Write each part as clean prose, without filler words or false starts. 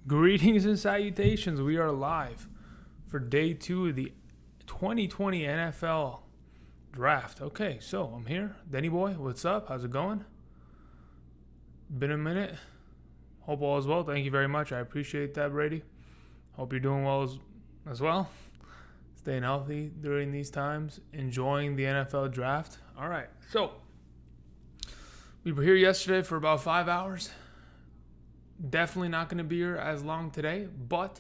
Greetings and salutations. We are live for day 2 of the 2020 NFL draft. Okay, so I'm here. Denny boy, what's up? How's it going? Been a minute. Hope all is well. Thank you very much. I appreciate that, Brady. Hope you're doing well as well. Staying healthy during these times. Enjoying the NFL draft. All right, so we were here yesterday for about 5 hours. Definitely not going to be here as long today, but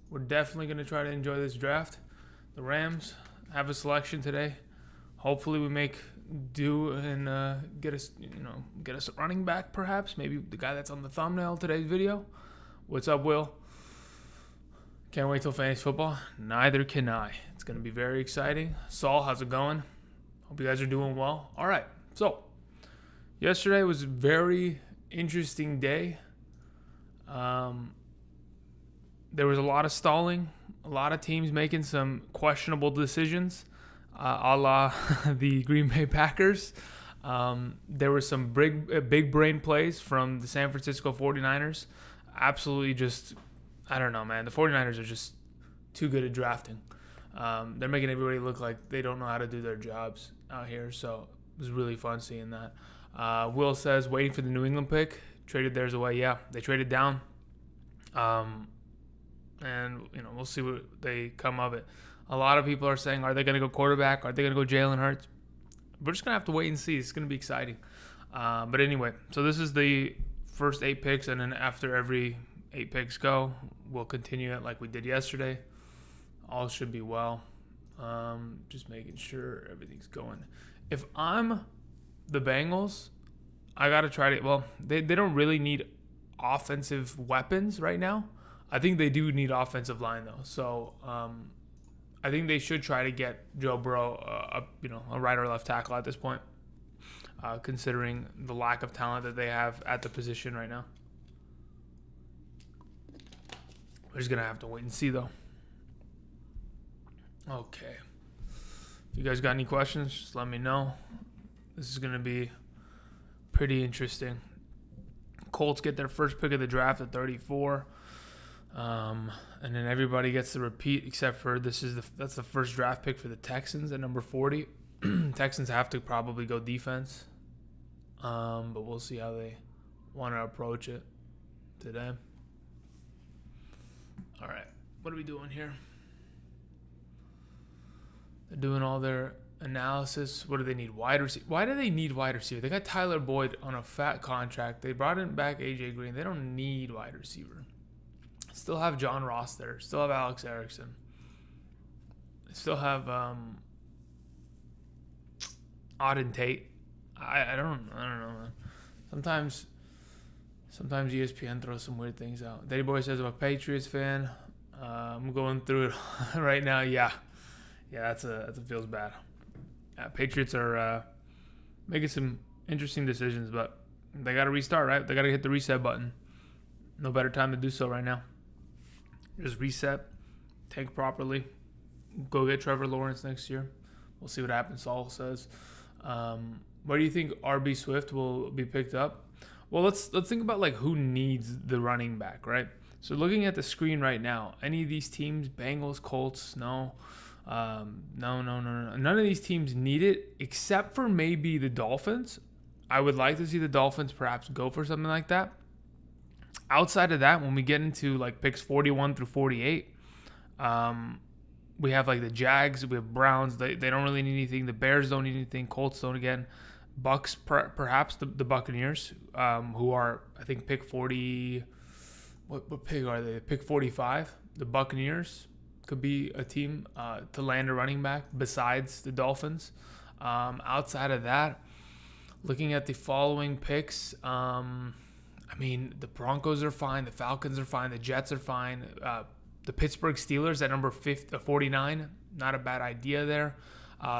we're definitely going to try to enjoy this draft. The Rams have a selection today. Hopefully we make do and get us a running back, perhaps. Maybe the guy that's on the thumbnail of today's video. What's up, Will? Can't wait till fantasy football. Neither can I. It's going to be very exciting. Saul, how's it going? Hope you guys are doing well. All right, so yesterday was a very interesting day. There was a lot of stalling, a lot of teams making some questionable decisions, a la the Green Bay Packers. There were some big brain plays from the San Francisco 49ers. Absolutely just, I don't know, man. The 49ers are just too good at drafting. They're making everybody look like they don't know how to do their jobs out here, so it was really fun seeing that. Will says, waiting for the New England pick. Traded theirs away. Yeah, they traded down. And, we'll see what they come of it. A lot of people are saying, are they going to go quarterback? Are they going to go Jalen Hurts? We're just going to have to wait and see. It's going to be exciting. But anyway, so this is the first 8 picks, and then after every 8 picks go, we'll continue it like we did yesterday. All should be well. Just making sure everything's going. If I'm the Bengals, I got to try to, well, they don't really need offensive weapons right now. I think they do need offensive line, though. So I think they should try to get Joe Burrow a right or left tackle at this point, considering the lack of talent that they have at the position right now. We're just going to have to wait and see, though. Okay. If you guys got any questions, just let me know. This is going to be pretty interesting. Colts get their first pick of the draft at 34, and then everybody gets to repeat except for that's the first draft pick for the Texans at number 40. Texans have to probably go defense, but we'll see how they want to approach it today. All right, what are we doing here? They're doing all their analysis. What do they need? Wide receiver. Why do they need wide receiver? They got Tyler Boyd on a fat contract. They brought in back AJ Green. They don't need wide receiver. Still have John Ross there. Still have Alex Erickson. They still have Auden Tate. I don't know, man. Sometimes ESPN throws some weird things out. Daddy Boy says I'm a Patriots fan. I'm going through it right now. Yeah, that feels bad. Patriots are making some interesting decisions, but they got to restart, right? They got to hit the reset button. No better time to do so right now. Just reset, tank properly, go get Trevor Lawrence next year. We'll see what happens, Saul says. Where do you think RB Swift will be picked up? Well, let's think about like who needs the running back, right? So looking at the screen right now, any of these teams, Bengals, Colts, no. No. None of these teams need it except for maybe the Dolphins. I would like to see the Dolphins perhaps go for something like that. Outside of that, when we get into like picks 41 through 48, we have like the Jags, we have Browns. They don't really need anything. The Bears don't need anything. Colts don't again. Bucks, perhaps the Buccaneers, who are, I think, pick 40. What pick are they? Pick 45. The Buccaneers could be a team to land a running back besides the Dolphins. Outside of that, looking at the following picks, the Broncos are fine. The Falcons are fine. The Jets are fine. The Pittsburgh Steelers at number 49, not a bad idea there.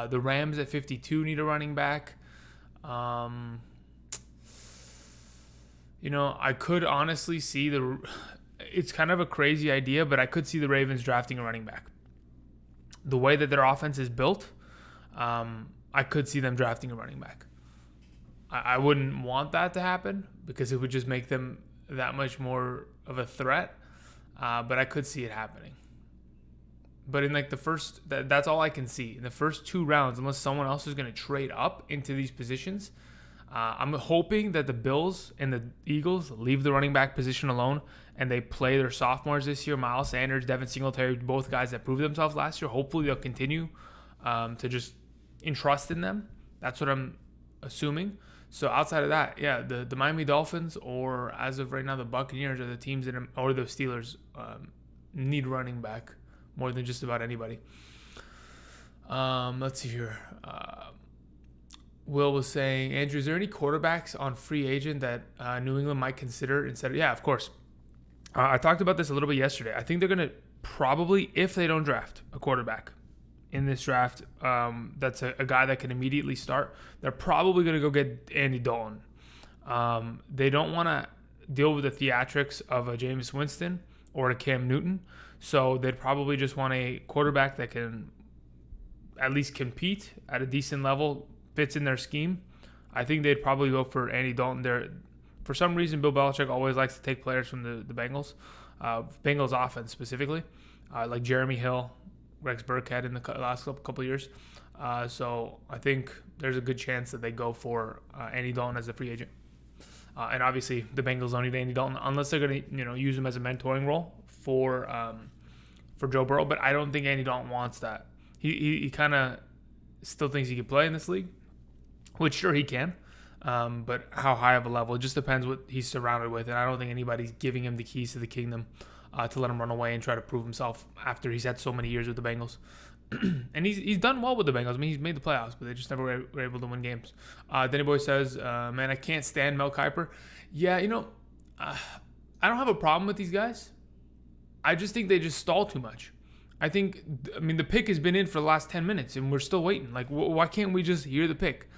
The Rams at 52 need a running back. I could honestly see it's kind of a crazy idea, but I could see the Ravens drafting a running back. The way that their offense is built, I could see them drafting a running back. I wouldn't want that to happen because it would just make them that much more of a threat, but I could see it happening. But in like the first, that's all I can see. In the first 2 rounds, unless someone else is going to trade up into these positions, I'm hoping that the Bills and the Eagles leave the running back position alone and they play their sophomores this year. Miles Sanders, Devin Singletary, both guys that proved themselves last year. Hopefully they'll continue to just entrust in them. That's what I'm assuming. So outside of that, yeah, the Miami Dolphins, or as of right now, the Buccaneers, are the teams that or the Steelers need running back more than just about anybody. Let's see here. Will was saying, Andrew, is there any quarterbacks on free agent that New England might consider instead of? Yeah, of course. I talked about this a little bit yesterday. I think they're going to probably, if they don't draft a quarterback in this draft, that's a guy that can immediately start, they're probably going to go get Andy Dalton. They don't want to deal with the theatrics of a Jameis Winston or a Cam Newton, so they'd probably just want a quarterback that can at least compete at a decent level, fits in their scheme. I think they'd probably go for Andy Dalton. For some reason, Bill Belichick always likes to take players from the Bengals, Bengals offense specifically, like Jeremy Hill, Rex Burkhead in the last couple of years. So I think there's a good chance that they go for Andy Dalton as a free agent. And obviously, the Bengals don't need Andy Dalton unless they're going to use him as a mentoring role for Joe Burrow. But I don't think Andy Dalton wants that. He kind of still thinks he can play in this league, which sure he can. But how high of a level, it just depends what he's surrounded with. And I don't think anybody's giving him the keys to the kingdom to let him run away and try to prove himself after he's had so many years with the Bengals. And he's done well with the Bengals. I mean, he's made the playoffs, but they just never were able to win games. Danny Boy says, man, I can't stand Mel Kiper. Yeah, I don't have a problem with these guys. I just think they just stall too much. I mean, the pick has been in for the last 10 minutes, and we're still waiting. Like, why can't we just hear the pick?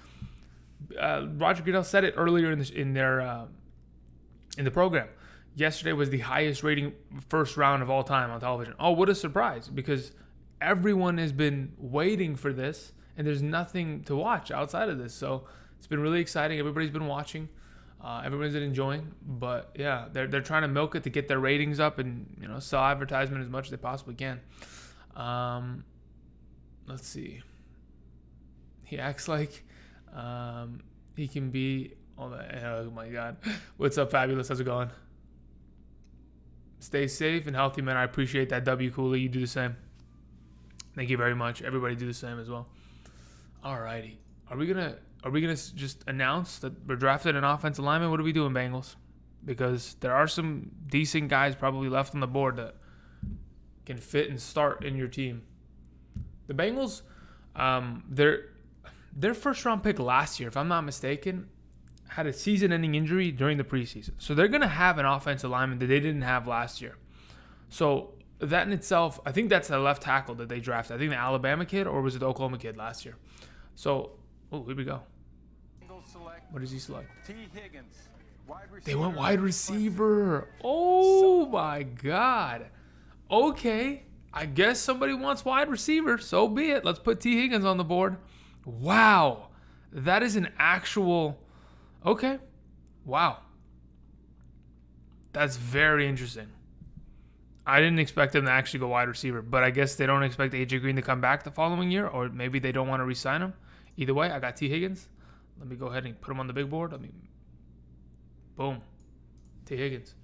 Roger Goodell said it earlier in the program. Yesterday was the highest rating first round of all time on television. Oh, what a surprise, because everyone has been waiting for this, and there's nothing to watch outside of this. So it's been really exciting. Everybody's been watching. Everyone's been enjoying. But, yeah, they're trying to milk it to get their ratings up and sell advertisement as much as they possibly can. Let's see. He acts like he can be all that. Oh, my God. What's up, Fabulous? How's it going? Stay safe and healthy, man. I appreciate that, W. Cooley. You do the same. Thank you very much. Everybody do the same as well. Alrighty. Are we gonna just announce that we're drafting an offensive lineman? What are we doing, Bengals? Because there are some decent guys probably left on the board that can fit and start in your team. The Bengals, their first round pick last year, if I'm not mistaken, had a season-ending injury during the preseason. So they're going to have an offensive lineman that they didn't have last year. So that in itself, I think that's the left tackle that they drafted. I think the Alabama kid, or was it the Oklahoma kid last year? So, here we go. What does he select? T. Higgins. They went wide receiver. Oh, my God. Okay. I guess somebody wants wide receiver. So be it. Let's put T. Higgins on the board. Wow. That is an actual... Okay. Wow. That's very interesting. I didn't expect them to actually go wide receiver, but I guess they don't expect AJ Green to come back the following year, or maybe they don't want to re-sign him. Either way, I got T. Higgins. Let me go ahead and put him on the big board. Boom. T. Higgins.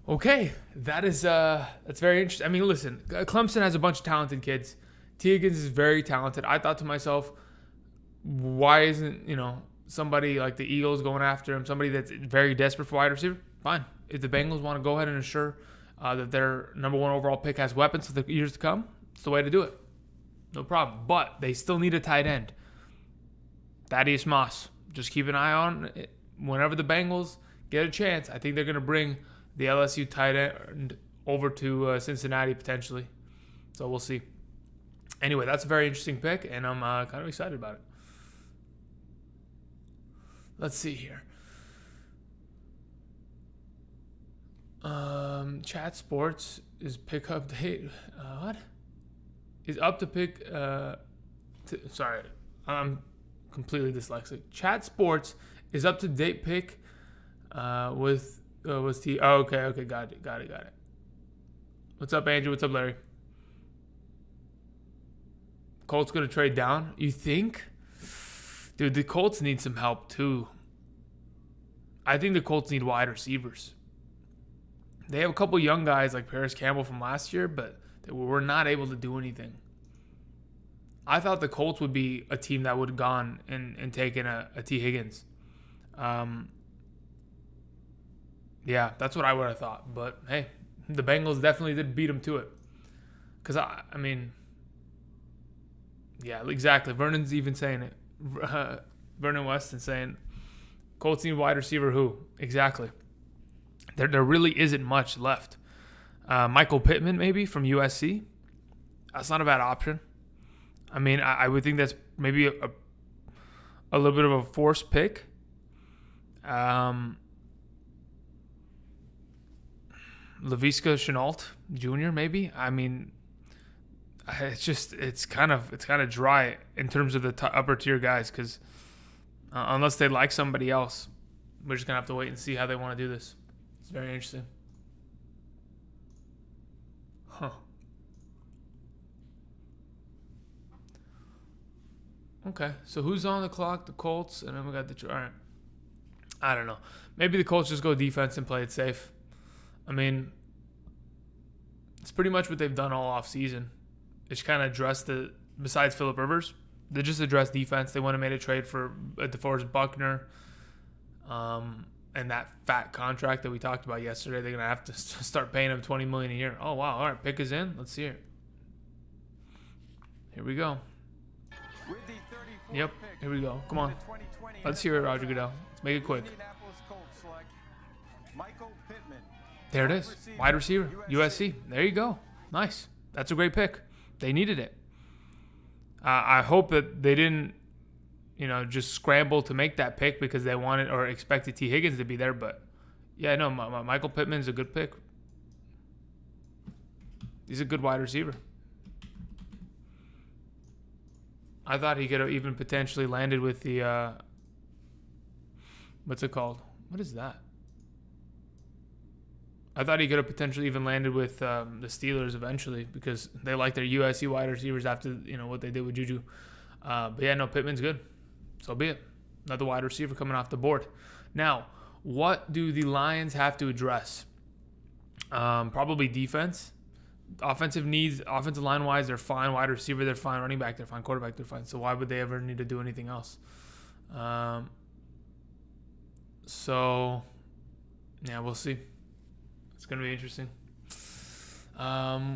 Okay. That's very interesting. I mean, listen, Clemson has a bunch of talented kids. T. Higgins is very talented. I thought to myself, why isn't, somebody like the Eagles going after him, somebody that's very desperate for wide receiver? Fine. If the Bengals want to go ahead and ensure that their number 1 overall pick has weapons for the years to come, it's the way to do it. No problem. But they still need a tight end. Thaddeus Moss. Just keep an eye on it. Whenever the Bengals get a chance, I think they're going to bring the LSU tight end over to Cincinnati potentially. So we'll see. Anyway, that's a very interesting pick, and I'm kind of excited about it. Let's see here. Chat Sports is pick up date. What? Is up to pick. Sorry, I'm completely dyslexic. Chat Sports is up to date pick with was T. Oh, okay, got it. What's up, Andrew? What's up, Larry? Colts gonna trade down? You think? Dude, the Colts need some help too. I think the Colts need wide receivers. They have a couple young guys like Paris Campbell from last year, but they were not able to do anything. I thought the Colts would be a team that would have gone and taken a T. Higgins. Yeah, that's what I would have thought. But hey, the Bengals definitely did beat them to it. Because, I mean, yeah, exactly. Vernon's even saying it. Vernon Weston saying, Colts need wide receiver who? Exactly. There really isn't much left. Michael Pittman, maybe, from USC. That's not a bad option. I mean, I would think that's maybe a little bit of a forced pick. Laviska Shenault Jr. maybe. I mean, it's kind of dry in terms of the upper tier guys because unless they like somebody else, we're just gonna have to wait and see how they want to do this. It's very interesting. Huh. Okay, so who's on the clock? The Colts, and then we got the... All right. I don't know. Maybe the Colts just go defense and play it safe. I mean, it's pretty much what they've done all offseason. It's kind of addressed besides Phillip Rivers, they just addressed defense. They went and made a trade for DeForest Buckner. And that fat contract that we talked about yesterday, they're going to have to start paying him $20 million a year. Oh, wow. All right, pick is in. Let's see it. Here we go. Yep, here we go. Come on. Let's hear it, Roger Goodell. Let's make it quick. There it is. Wide receiver, USC. There you go. Nice. That's a great pick. They needed it. I hope that they didn't, just scramble to make that pick because they wanted or expected T. Higgins to be there. But, yeah, no, Michael Pittman's a good pick. He's a good wide receiver. I thought he could have even potentially landed with the, what's it called? What is that? I thought he could have potentially even landed with the Steelers eventually because they like their USC wide receivers after, what they did with Juju. But yeah, no, Pittman's good. So be it. Another wide receiver coming off the board. Now, what do the Lions have to address? Probably defense. Offensive needs, offensive line-wise, they're fine. Wide receiver, they're fine. Running back, they're fine. Quarterback, they're fine. So why would they ever need to do anything else? So, yeah, we'll see. It's going to be interesting.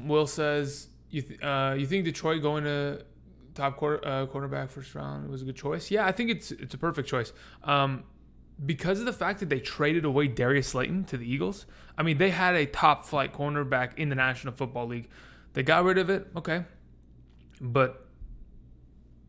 Will says, you think Detroit going to top quarterback first round was a good choice? Yeah, I think it's a perfect choice. Because of the fact that they traded away Darius Slayton to the Eagles, I mean, they had a top flight cornerback in the National Football League. They got rid of it, okay. But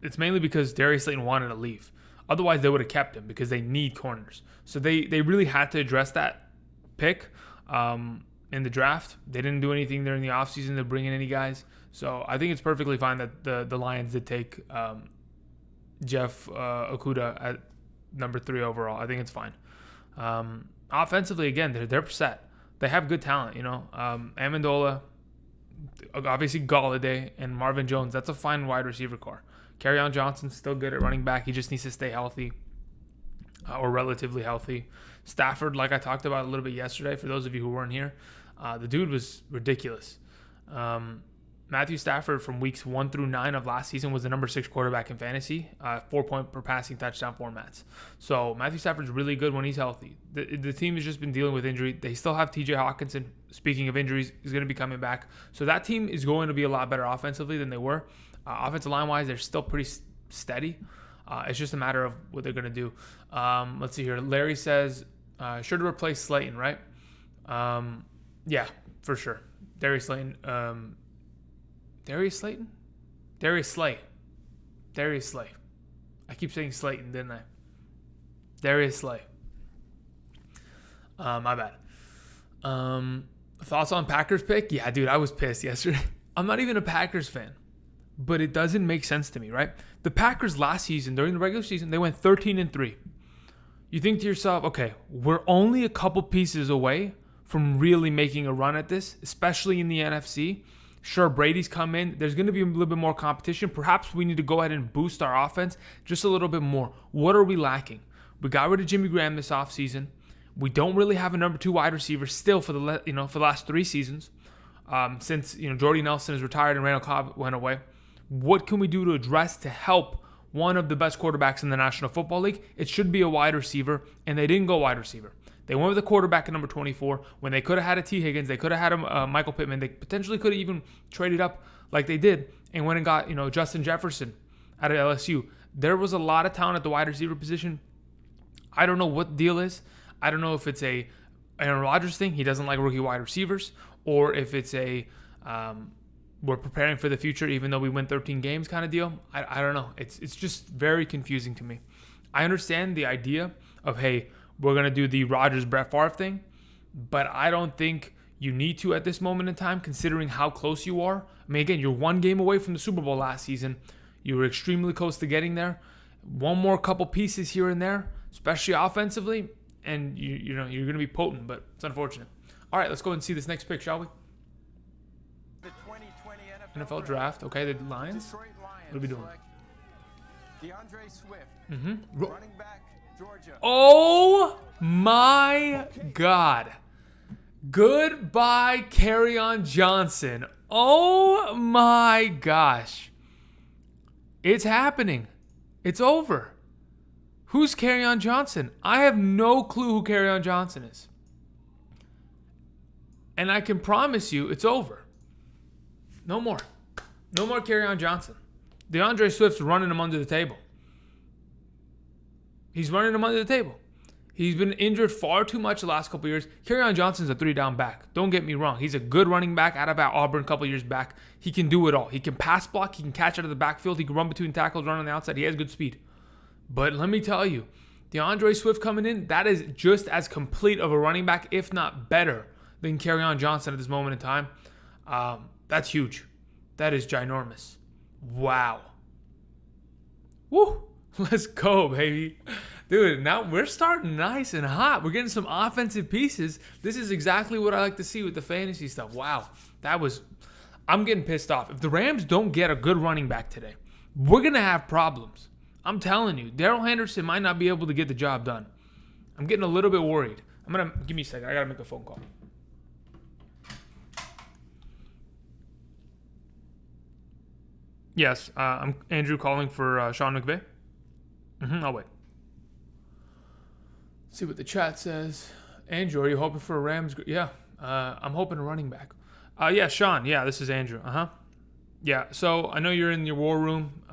it's mainly because Darius Slayton wanted to leave. Otherwise, they would have kept him because they need corners. So they really had to address that pick in the draft. They didn't do anything during the offseason to bring in any guys. So I think it's perfectly fine that the Lions did take Jeff Okudah at number 3 overall. I think it's fine. Offensively, again, they're set. They have good talent, Amendola, obviously Galladay, and Marvin Jones. That's a fine wide receiver core. Kerryon Johnson's still good at running back. He just needs to stay healthy or relatively healthy. Stafford, like I talked about a little bit yesterday, for those of you who weren't here, the dude was ridiculous. Matthew Stafford from weeks 1 through 9 of last season was the number 6 quarterback in fantasy, 4-point per passing touchdown formats. So Matthew Stafford's really good when he's healthy. The team has just been dealing with injury. They still have TJ Hawkinson. Speaking of injuries, is going to be coming back. So that team is going to be a lot better offensively than they were. Offensive line-wise, they're still pretty steady. It's just a matter of what they're going to do. Let's see here. Larry says, sure to replace Slayton, right? Yeah, for sure. Darius Slay. I keep saying Slayton, didn't I? Darius Slay. My bad. Thoughts on Packers pick? Yeah, dude, I was pissed yesterday. I'm not even a Packers fan, but it doesn't make sense to me, right? The Packers last season, during the regular season, they went 13-3. you think to yourself, okay, we're only a couple pieces away from really making a run at this, especially in the NFC. Sure, Brady's come in. There's going to be a little bit more competition. Perhaps we need to go ahead and boost our offense just a little bit more. What are we lacking? We got rid of Jimmy Graham this offseason. We don't really have a number 2 wide receiver still for the last 3 seasons. Since Jordy Nelson is retired and Randall Cobb went away. What can we do to address to help one of the best quarterbacks in the National Football League? It should be a wide receiver, and they didn't go wide receiver. They went with a quarterback at number 24 when they could have had a T. Higgins. They could have had a Michael Pittman. They potentially could have even traded up like they did and went and got Justin Jefferson out of LSU. There was a lot of talent at the wide receiver position. I don't know what the deal is. I don't know if it's a Aaron Rodgers thing. He doesn't like rookie wide receivers. Or if it's a we're preparing for the future even though we win 13 games kind of deal. I don't know. It's just very confusing to me. I understand the idea of, hey, we're going to do the Rodgers-Brett Favre thing, but I don't think you need to at this moment in time considering how close you are. I mean, again, you're 1 game away from the Super Bowl last season. You were extremely close to getting there. One more couple pieces here and there, especially offensively, and you're going to be potent, but it's unfortunate. All right, let's go and see this next pick, shall we? The 2020 NFL draft. Okay, the Lions. What are we doing? DeAndre Swift. Running back, Georgia. Oh my God. Goodbye, Kerryon Johnson. Oh my gosh. It's happening. It's over. Who's Kerryon Johnson? I have no clue who Kerryon Johnson is. And I can promise you it's over. No more. No more Kerryon Johnson. DeAndre Swift's running him under the table. He's running him under the table. He's been injured far too much the last couple years. Kerryon Johnson's a 3-down back. Don't get me wrong. He's a good running back out of Auburn a couple years back. He can do it all. He can pass block. He can catch out of the backfield. He can run between tackles, run on the outside. He has good speed. But let me tell you, DeAndre Swift coming in, that is just as complete of a running back, if not better, than Kerryon Johnson at this moment in time. That's huge. That is ginormous. Wow. Woo. Let's go, baby. Dude, now we're starting nice and hot. We're getting some offensive pieces. This is exactly what I like to see with the fantasy stuff. Wow. I'm getting pissed off. If the Rams don't get a good running back today, we're going to have problems. I'm telling you, Darrell Henderson might not be able to get the job done. I'm getting a little bit worried. Give me a second. I got to make a phone call. Yes, I'm Andrew calling for Sean McVay. I'll wait. See what the chat says. Andrew, are you hoping for a Rams? Yeah, I'm hoping a running back. Yeah, Sean. Yeah, this is Andrew. Yeah, so I know you're in your war room.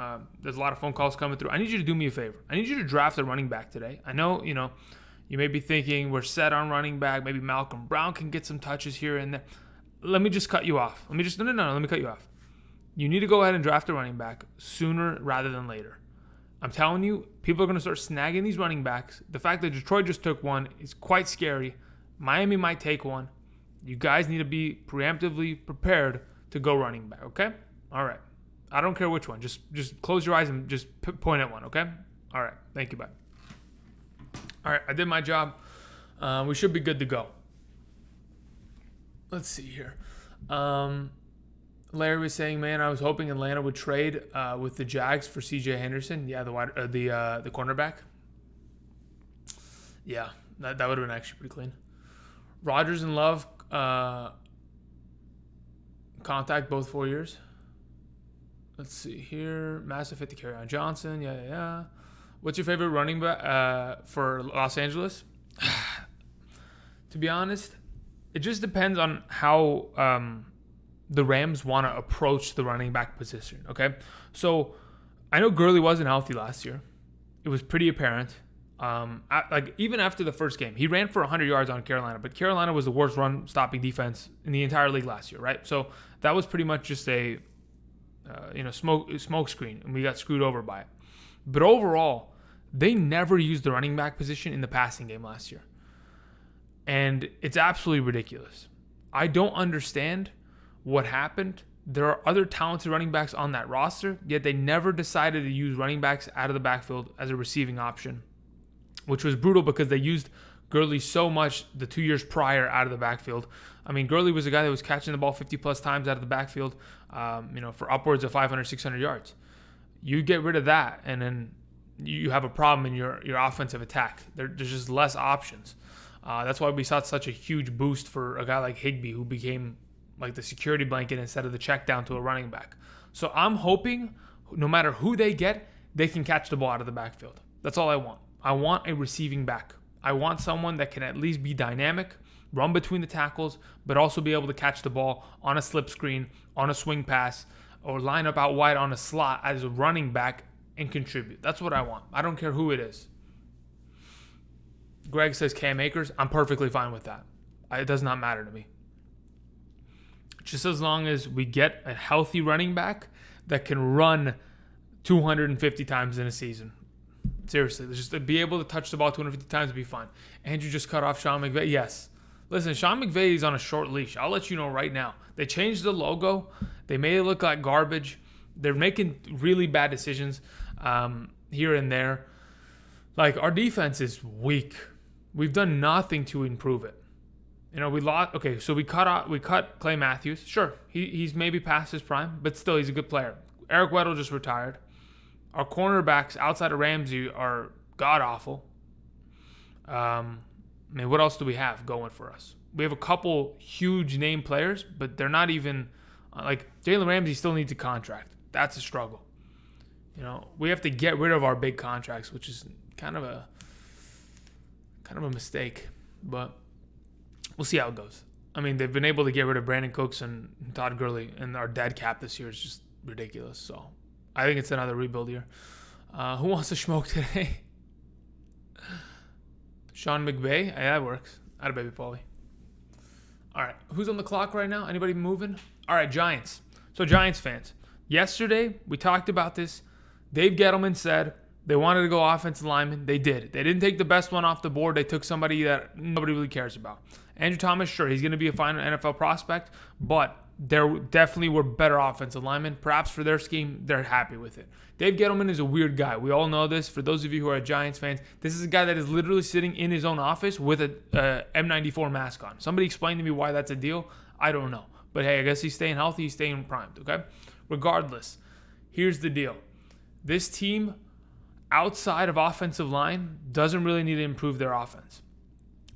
There's a lot of phone calls coming through. I need you to do me a favor. I need you to draft a running back today. I know, you may be thinking we're set on running back. Maybe Malcolm Brown can get some touches here and there. Let me just cut you off. No, let me cut you off. You need to go ahead and draft a running back sooner rather than later. I'm telling you, people are going to start snagging these running backs. The fact that Detroit just took one is quite scary. Miami might take one. You guys need to be preemptively prepared to go running back, okay? All right. I don't care which one. Just close your eyes and just point at one, okay? All right. Thank you, bye. All right. I did my job. We should be good to go. Let's see here. Larry was saying, man, I was hoping Atlanta would trade with the Jags for C.J. Henderson. Yeah, the cornerback. Yeah, that would have been actually pretty clean. Rodgers and Love contact both 4 years. Let's see here. Massive hit to Kerryon Johnson. Yeah. What's your favorite running back for Los Angeles? To be honest, it just depends on how the Rams want to approach the running back position, okay? So I know Gurley wasn't healthy last year. It was pretty apparent. Even after the first game, he ran for 100 yards on Carolina, but Carolina was the worst run-stopping defense in the entire league last year, right? So that was pretty much just a smoke screen, and we got screwed over by it. But overall, they never used the running back position in the passing game last year. And it's absolutely ridiculous. I don't understand what happened. There are other talented running backs on that roster, yet they never decided to use running backs out of the backfield as a receiving option. which was brutal because they used Gurley so much the 2 years prior out of the backfield. I mean, Gurley was a guy that was catching the ball 50-plus times out of the backfield, for upwards of 500, 600 yards. You get rid of that, and then you have a problem in your offensive attack. There's just less options. That's why we saw such a huge boost for a guy like Higbee, who became like the security blanket instead of the check down to a running back. So I'm hoping no matter who they get, they can catch the ball out of the backfield. That's all I want. I want a receiving back. I want someone that can at least be dynamic, run between the tackles, but also be able to catch the ball on a slip screen, on a swing pass, or line up out wide on a slot as a running back and contribute. That's what I want. I don't care who it is. Greg says Cam Akers. I'm perfectly fine with that. It does not matter to me. Just as long as we get a healthy running back that can run 250 times in a season. Seriously, just to be able to touch the ball 250 times would be fine. Andrew just cut off Sean McVay. Yes. Listen, Sean McVay is on a short leash. I'll let you know right now. They changed the logo. They made it look like garbage. They're making really bad decisions here and there. Like, our defense is weak. We've done nothing to improve it. We lost. Okay, so we cut Clay Matthews. Sure, he's maybe past his prime, but still, he's a good player. Eric Weddle just retired. Our cornerbacks outside of Ramsey are god-awful. What else do we have going for us? We have a couple huge name players, but they're not even like Jalen Ramsey still needs a contract. That's a struggle. We have to get rid of our big contracts, which is kind of a mistake, but we'll see how it goes. I mean, they've been able to get rid of Brandon Cooks and Todd Gurley, and our dead cap this year is just ridiculous. So I think it's another rebuild year. Who wants to smoke today? Sean McVay. Hey, that works. Atta baby Paulie. All right. Who's on the clock right now? Anybody moving? All right, Giants. So Giants fans. Yesterday, we talked about this. Dave Gettleman said they wanted to go offensive lineman. They did. They didn't take the best one off the board. They took somebody that nobody really cares about. Andrew Thomas, sure, he's going to be a fine NFL prospect, but there definitely were better offensive linemen. Perhaps for their scheme, they're happy with it. Dave Gettleman is a weird guy. We all know this. For those of you who are Giants fans, this is a guy that is literally sitting in his own office with a M94 mask on. Somebody explain to me why that's a deal. I don't know. But hey, I guess he's staying healthy. He's staying primed, okay? Regardless, here's the deal. This team, outside of offensive line, doesn't really need to improve their offense.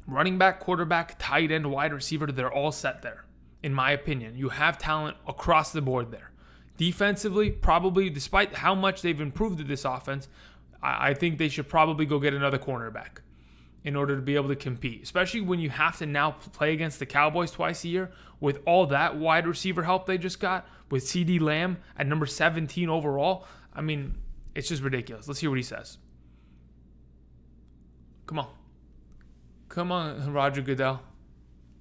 Running back, quarterback, tight end, wide receiver, they're all set there. In my opinion, you have talent across the board there. Defensively, probably, despite how much they've improved this offense, I think they should probably go get another cornerback in order to be able to compete, especially when you have to now play against the Cowboys twice a year with all that wide receiver help they just got, with CD Lamb at number 17 overall. I mean, it's just ridiculous. Let's hear what he says. Come on, Roger Goodell.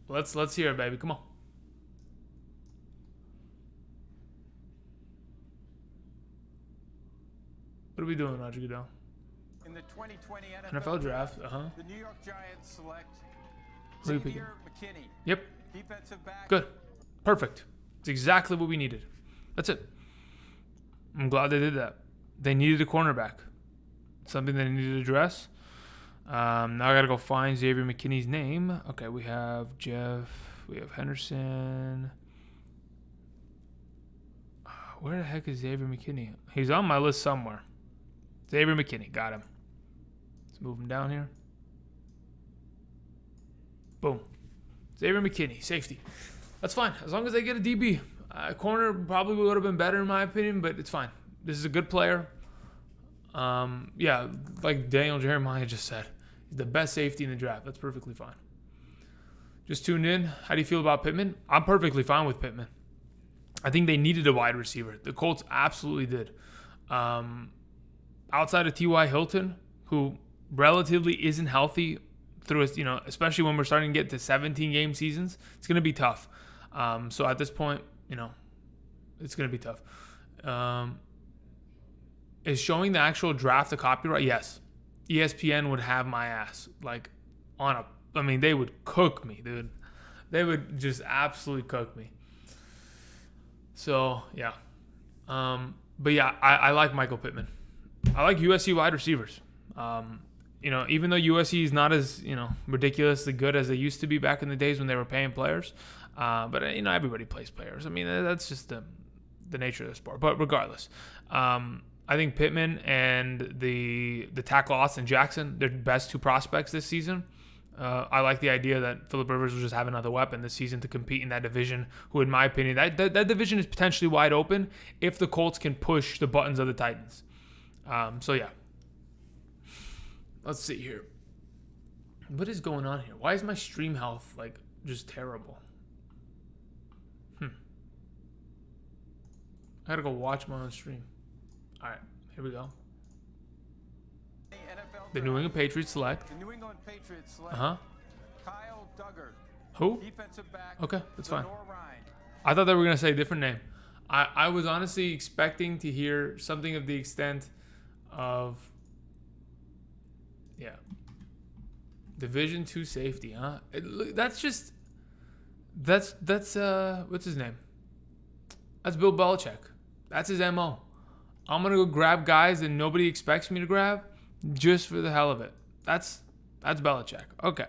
Let's hear it, baby. Come on. What are we doing, Roger Goodell? In the 2020 NFL draft, the New York Giants select Who are you picking? McKinney, Yep. defensive back. Good. Perfect. It's exactly what we needed. That's it. I'm glad they did that. They needed a cornerback. Something they needed to address. Now I got to go find Xavier McKinney's name. Okay, we have Jeff. We have Henderson. Where the heck is Xavier McKinney? He's on my list somewhere. Xavier McKinney. Got him. Let's move him down here. Boom. Xavier McKinney. Safety. That's fine. As long as they get a DB. Corner probably would have been better in my opinion, but it's fine. This is a good player. Yeah, like Daniel Jeremiah just said, he's the best safety in the draft. That's perfectly fine. Just tuned in. How do you feel about Pittman? I'm perfectly fine with Pittman. I think they needed a wide receiver. The Colts absolutely did. Outside of T.Y. Hilton, who relatively isn't healthy through, especially when we're starting to get to 17-game seasons, it's going to be tough. So at this point, it's going to be tough. Is showing the actual draft a copyright? Yes. ESPN would have my ass. They would cook me, dude. They would just absolutely cook me. So, yeah. But yeah, I like Michael Pittman. I like USC wide receivers. you know, even though USC is not as, you know, ridiculously good as they used to be back in the days when they were paying players, but you know, everybody plays players. I mean, that's just the nature of the sport. But regardless, I think Pittman and the tackle Austin Jackson, they're the best two prospects this season. I like the idea that Phillip Rivers will just have another weapon this season to compete in that division, who, in my opinion, that division is potentially wide open if the Colts can push the buttons of the Titans. So, yeah. Let's see here. What is going on here? Why is my stream health, like, just terrible? I gotta go watch my own stream. All right, here we go. The New England Patriots select. The New England Patriots select Kyle Duggar. Who? Defensive back. Okay, that's fine. Lenore Ryan. I thought they were going to say a different name. I was honestly expecting to hear something of the extent of, yeah, Division II safety, huh? That's what's his name? That's Bill Belichick. That's his MO. I'm going to go grab guys that nobody expects me to grab just for the hell of it. That's Belichick. Okay.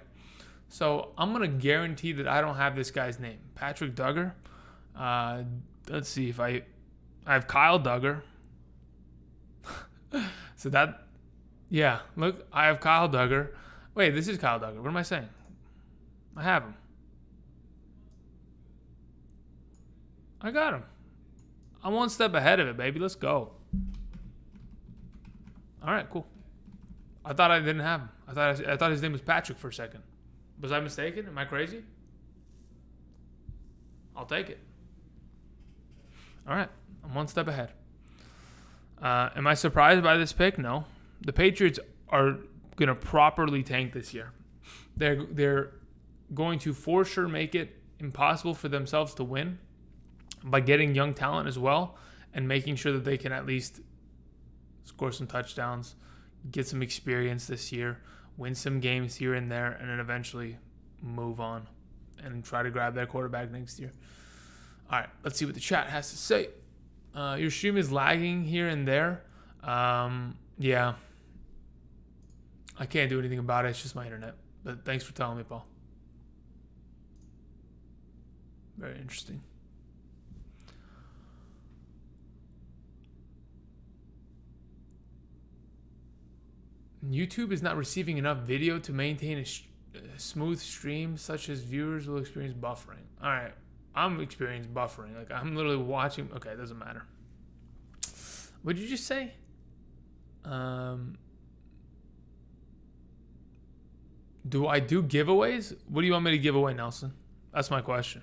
So I'm going to guarantee that I don't have this guy's name. Patrick Duggar. Let's see if I have Kyle Duggar. So that, yeah, look, I have Kyle Duggar. Wait, this is Kyle Duggar. What am I saying? I have him. I got him. I'm one step ahead of it, baby. Let's go. All right, cool. I thought I didn't have him. I thought his name was Patrick for a second. Was I mistaken? Am I crazy? I'll take it. All right, I'm one step ahead. Am I surprised by this pick? No. The Patriots are going to properly tank this year. They're going to for sure make it impossible for themselves to win by getting young talent as well and making sure that they can at least score some touchdowns, get some experience this year, win some games here and there, and then eventually move on and try to grab their quarterback next year. All right, let's see what the chat has to say. Your stream is lagging here and there. Yeah. I can't do anything about it. It's just my internet. But thanks for telling me, Paul. Very interesting. YouTube is not receiving enough video to maintain a smooth stream, such as viewers will experience buffering. All right. I'm experiencing buffering. Like, I'm literally watching. Okay, it doesn't matter. What did you just say? Do I do giveaways? What do you want me to give away, Nelson? That's my question.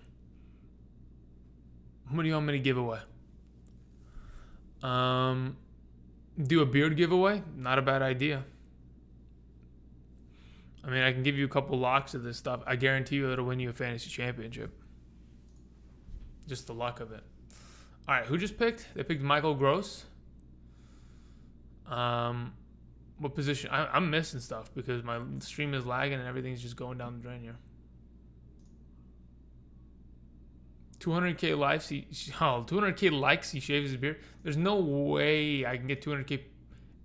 What do you want me to give away? Do a beard giveaway? Not a bad idea. I mean, I can give you a couple locks of this stuff. I guarantee you it'll win you a fantasy championship. Just the luck of it. All right, who just picked? They picked Michael Gross. What position? I'm missing stuff because my stream is lagging and everything's just going down the drain here. 200K likes. 200K likes. He shaves his beard. There's no way I can get 200K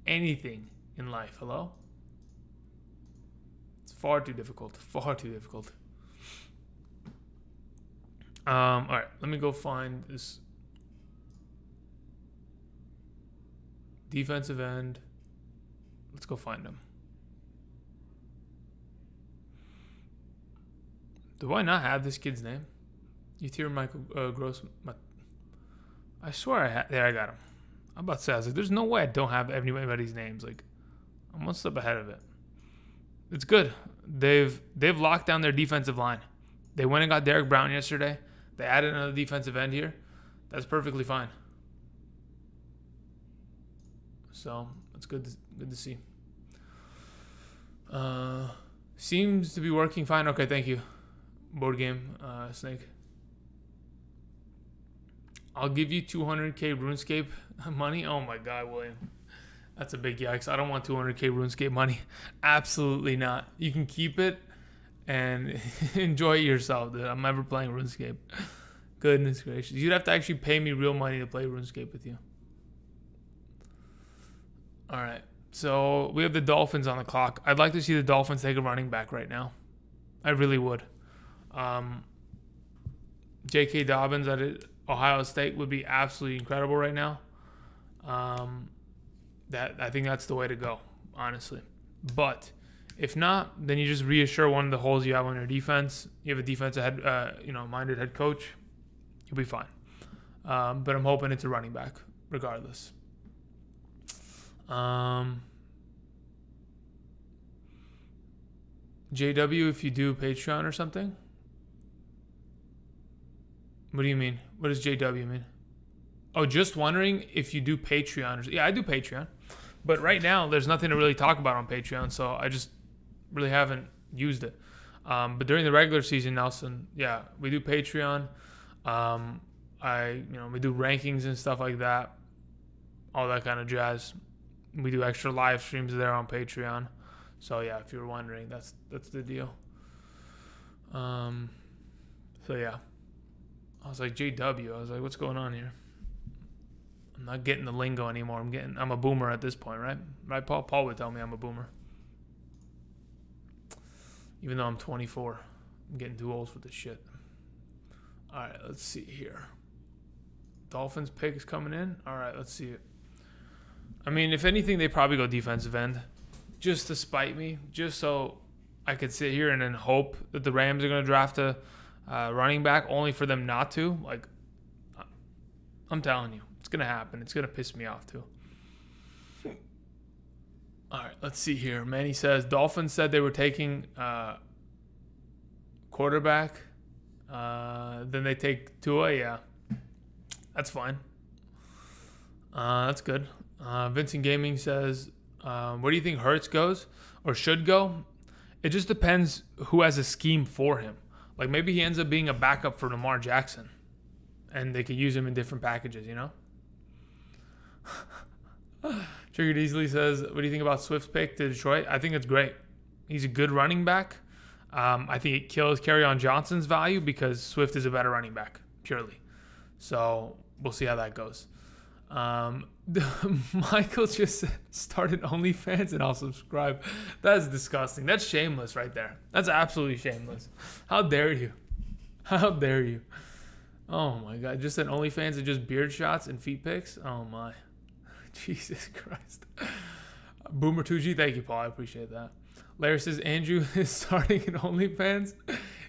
anything in life. Hello? It's far too difficult. Far too difficult. All right, let me go find this defensive end. Let's go find him. Do I not have this kid's name? You hear Michael Gross? I swear I had. There, I got him. I'm about to say, I was like, there's no way I don't have anybody's names. Like, I'm one step ahead of it. It's good. They've locked down their defensive line. They went and got Derek Brown yesterday. They added another defensive end here. That's perfectly fine. So it's good to see. Seems to be working fine. Okay, thank you. Board game, Snake. I'll give you 200K RuneScape money. Oh my God, William. That's a big yikes. I don't want 200K RuneScape money. Absolutely not. You can keep it and enjoy it yourself, dude. I'm never playing RuneScape. Goodness gracious. You'd have to actually pay me real money to play RuneScape with you. All right. So we have the Dolphins on the clock. I'd like to see the Dolphins take a running back right now. I really would. J.K. Dobbins at Ohio State would be absolutely incredible right now. I think that's the way to go, honestly. But if not, then you just reassure one of the holes you have on your defense. You have a defensive minded head coach. You'll be fine. But I'm hoping it's a running back, regardless. JW, if you do Patreon or something. What do you mean? What does JW mean? Oh, just wondering if you do Patreon. Yeah, I do Patreon. But right now, there's nothing to really talk about on Patreon, so I just really haven't used it. But during the regular season, Nelson, yeah, we do Patreon. We do rankings and stuff like that, all that kind of jazz. We do extra live streams there on Patreon. So yeah, if you're wondering, that's the deal. So yeah, I was like JW. I was like, what's going on here? I'm not getting the lingo anymore. I'm a boomer at this point, right? Right, Paul? Paul would tell me I'm a boomer. Even though I'm 24. I'm getting too old for this shit. All right, let's see here. Dolphins pick is coming in. All right, let's see it. I mean, if anything, they probably go defensive end. Just to spite me. Just so I could sit here and then hope that the Rams are going to draft a running back only for them not to. Like, I'm telling you. It's going to happen. It's going to piss me off, too. All right, let's see here. Manny says, Dolphins said they were taking quarterback. Then they take Tua. Yeah, that's fine. That's good. Vincent Gaming says, where do you think Hurts goes or should go? It just depends who has a scheme for him. Like, maybe he ends up being a backup for Lamar Jackson. And they could use him in different packages, you know? Triggered Easily says, what do you think about Swift's pick to Detroit? I think it's great. He's a good running back. I think it kills Kerryon Johnson's value because Swift is a better running back, purely. So we'll see how that goes. Michael just started OnlyFans and I'll subscribe. That's disgusting. That's shameless right there. That's absolutely shameless. How dare you? How dare you? Oh my God. Just an OnlyFans and just beard shots and feet pics? Oh my. Jesus Christ. Boomer 2G, thank you, Paul. I appreciate that. Larry says Andrew is starting an OnlyFans.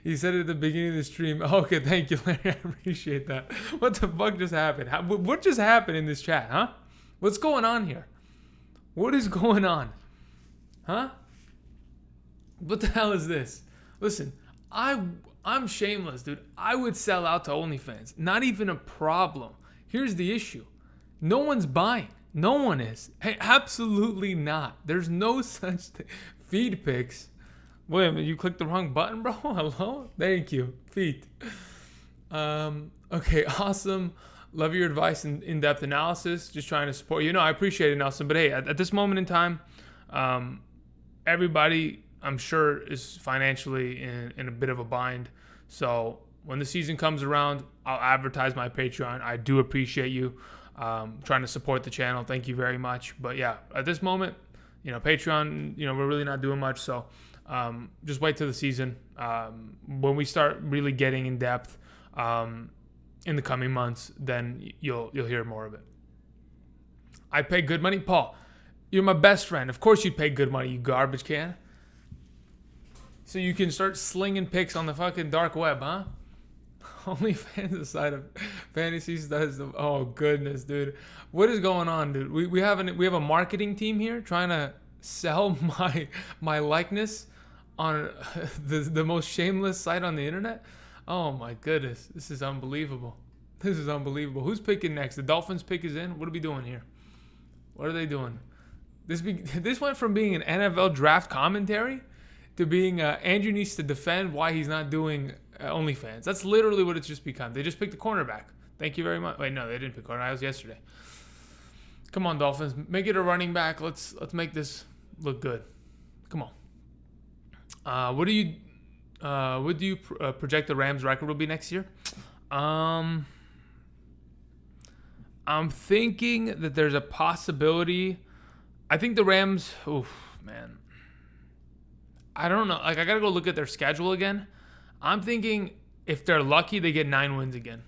He said it at the beginning of the stream. Okay, thank you, Larry. I appreciate that. What the fuck just happened? What just happened in this chat, huh? What's going on here? What is going on? Huh? What the hell is this? Listen, I'm shameless, dude. I would sell out to OnlyFans. Not even a problem. Here's the issue. No one's buying. No one is. Hey, absolutely not. There's no such thing. Feed pics. Wait a minute, you clicked the wrong button, bro? Hello? Thank you. Feet. Okay, awesome. Love your advice and in-depth analysis. Just trying to support you. No, I appreciate it, Nelson. But hey, at this moment in time, everybody, I'm sure, is financially in a bit of a bind. So when the season comes around, I'll advertise my Patreon. I do appreciate you trying to support the channel. Thank you very much. But yeah, at this moment, Patreon, we're really not doing much. So just wait till the season. When we start really getting in depth in the coming months, then you'll hear more of it. I pay good money. Paul, you're my best friend. Of course you'd pay good money, you garbage can. So you can start slinging pics on the fucking dark web, huh? OnlyFans aside of fantasy studies. Oh goodness, dude, what is going on, dude? We have a marketing team here trying to sell my likeness on the most shameless site on the internet. Oh my goodness, this is unbelievable. This is unbelievable. Who's picking next? The Dolphins pick is in. What are we doing here? What are they doing? This went from being an NFL draft commentary to being Andrew needs to defend why he's not doing OnlyFans. That's literally what it's just become. They just picked a cornerback. Thank you very much. Wait, no, they didn't pick cornerback. That was yesterday. Come on, Dolphins. Make it a running back. Let's make this look good. Come on. What do you project the Rams record will be next year? I'm thinking that there's a possibility. I think the Rams, man. I don't know. Like, I got to go look at their schedule again. I'm thinking if they're lucky, they get 9 wins again.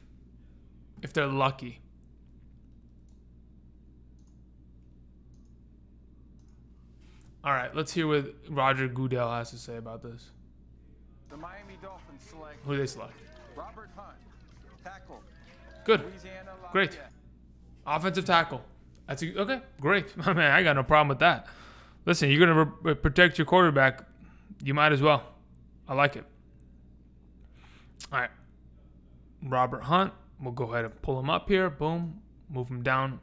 If they're lucky. All right, let's hear what Roger Goodell has to say about this. The Miami Dolphins select. Who do they select? Robert Hunt, tackle. Good. Louisiana Great. Lafayette. Offensive tackle. Okay, great. Man, I got no problem with that. Listen, you're going to protect your quarterback. You might as well. I like it. All right. Robert Hunt. We'll go ahead and pull him up here. Boom. Move him down.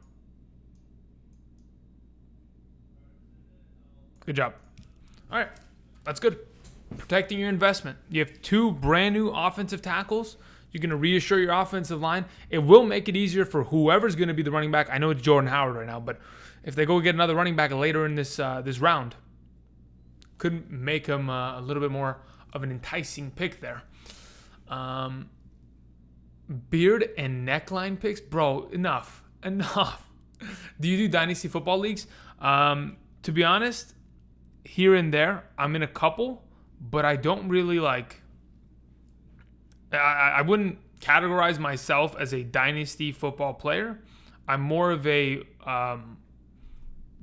Good job. All right. That's good. Protecting your investment. You have 2 brand new offensive tackles. You're going to reassure your offensive line. It will make it easier for whoever's going to be the running back. I know it's Jordan Howard right now, but if they go get another running back later in this round, could make him a little bit more of an enticing pick there. Beard and neckline picks? Bro, enough. Do you do Dynasty football leagues? To be honest, here and there, I'm in a couple, but I don't really I wouldn't categorize myself as a Dynasty football player. I'm more of a,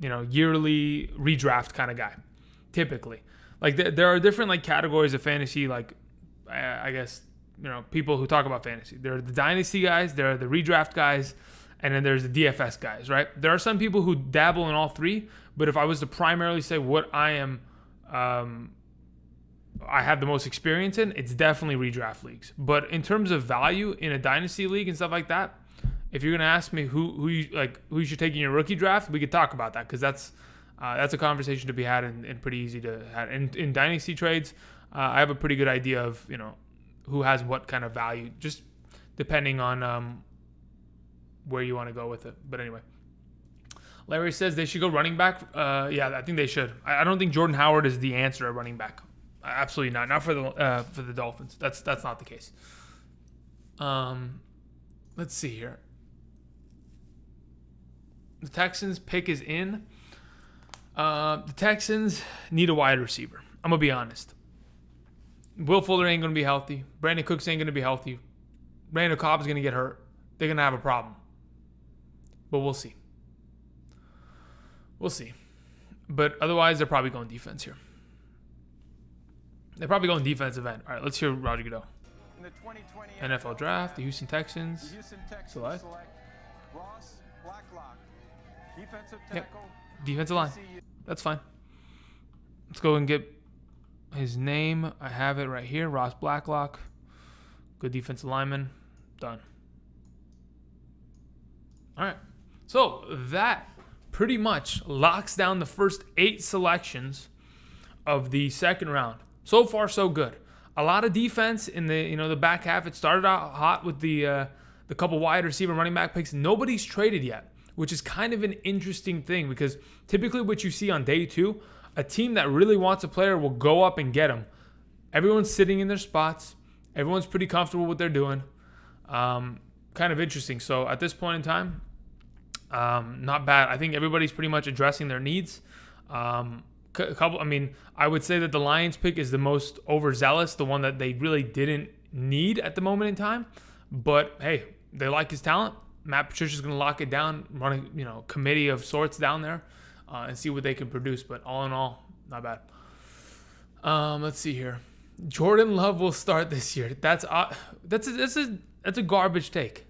yearly redraft kind of guy, typically. Like, there are different, categories of fantasy, I guess, people who talk about fantasy. There are the Dynasty guys, there are the redraft guys, and then there's the DFS guys, right? There are some people who dabble in all 3, but if I was to primarily say what I am, I have the most experience in, it's definitely redraft leagues. But in terms of value in a Dynasty league and stuff like that, if you're gonna ask me who you should take in your rookie draft, we could talk about that, because that's a conversation to be had and pretty easy to have. In Dynasty trades, I have a pretty good idea of who has what kind of value, just depending on where you want to go with it. But anyway, Larry says they should go running back. Yeah, I think they should. I don't think Jordan Howard is the answer at running back. Absolutely not. Not for the Dolphins. That's not the case. Let's see here. The Texans pick is in. The Texans need a wide receiver. I'm gonna be honest. Will Fuller ain't gonna be healthy. Brandon Cooks ain't gonna be healthy. Randall Cobb's gonna get hurt. They're gonna have a problem. But we'll see. We'll see. But otherwise, they're probably going defense here. They're probably going defensive end. All right, let's hear Roger Goodell. In the 2020 NFL Draft, the Houston Texans. The Houston Texans Select. Ross Blacklock, defensive Yep. tackle. Defensive line. That's fine. Let's go and get his name. I have it right here. Ross Blacklock. Good defensive lineman. Done. All right. So that pretty much locks down the first 8 selections of the second round. So far, so good. A lot of defense in the back half. It started out hot with the couple wide receiver running back picks. Nobody's traded yet, which is kind of an interesting thing, because typically what you see on day 2, a team that really wants a player will go up and get him. Everyone's sitting in their spots. Everyone's pretty comfortable with what they're doing. Kind of interesting. So at this point in time, not bad. I think everybody's pretty much addressing their needs. I would say that the Lions pick is the most overzealous, the one that they really didn't need at the moment in time. But hey, they like his talent. Matt Patricia's going to lock it down, run a committee of sorts down there, and see what they can produce. But all in all, not bad. Let's see here. Jordan Love will start this year. That's a garbage take.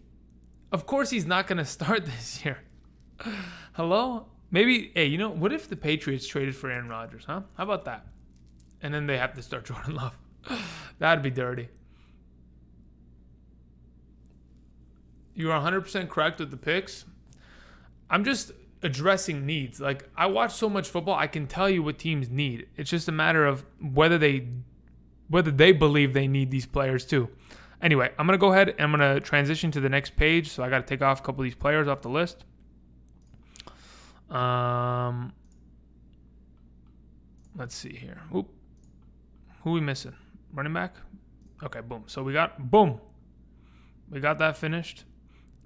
Of course he's not going to start this year. Hello? Maybe, hey, what if the Patriots traded for Aaron Rodgers, huh? How about that? And then they have to start Jordan Love. That'd be dirty. You are 100% correct with the picks. I'm just addressing needs. Like, I watch so much football, I can tell you what teams need. It's just a matter of whether they believe they need these players too. Anyway, I'm going to go ahead and I'm going to transition to the next page. So I got to take off a couple of these players off the list. Let's see here. Oop. Who are we missing? Running back? Okay, boom. So we got that finished.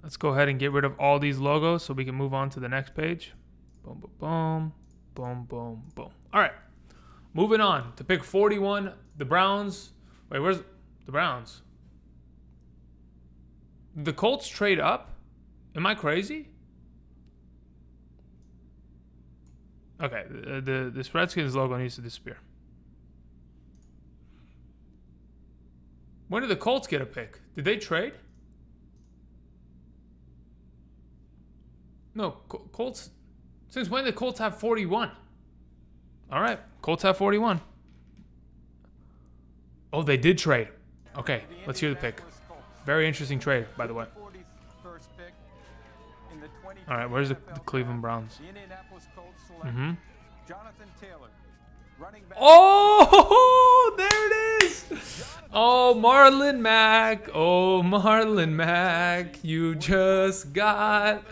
Let's go ahead and get rid of all these logos so we can move on to the next page. Boom, boom, boom. boom, boom, boom. All right. Moving on to pick 41, the Browns. Wait, where's the Browns? The Colts trade up? Am I crazy? Okay, this Redskins logo needs to disappear. When did the Colts get a pick? Did they trade? No, Colts. Since when did the Colts have 41? All right, Colts have 41. Oh, they did trade. Okay, let's hear the pick. Very interesting trade, by the way. All right, where's the Cleveland Browns? Mm-hmm. Jonathan Taylor, running back. Oh, there it is. Oh, Marlon Mack. Oh, Marlon Mack. You just got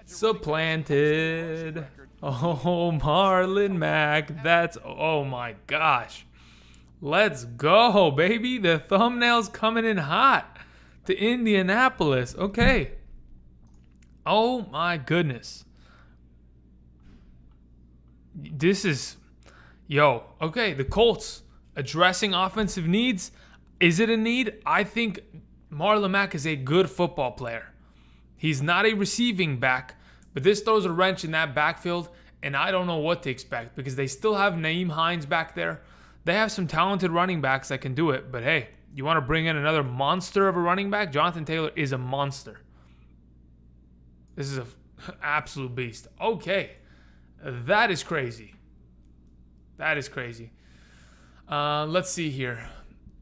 supplanted. Oh, Marlon Mack. That's, oh my gosh. Let's go, baby. The thumbnail's coming in hot to Indianapolis. Okay. Oh my goodness. This is, okay, the Colts addressing offensive needs. Is it a need? I think Marlon Mack is a good football player. He's not a receiving back, but this throws a wrench in that backfield, and I don't know what to expect because they still have Naeem Hines back there. They have some talented running backs that can do it, but hey, you want to bring in another monster of a running back? Jonathan Taylor is a monster. This is an absolute beast. Okay. That is crazy. That is crazy. Let's see here.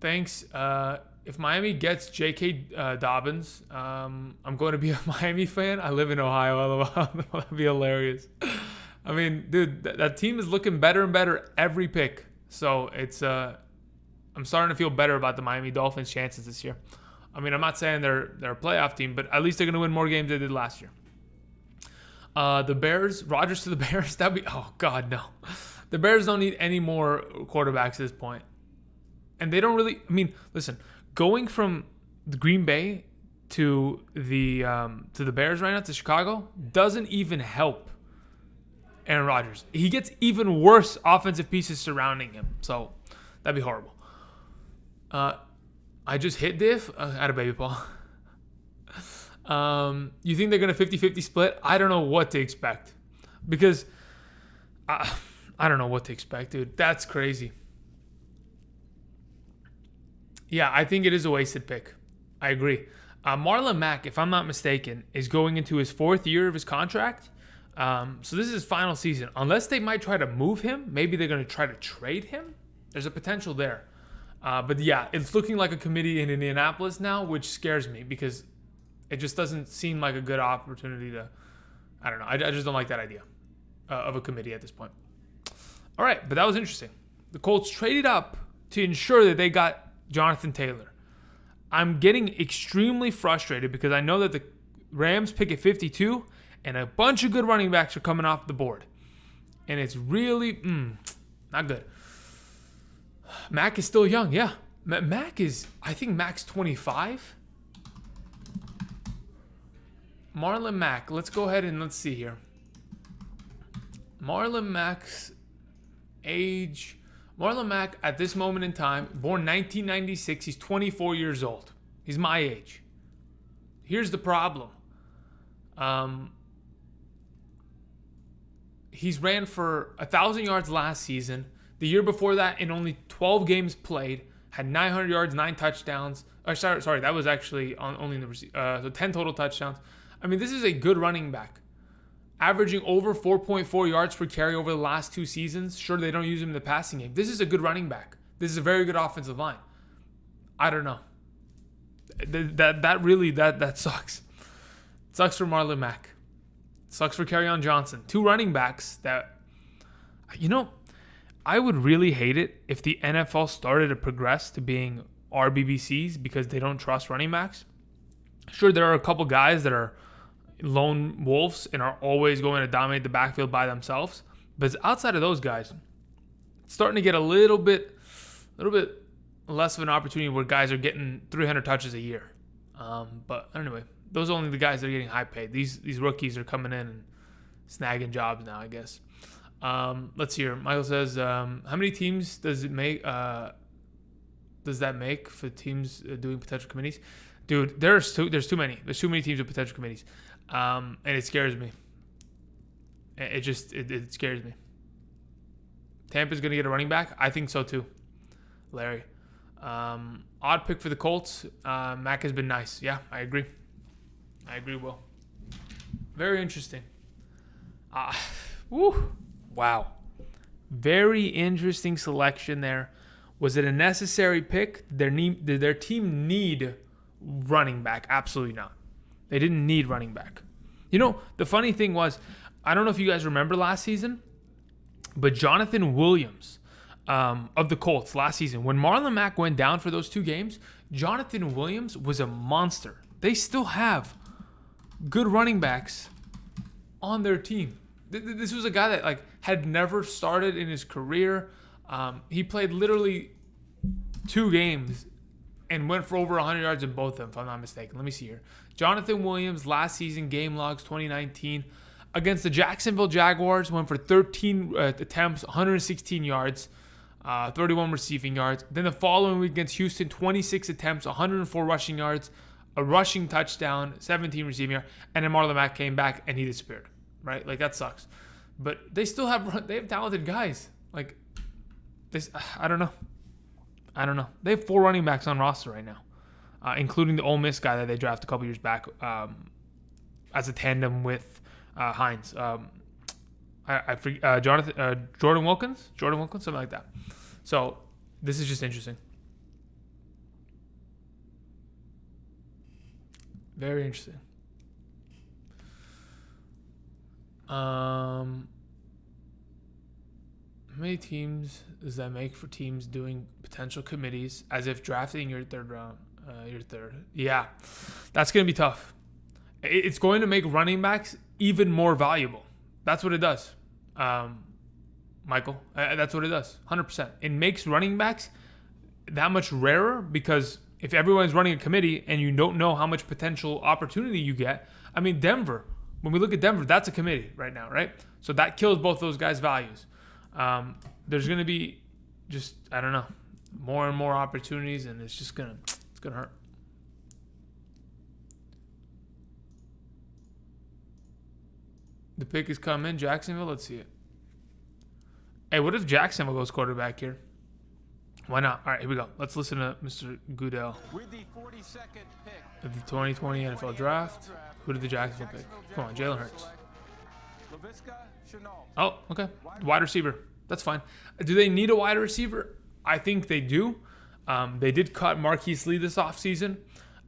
Thanks. If Miami gets J.K. Dobbins, I'm going to be a Miami fan. I live in Ohio. That'd be hilarious. I mean, dude, that team is looking better and better every pick. So it's I'm starting to feel better about the Miami Dolphins' chances this year. I mean, I'm not saying they're a playoff team, but at least they're going to win more games than they did last year. The Bears, Rodgers to the Bears, that'd be, oh God, no. The Bears don't need any more quarterbacks at this point. And they don't really, I mean, listen, going from the Green Bay to the Bears right now, to Chicago, doesn't even help Aaron Rodgers. He gets even worse offensive pieces surrounding him. So that'd be horrible. I just hit diff at a baby paw. You think they're going to 50-50 split? I don't know what to expect. Because I don't know what to expect, dude. That's crazy. Yeah, I think it is a wasted pick. I agree. Marlon Mack, if I'm not mistaken, is going into his 4th year of his contract. So this is his final season. Unless they might try to move him, maybe they're going to try to trade him. There's a potential there. But yeah, it's looking like a committee in Indianapolis now, which scares me because it just doesn't seem like a good opportunity to, I don't know. I just don't like that idea of a committee at this point. All right, but that was interesting. The Colts traded up to ensure that they got Jonathan Taylor. I'm getting extremely frustrated because I know that the Rams pick at 52 and a bunch of good running backs are coming off the board. And it's really not good. Mack is still young, yeah. Mack is, I think Mack's 25. Marlon Mack, let's go ahead and let's see here. Marlon Mack's age. Marlon Mack, at this moment in time, born 1996, he's 24 years old. He's my age. Here's the problem. He's ran for 1,000 yards last season. The year before that, in only 12 games played, had 900 yards, 9 touchdowns. Sorry, that was actually only in the so 10 total touchdowns. I mean, this is a good running back. Averaging over 4.4 yards per carry over the last 2 seasons. Sure, they don't use him in the passing game. This is a good running back. This is a very good offensive line. I don't know. That sucks. It sucks for Marlon Mack. It sucks for Kerryon Johnson. 2 running backs that, I would really hate it if the NFL started to progress to being RBBCs because they don't trust running backs. Sure, there are a couple guys that are lone wolves and are always going to dominate the backfield by themselves. But outside of those guys, it's starting to get a little bit less of an opportunity where guys are getting 300 touches a year. But anyway, those are only the guys that are getting high paid. These rookies are coming in and snagging jobs now, I guess. Let's see here. Michael says, how many teams does it make? Does that make for teams doing potential committees? Dude, there's too many. There's too many teams with potential committees, and it scares me. It scares me. Tampa's gonna get a running back. I think so too, Larry. Odd pick for the Colts. Mac has been nice. Yeah, I agree. Will. Very interesting. Wow. Very interesting selection there. Was it a necessary pick? Did their team need running back? Absolutely not. They didn't need running back. You know, the funny thing was, I don't know if you guys remember last season, but Jonathan Williams of the Colts last season, when Marlon Mack went down for those 2 games, Jonathan Williams was a monster. They still have good running backs on their team. This was a guy that had never started in his career. He played literally 2 games and went for over 100 yards in both of them, if I'm not mistaken. Let me see here. Jonathan Williams, last season, game logs 2019. Against the Jacksonville Jaguars, went for 13 attempts, 116 yards, 31 receiving yards. Then the following week against Houston, 26 attempts, 104 rushing yards, a rushing touchdown, 17 receiving yards. And then Marlon Mack came back and he disappeared, right? That sucks. But they still have talented guys. I don't know. They have 4 running backs on roster right now, including the Ole Miss guy that they drafted a couple years back as a tandem with Hines. I forget, Jordan Wilkins, something like that. So this is just interesting. Very interesting. How many teams does that make for teams doing potential committees as if drafting your third round? Yeah, that's going to be tough. It's going to make running backs even more valuable. That's what it does, Michael. That's what it does, 100%. It makes running backs that much rarer because if everyone's running a committee and you don't know how much potential opportunity you get, I mean, Denver, when we look at Denver, that's a committee right now, right? So that kills both those guys' values. There's going to be just, I don't know, more and more opportunities, and it's going to hurt. The pick is coming. Jacksonville, let's see it. Hey, what if Jacksonville goes quarterback here? Why not? All right, here we go. Let's listen to Mr. Goodell. With the 42nd pick Of the 2020 NFL Draft, who did the Jacksonville pick? Come on, Jalen Hurts. Oh, okay. Wide receiver. That's fine. Do they need a wide receiver? I think they do. They did cut Marquise Lee this offseason.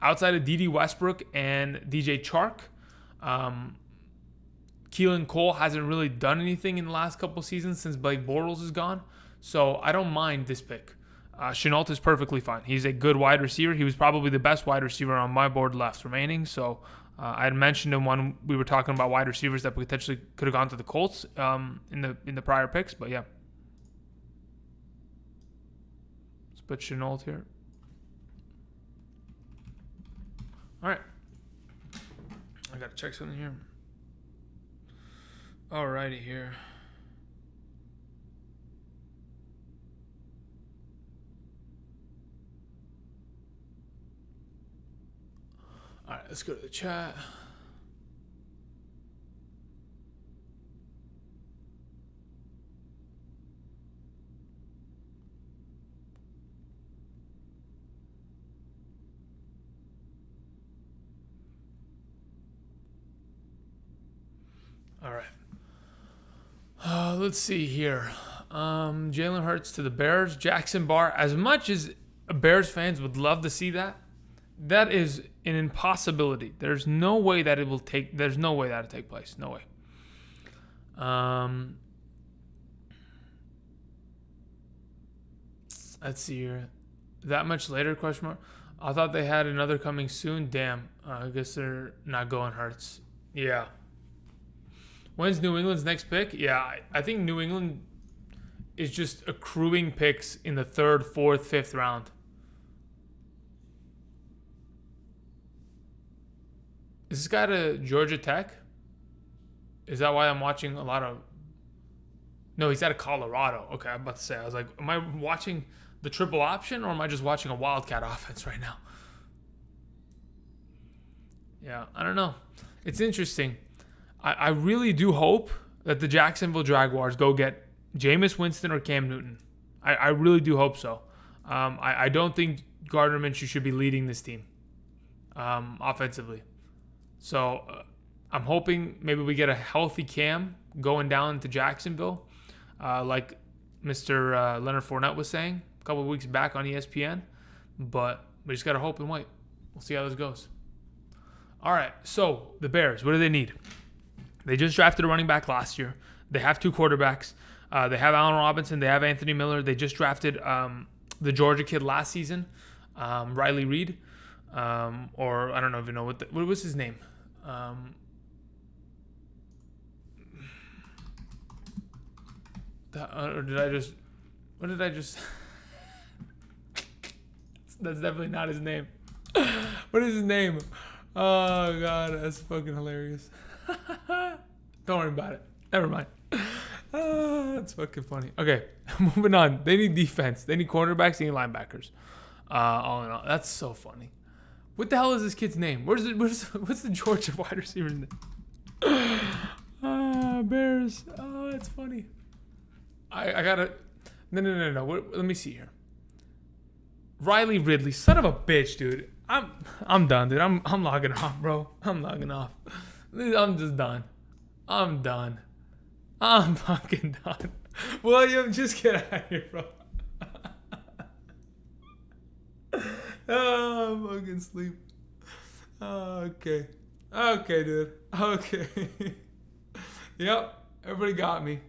Outside of D.D. Westbrook and DJ Chark, Keelan Cole hasn't really done anything in the last couple seasons since Blake Bortles is gone. So I don't mind this pick. Chenault is perfectly fine. He's a good wide receiver. He was probably the best wide receiver on my board left remaining. So I had mentioned him when we were talking about wide receivers that potentially could have gone to the Colts in the prior picks. But yeah. Let's put Chenault here. All right. I got to check something here. Alrighty here. All right, let's go to the chat. All right. Let's see here. Jalen Hurts to the Bears. Jackson Barr. As much as Bears fans would love to see that, that is an impossibility. There's no way that it will take. There's no way that'll take place. No way. Let's see here. That much later? Question mark. I thought they had another coming soon. Damn. I guess they're not going Hurts. Yeah. When's New England's next pick? Yeah, I think New England is just accruing picks in the 3rd, 4th, 5th round. Is this guy to Georgia Tech? Is that why I'm watching a lot of No, he's out of Colorado. Okay, I'm about to say. I was like, am I watching the triple option or am I just watching a Wildcat offense right now? Yeah, I don't know. It's interesting. I really do hope that the Jacksonville Jaguars go get Jameis Winston or Cam Newton. I really do hope so. I don't think Gardner Minshew should be leading this team offensively. So I'm hoping maybe we get a healthy Cam going down to Jacksonville, like Mr. Leonard Fournette was saying a couple of weeks back on ESPN. But we just got to hope and wait. We'll see how this goes. All right, so the Bears, what do they need? They just drafted a running back last year. They have 2 quarterbacks. They have Allen Robinson. They have Anthony Miller. They just drafted the Georgia kid last season, Riley Reed, or I don't know if you know what was his name. Or did I just? What did I just? That's definitely not his name. What is his name? Oh god, that's fucking hilarious. Don't worry about it. Never mind. That's fucking funny. Okay, moving on. They need defense. They need cornerbacks. They need linebackers. All in all, that's so funny. What the hell is this kid's name? What's the Georgia wide receiver's name? Bears. Oh, that's funny. I gotta. No. Let me see here. Riley Ridley, son of a bitch, dude. I'm done, dude. I'm logging off, bro. I'm logging off. I'm just done. I'm done. I'm fucking done. William, just get out of here, bro. Oh, I'm fucking sleep. Oh, okay. Okay, dude. Okay. Yep. Everybody got me.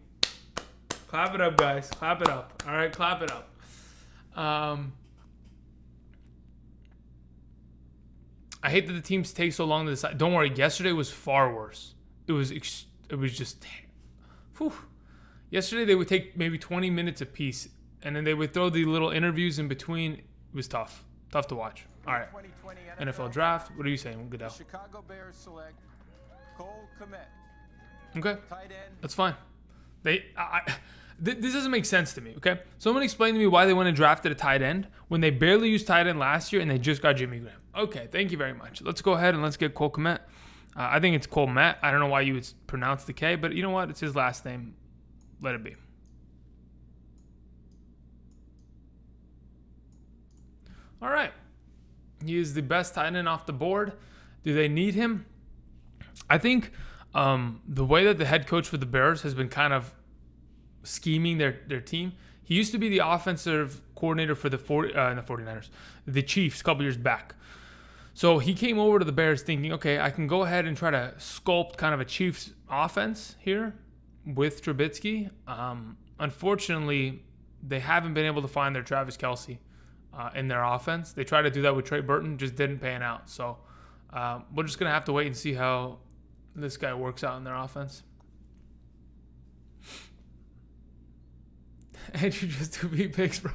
Clap it up, guys. Clap it up. All right, clap it up. I hate that the teams take so long to decide. Don't worry. Yesterday was far worse. It was just. Whew. Yesterday they would take maybe 20 minutes apiece, and then they would throw the little interviews in between. It was tough. Tough to watch. All right. NFL draft. What are you saying, Goodell? Chicago Bears select Cole Kmet. Okay. Tight end. That's fine. This doesn't make sense to me, okay? Someone explain to me why they went and drafted a tight end when they barely used tight end last year and they just got Jimmy Graham. Okay, thank you very much. Let's go ahead and let's get Cole Kmet. I think it's Cole Met. I don't know why you would pronounce the K, but you know what? It's his last name. Let it be. All right. He is the best tight end off the board. Do they need him? I think the way that the head coach for the Bears has been kind of scheming their team. He used to be the offensive coordinator for the 49ers, the Chiefs, a couple years back. So he came over to the Bears thinking, okay, I can go ahead and try to sculpt kind of a Chiefs offense here with Trubisky. Unfortunately, they haven't been able to find their Travis Kelce in their offense. They tried to do that with Trey Burton, just didn't pan out. So we're just going to have to wait and see how this guy works out in their offense. And you just do beat picks, bro.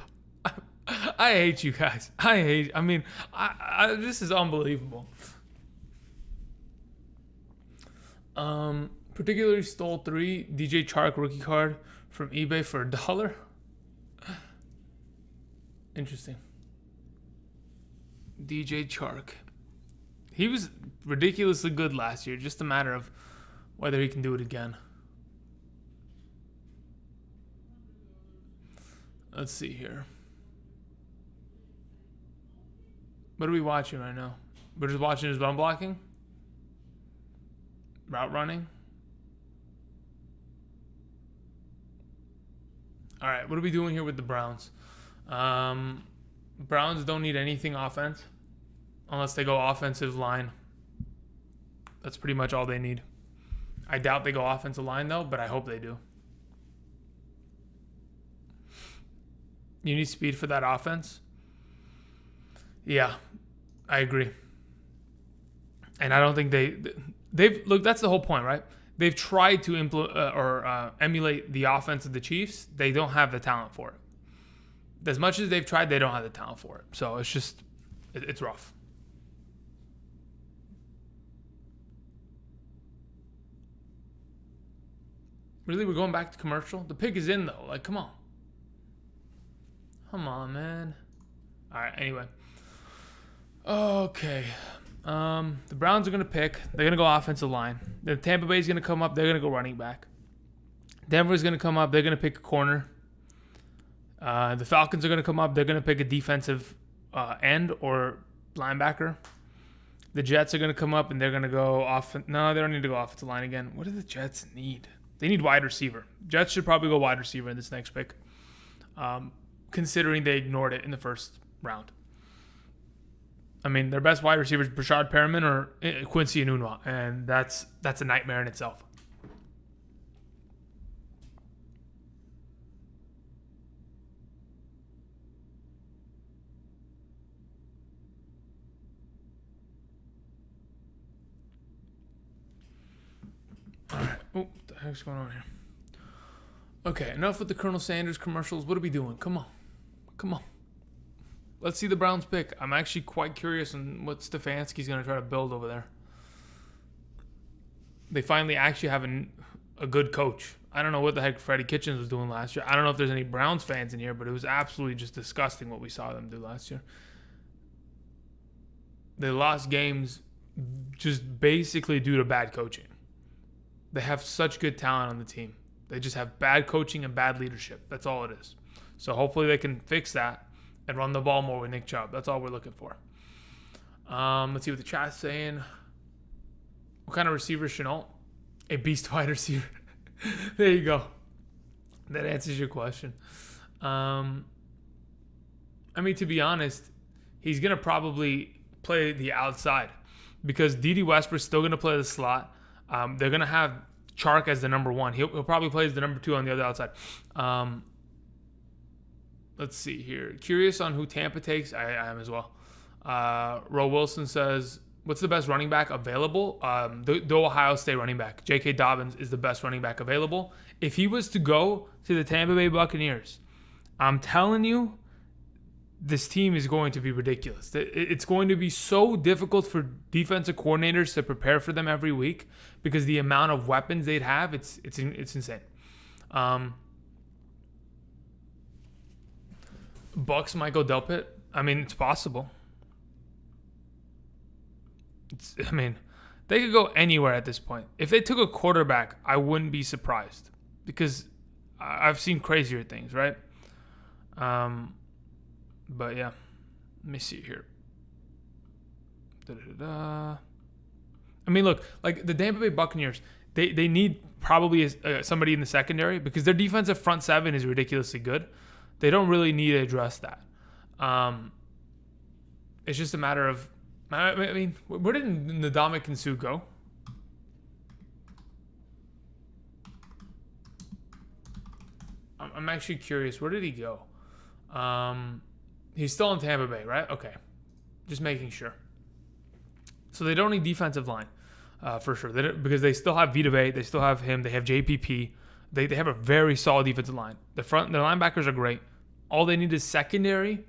I hate you guys. I mean, this is unbelievable. Particularly stole 3 DJ Chark rookie card from eBay for $1. Interesting. DJ Chark. He was ridiculously good last year. Just a matter of whether he can do it again. Let's see here. What are we watching right now? We're just watching his run blocking? Route running? All right, what are we doing here with the Browns? Browns don't need anything offense unless they go offensive line. That's pretty much all they need. I doubt they go offensive line, though, but I hope they do. You need speed for that offense? Yeah, I agree. And I don't think they've look. That's the whole point, right? They've tried to emulate the offense of the Chiefs. They don't have the talent for it. As much as they've tried, they don't have the talent for it. So it's just, it's rough. Really, we're going back to commercial? The pick is in, though. Like, come on. Come on, man. All right, anyway. Okay. The Browns are going to pick. They're going to go offensive line. The Tampa Bay is going to come up. They're going to go running back. Denver's going to come up. They're going to pick a corner. The Falcons are going to come up. They're going to pick a defensive end or linebacker. The Jets are going to come up, and they're going to go off. No, they don't need to go offensive line again. What do the Jets need? They need wide receiver. Jets should probably go wide receiver in this next pick, considering they ignored it in the first round. I mean, their best wide receivers, Brashad Perriman or Quincy Enunwa, and that's a nightmare in itself. All right. Oh, what the heck's going on here? Okay, enough with the Colonel Sanders commercials. What are we doing? Come on. Come on. Let's see the Browns pick. I'm actually quite curious on what Stefanski's going to try to build over there. They finally actually have a good coach. I don't know what the heck Freddie Kitchens was doing last year. I don't know if there's any Browns fans in here, but it was absolutely just disgusting what we saw them do last year. They lost games just basically due to bad coaching. They have such good talent on the team. They just have bad coaching and bad leadership. That's all it is. So hopefully they can fix that and run the ball more with Nick Chubb. That's all we're looking for. Let's see what the chat's saying. What kind of receiver is Shenault? A beast wide receiver. There you go. That answers your question. I mean, to be honest, he's going to probably play the outside because D.D. Westbrook's still going to play the slot. They're going to have Chark as the number one. He'll probably play as the number two on the other outside. Let's see here. Curious on who Tampa takes. I am as well. Ro Wilson says, what's the best running back available? The Ohio State running back. J.K. Dobbins is the best running back available. If he was to go to the Tampa Bay Buccaneers, I'm telling you, this team is going to be ridiculous. It's going to be so difficult for defensive coordinators to prepare for them every week because the amount of weapons they'd have, it's insane. Bucks might go Delpit. I mean, it's possible. They could go anywhere at this point. If they took a quarterback, I wouldn't be surprised because I've seen crazier things, right? But yeah, let me see here. I mean, look, like the Tampa Bay Buccaneers, they need probably somebody in the secondary because their defensive front seven is ridiculously good. They don't really need to address that. It's just a matter of, I mean, where did Ndamukong Suh go? I'm actually curious. Where did he go? He's still in Tampa Bay, right? Okay. Just making sure. So they don't need defensive line for sure. Because they still have Vita Vea. They still have him. They have JPP. They have a very solid defensive line. Their linebackers are great. All they need is secondary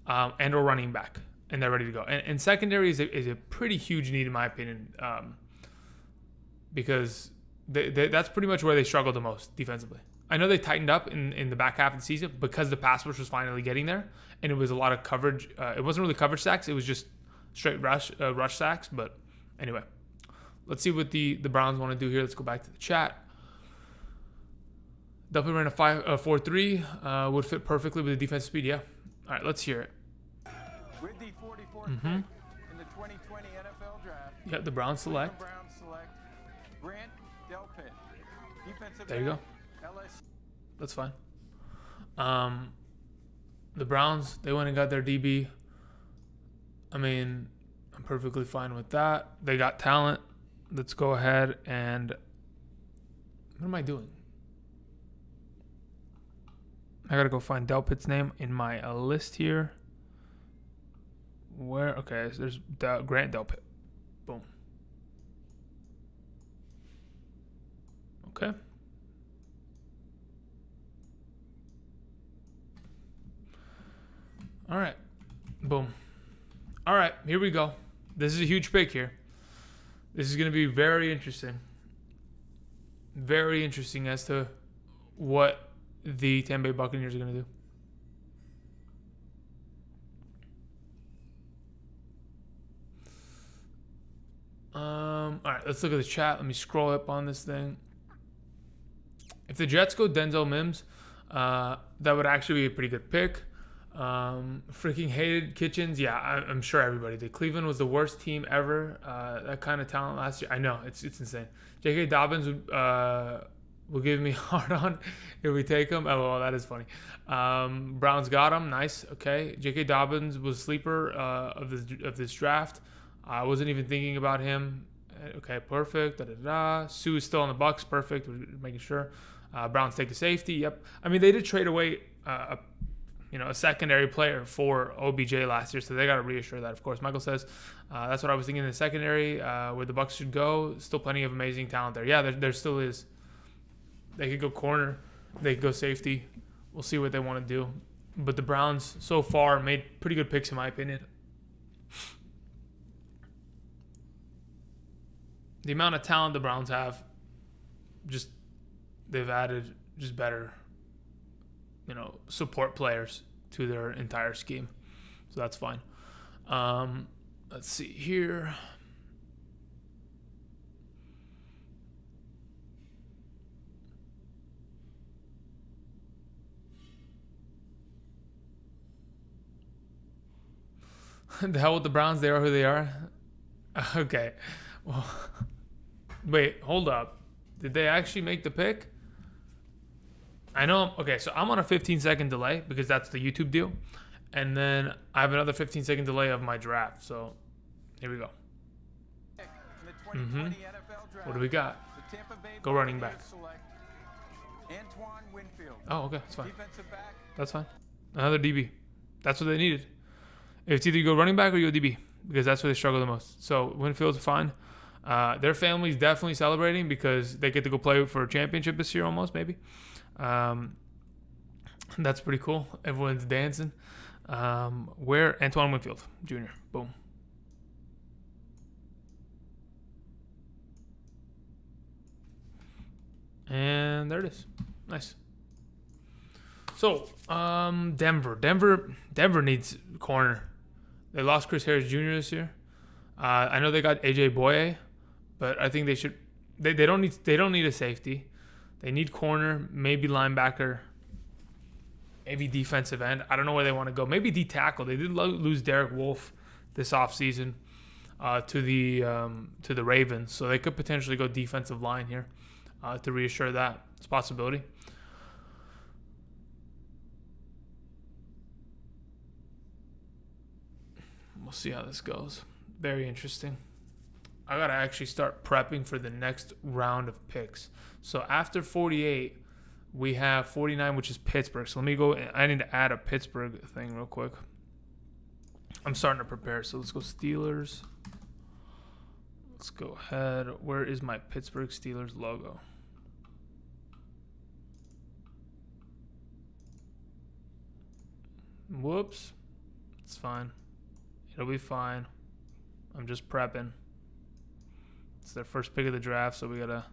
and a running back. And they're ready to go. And secondary is a pretty huge need in my opinion because that's pretty much where they struggle the most defensively. I know they tightened up in the back half of the season because the pass rush was finally getting there, and it was a lot of coverage. It wasn't really coverage sacks; it was just straight rush sacks. But anyway, let's see what the Browns want to do here. Let's go back to the chat. Delpit ran a 4.3, would fit perfectly with the defensive speed. Yeah. All right, let's hear it. With the 44th pick in the 2020 NFL Draft. Yeah, the Browns select. Grant Delpit. Defensive there you go. LSU. That's fine. The Browns, they went and got their DB. I mean, I'm perfectly fine with that. They got talent. Let's go ahead and... What am I doing? I got to go find Delpit's name in my list here. Where? Okay, so there's Grant Delpit. Boom. Okay. All right. Boom. All right, here we go. This is a huge pick here. This is going to be very interesting. Very interesting as to what the Tampa Bay Buccaneers are going to do. All right, let's look at the chat. Let me scroll up on this thing. If the Jets go Denzel Mims, that would actually be a pretty good pick. Freaking hated Kitchens. Yeah, I'm sure everybody did. Cleveland was the worst team ever. That kind of talent last year. I know, it's insane. J.K. Dobbins will give me a hard on if we take him. LOL, that is funny. Browns got him. Nice. Okay. J.K. Dobbins was sleeper of this draft. I wasn't even thinking about him. Okay, perfect. Sue is still on the Bucks. Perfect. We're making sure. Browns take a safety. Yep. I mean, they did trade away a secondary player for OBJ last year, so they got to reassure that. Of course, Michael says that's what I was thinking in the secondary, where the Bucks should go. Still plenty of amazing talent there. Yeah, there still is. They could go corner. They could go safety. We'll see what they want to do. But the Browns so far made pretty good picks in my opinion. The amount of talent the Browns have, they've added just better, support players to their entire scheme. So that's fine. Let's see here. The hell with the Browns. They are who they are. Okay. Well, wait, hold up. Did they actually make the pick? I know. Okay, so I'm on a 15-second delay because that's the YouTube deal. And then I have another 15-second delay of my draft. So here we go. What do we got? Go running back. Oh, okay. That's fine. That's fine. Another DB. That's what they needed. It's either you go running back or you go DB because that's where they struggle the most. So Winfield's fine. Their family's definitely celebrating because they get to go play for a championship this year almost, maybe. That's pretty cool. Everyone's dancing. Where? Antoine Winfield Jr. Boom. And there it is. Nice. So, Denver needs corner. They lost Chris Harris Jr. this year. I know they got AJ Boye, but I think they should. They don't need a safety. They need corner, maybe linebacker, maybe defensive end. I don't know where they want to go. Maybe D tackle. They did lose Derek Wolfe this offseason to the Ravens, so they could potentially go defensive line here to reassure that. It's a possibility. We'll see how this goes. Very interesting. I got to actually start prepping for the next round of picks. So after 48, we have 49, which is Pittsburgh. So let me go. I need to add a Pittsburgh thing real quick. I'm starting to prepare. So let's go Steelers. Let's go ahead. Where is my Pittsburgh Steelers logo? Whoops. It's fine. It'll be fine. I'm just prepping. It's their first pick of the draft, so we gotta...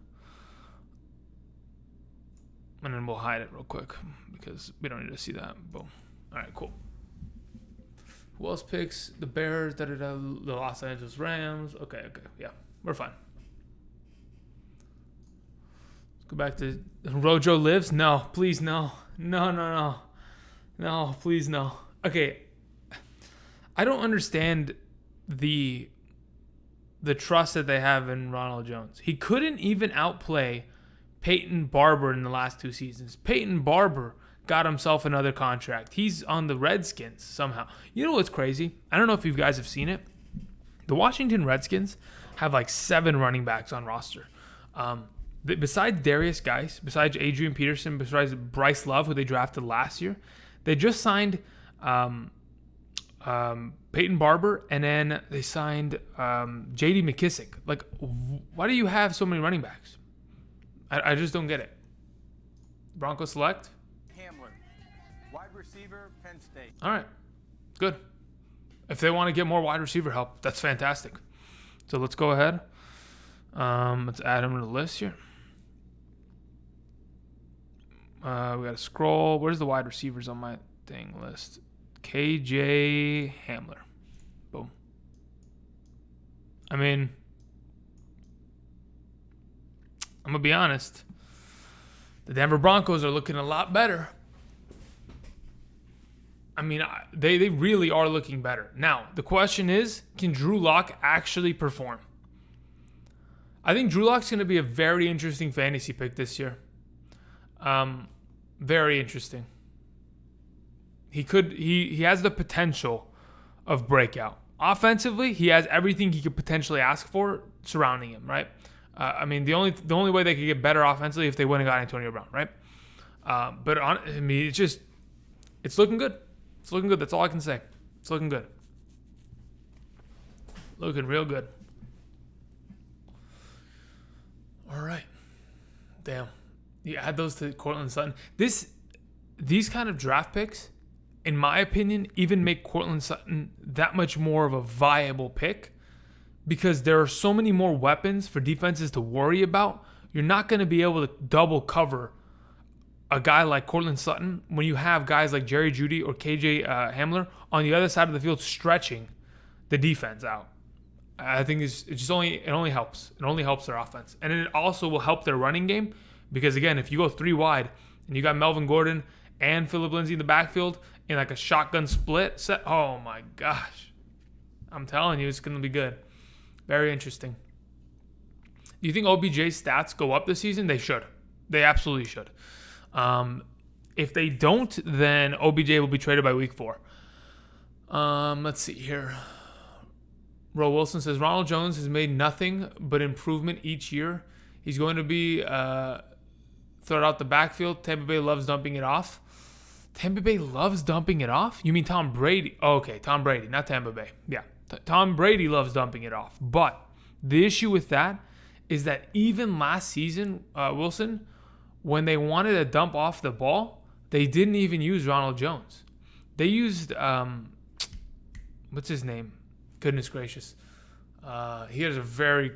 And then we'll hide it real quick because we don't need to see that. Boom. All right, cool. Who else picks? The Bears, the Los Angeles Rams. Okay, yeah, we're fine. Let's go back to Rojo lives. No, please, no, please, no. Okay, I don't understand the trust that they have in Ronald Jones. He couldn't even outplay Peyton Barber in the last 2 seasons. Peyton Barber got himself another contract. He's on the Redskins somehow. You know what's crazy? I don't know if you guys have seen it. The Washington Redskins have like 7 running backs on roster. Besides Darius Geis, besides Adrian Peterson, besides Bryce Love, who they drafted last year, they just signed Peyton Barber, and then they signed J.D. McKissick. Like, why do you have so many running backs? I just don't get it. Broncos select. Hamler, wide receiver, Penn State. All right, good. If they want to get more wide receiver help, that's fantastic. So let's go ahead. Let's add him to the list here. We got to scroll. Where's the wide receivers on my thing list? KJ Hamler. Boom. I mean, I'm going to be honest. The Denver Broncos are looking a lot better. I mean, they really are looking better. Now, the question is, can Drew Lock actually perform? I think Drew Lock's going to be a very interesting fantasy pick this year. Very interesting. He has the potential of breakout. Offensively, he has everything he could potentially ask for surrounding him, right? I mean, the only way they could get better offensively if they went and got Antonio Brown, right? It's looking good. It's looking good. That's all I can say. It's looking good. Looking real good. All right. Damn. You add those to Courtland Sutton. These kind of draft picks, in my opinion, even make Courtland Sutton that much more of a viable pick because there are so many more weapons for defenses to worry about. You're not going to be able to double cover a guy like Courtland Sutton when you have guys like Jerry Jeudy or KJ Hamler on the other side of the field stretching the defense out. I think it only helps. It only helps their offense. And it also will help their running game because, again, if you go 3 wide and you got Melvin Gordon and Phillip Lindsay in the backfield in like a shotgun split set, oh my gosh. I'm telling you, it's going to be good. Very interesting. Do you think OBJ's stats go up this season? They should. They absolutely should. If they don't, then OBJ will be traded by week 4. Let's see here. Ro Wilson says, Ronald Jones has made nothing but improvement each year. He's going to be thrown out the backfield. Tampa Bay loves dumping it off. Tampa Bay loves dumping it off? You mean Tom Brady? Oh, okay, Tom Brady, not Tampa Bay. Yeah, Tom Brady loves dumping it off. But the issue with that is that even last season, Wilson, when they wanted to dump off the ball, they didn't even use Ronald Jones. They used, what's his name? Goodness gracious. He has a very,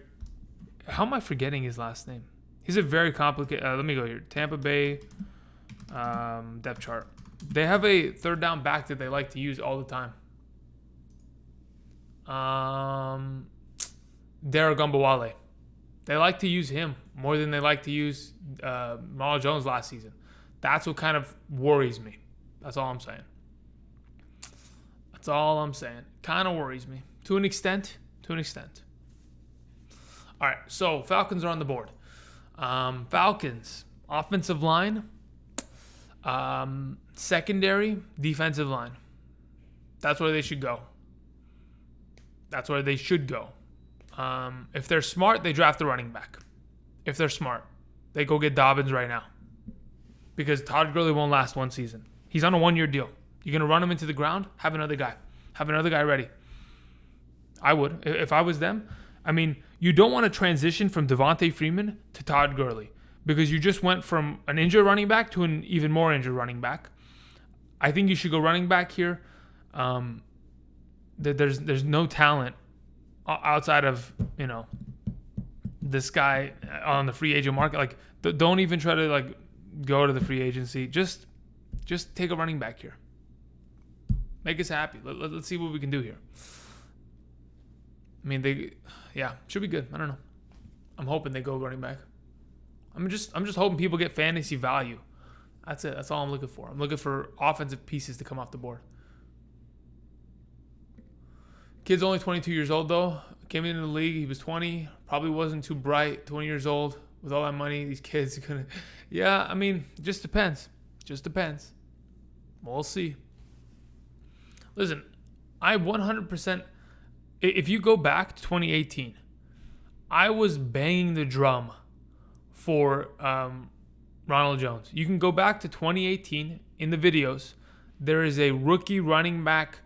how am I forgetting his last name? He's a very complicated, let me go here. Tampa Bay depth chart. They have a third down back that they like to use all the time. Dara Gumbawale. They like to use him more than they like to use Ronald Jones last season. That's what kind of worries me. That's all I'm saying. That's all I'm saying. Kind of worries me. To an extent. All right, so Falcons are on the board. Falcons, offensive line, secondary, defensive line. That's where they should go. If they're smart, they draft the running back. If they're smart, they go get Dobbins right now. Because Todd Gurley won't last one season. He's on a 1-year deal. You're going to run him into the ground? Have another guy. Have another guy ready. I would. If I was them. I mean, you don't want to transition from Devontae Freeman to Todd Gurley because you just went from an injured running back to an even more injured running back. I think you should go running back here. There's no talent outside of, this guy on the free agent market. Like, don't even try to go to the free agency. Just take a running back here. Make us happy. Let's see what we can do here. I mean, should be good. I don't know. I'm hoping they go running back. I'm just hoping people get fantasy value. That's it. That's all I'm looking for. I'm looking for offensive pieces to come off the board. Kid's only 22 years old though. Came into the league. He was 20. Probably wasn't too bright. 20 years old with all that money. These kids are gonna. Yeah, I mean, it just depends. We'll see. Listen, I 100%. If you go back to 2018, I was banging the drum for Ronald Jones. You can go back to 2018 in the videos. There is a rookie running back,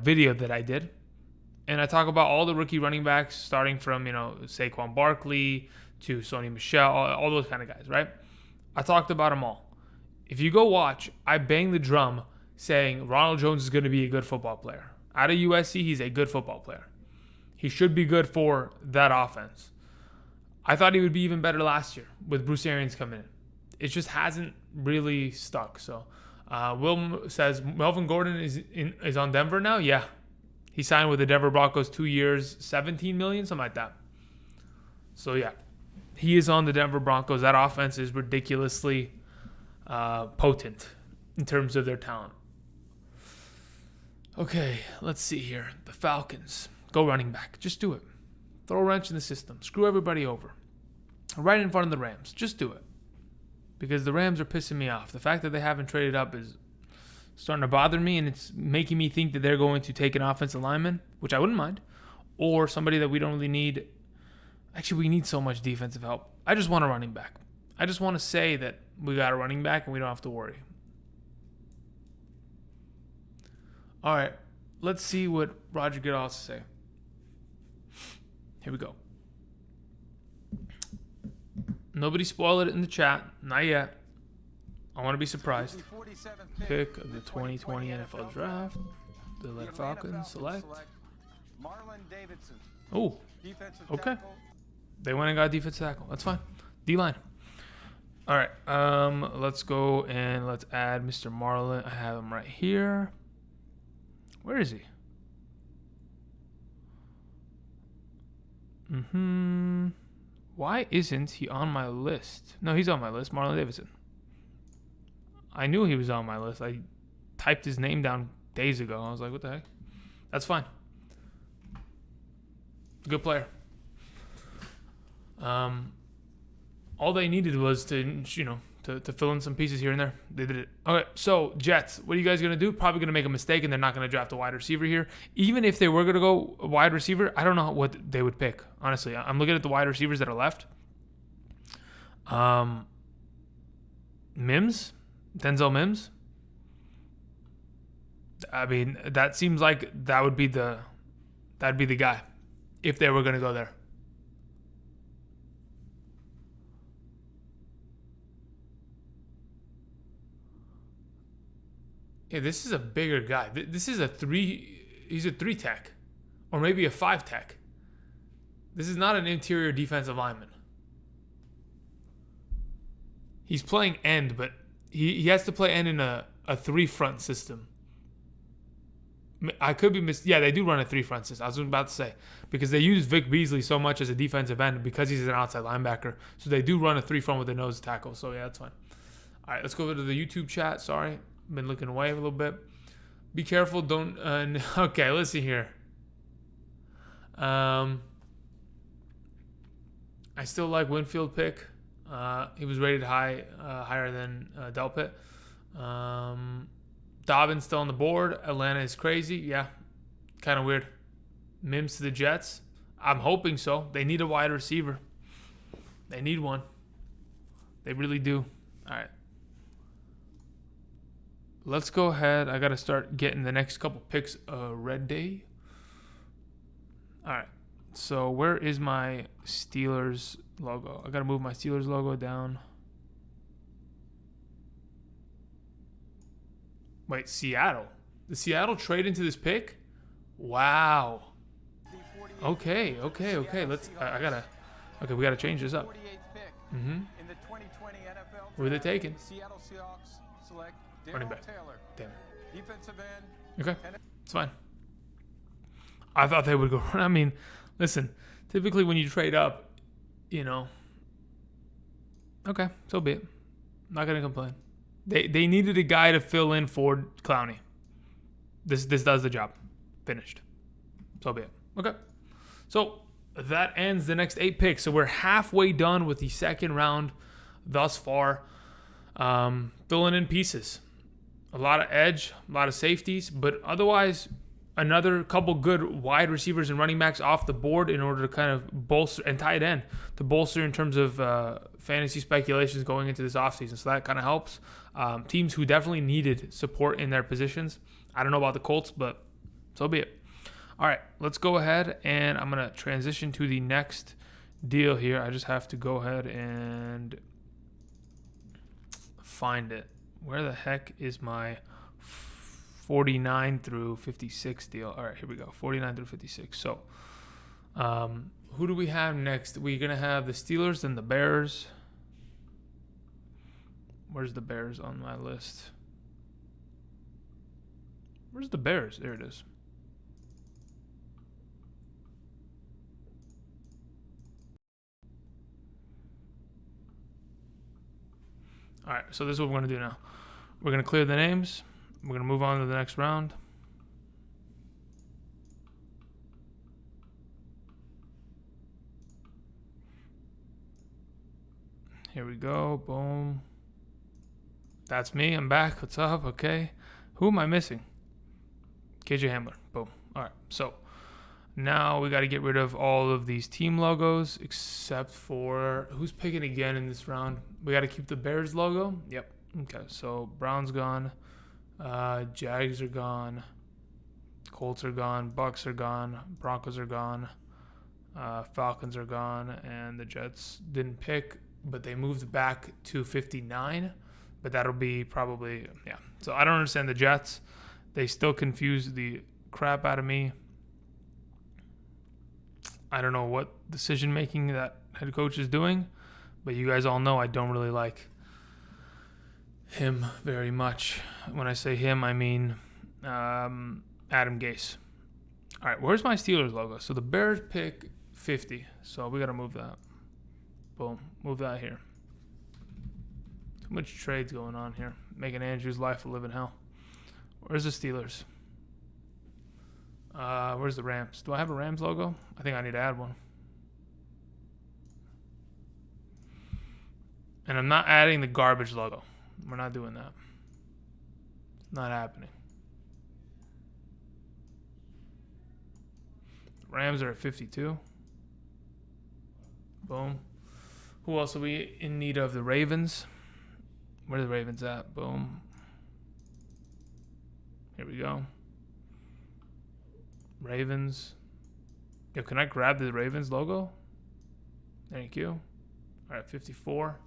video that I did. And I talk about all the rookie running backs, starting from, Saquon Barkley to Sony Michel, all those kind of guys, right? I talked about them all. If you go watch, I bang the drum saying Ronald Jones is going to be a good football player. Out of USC, he's a good football player. He should be good for that offense. I thought he would be even better last year with Bruce Arians coming in. It just hasn't really stuck. So Will says Melvin Gordon is on Denver now. Yeah, he signed with the Denver Broncos 2 years, $17 million, something like that. So yeah, he is on the Denver Broncos. That offense is ridiculously potent in terms of their talent. Okay, let's see here. The Falcons. Go running back. Just do it. Throw a wrench in the system. Screw everybody over. Right in front of the Rams. Just do it. Because the Rams are pissing me off. The fact that they haven't traded up is starting to bother me, and it's making me think that they're going to take an offensive lineman, which I wouldn't mind, or somebody that we don't really need. Actually, we need so much defensive help. I just want a running back. I just want to say that we got a running back and we don't have to worry. All right, let's see what Roger Goodell has to say. Here we go. Nobody spoil it in the chat. Not yet. I want to be surprised. Pick of the 2020 NFL Draft. The Atlanta Falcons select. Oh, okay. They went and got a defensive tackle. That's fine. D-line. All right. Let's go and let's add Mr. Marlin. I have him right here. Where is he? Why isn't he on my list? No, he's on my list. Marlon Davidson. I knew he was on my list. I typed his name down days ago. I was like, what the heck? That's fine. Good player. All they needed was to fill in some pieces here and there. They did it. Okay, so Jets, what are you guys going to do? Probably going to make a mistake, and they're not going to draft a wide receiver here. Even if they were going to go a wide receiver, I don't know what they would pick, honestly. I'm looking at the wide receivers that are left. Denzel Mims. I mean, that seems like that'd be the guy if they were going to go there. Yeah, this is a bigger guy. This is he's a 3 tech or maybe a 5 tech. This is not an interior defensive lineman. He's playing end, but he has to play end in a 3 front system. I could be yeah, they do run a 3 front system. I was about to say, because they use Vic Beasley so much as a defensive end because he's an outside linebacker. So they do run a 3 front with a nose tackle. So yeah, that's fine. All right, let's go to the YouTube chat. Sorry. Been looking away a little bit. Be careful. Don't. Okay, let's see here. I still like Winfield pick. He was rated higher than Delpit. Dobbins still on the board. Atlanta is crazy. Yeah, kind of weird. Mims to the Jets. I'm hoping so. They need a wide receiver. They need one. They really do. All right. Let's go ahead. I got to start getting the next couple picks ready. All right. So where is my Steelers logo? I got to move my Steelers logo down. Wait, Seattle. The Seattle trade into this pick? Wow. Okay. Let's. I gotta. Okay, we gotta change this up. Who are they taking? Seattle Seahawks select Running back. Taylor. Damn. Defensive end. Okay, it's fine. I thought they would go. I mean, listen. Typically, when you trade up, okay, so be it. Not gonna complain. They needed a guy to fill in for Clowney. This does the job. Finished. So be it. Okay. So that ends the next 8 picks. So we're halfway done with the second round thus far. Filling in pieces. A lot of edge, a lot of safeties, but otherwise another couple good wide receivers and running backs off the board in order to kind of bolster, and tight end to bolster in terms of fantasy speculations going into this offseason. So that kind of helps. Teams who definitely needed support in their positions. I don't know about the Colts, but so be it. All right, let's go ahead, and I'm going to transition to the next deal here. I just have to go ahead and find it. Where the heck is my 49 through 56 deal? All right, here we go. 49 through 56. So Who do we have next? We're going to have the Steelers and the Bears. Where's the Bears on my list? Where's the Bears? There it is. All right, so this is what we're going to do now. We're going to clear the names. We're going to move on to the next round. Here we go. Boom. That's me. I'm back. What's up? Okay. Who am I missing? KJ Hamler. Boom. All right. So now we got to get rid of all of these team logos except for who's picking again in this round. We got to keep the Bears logo. Yep. Okay. So Browns gone. Jags are gone. Colts are gone. Bucks are gone. Broncos are gone. Falcons are gone. And the Jets didn't pick, but they moved back to 59. But that'll be probably, yeah. So I don't understand the Jets. They still confuse the crap out of me. I don't know what decision making that head coach is doing, but you guys all know I don't really like him very much. When I say him, I mean Adam Gase. All right, where's my Steelers logo? So the Bears pick 50, so we got to move that. Boom, move that here. Too much trades going on here, making Andrew's life a living hell. Where's the Steelers? Where's the Rams? Do I have a Rams logo? I think I need to add one. And I'm not adding the garbage logo. We're not doing that. It's not happening. Rams are at 52. Boom. Who else are we in need of? The Ravens. Where are the Ravens at? Boom. Here we go. Ravens. Yo, can I grab the Ravens logo? Thank you. All right, 54.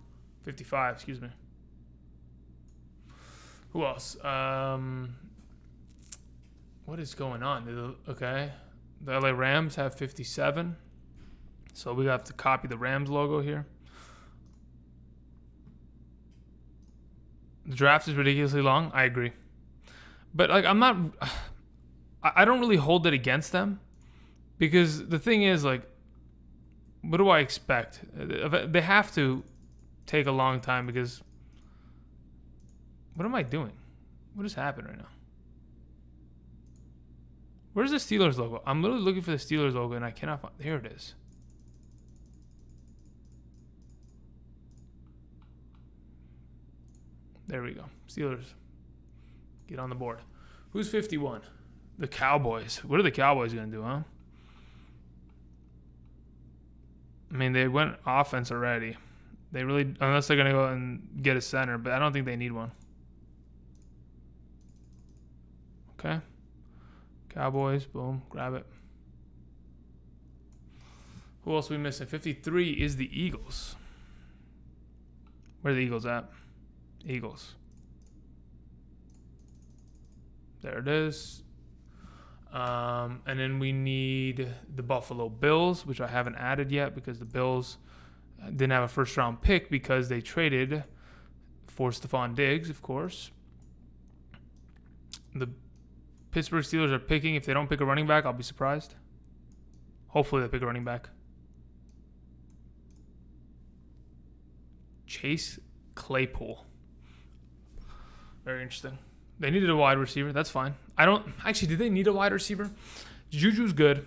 55, excuse me. Who else? What is going on? Okay. The LA Rams have 57. So we have to copy the Rams logo here. The draft is ridiculously long. I agree. But like I don't really hold it against them, because the thing is, like, what do I expect? They have to take a long time, because what am I doing? What is happening right now? Where's the Steelers logo? I'm literally looking for the Steelers logo and I cannot find. Here it is. There we go. Steelers. Get on the board. Who's 51? The Cowboys. What are the Cowboys going to do, huh? I mean, they went offense already. They really, unless they're going to go and get a center, but I don't think they need one. Okay. Cowboys. Boom. Grab it. Who else are we missing? 53 is the Eagles. Where are the Eagles at? Eagles. There it is. And then we need the Buffalo Bills, which I haven't added yet because the Bills didn't have a first round pick because they traded for Stephon Diggs, of course. The Pittsburgh Steelers are picking. If they don't pick a running back, I'll be surprised. Hopefully they pick a running back. Chase Claypool. Very interesting. They needed a wide receiver. That's fine. I don't... Actually, did they need a wide receiver? Juju's good.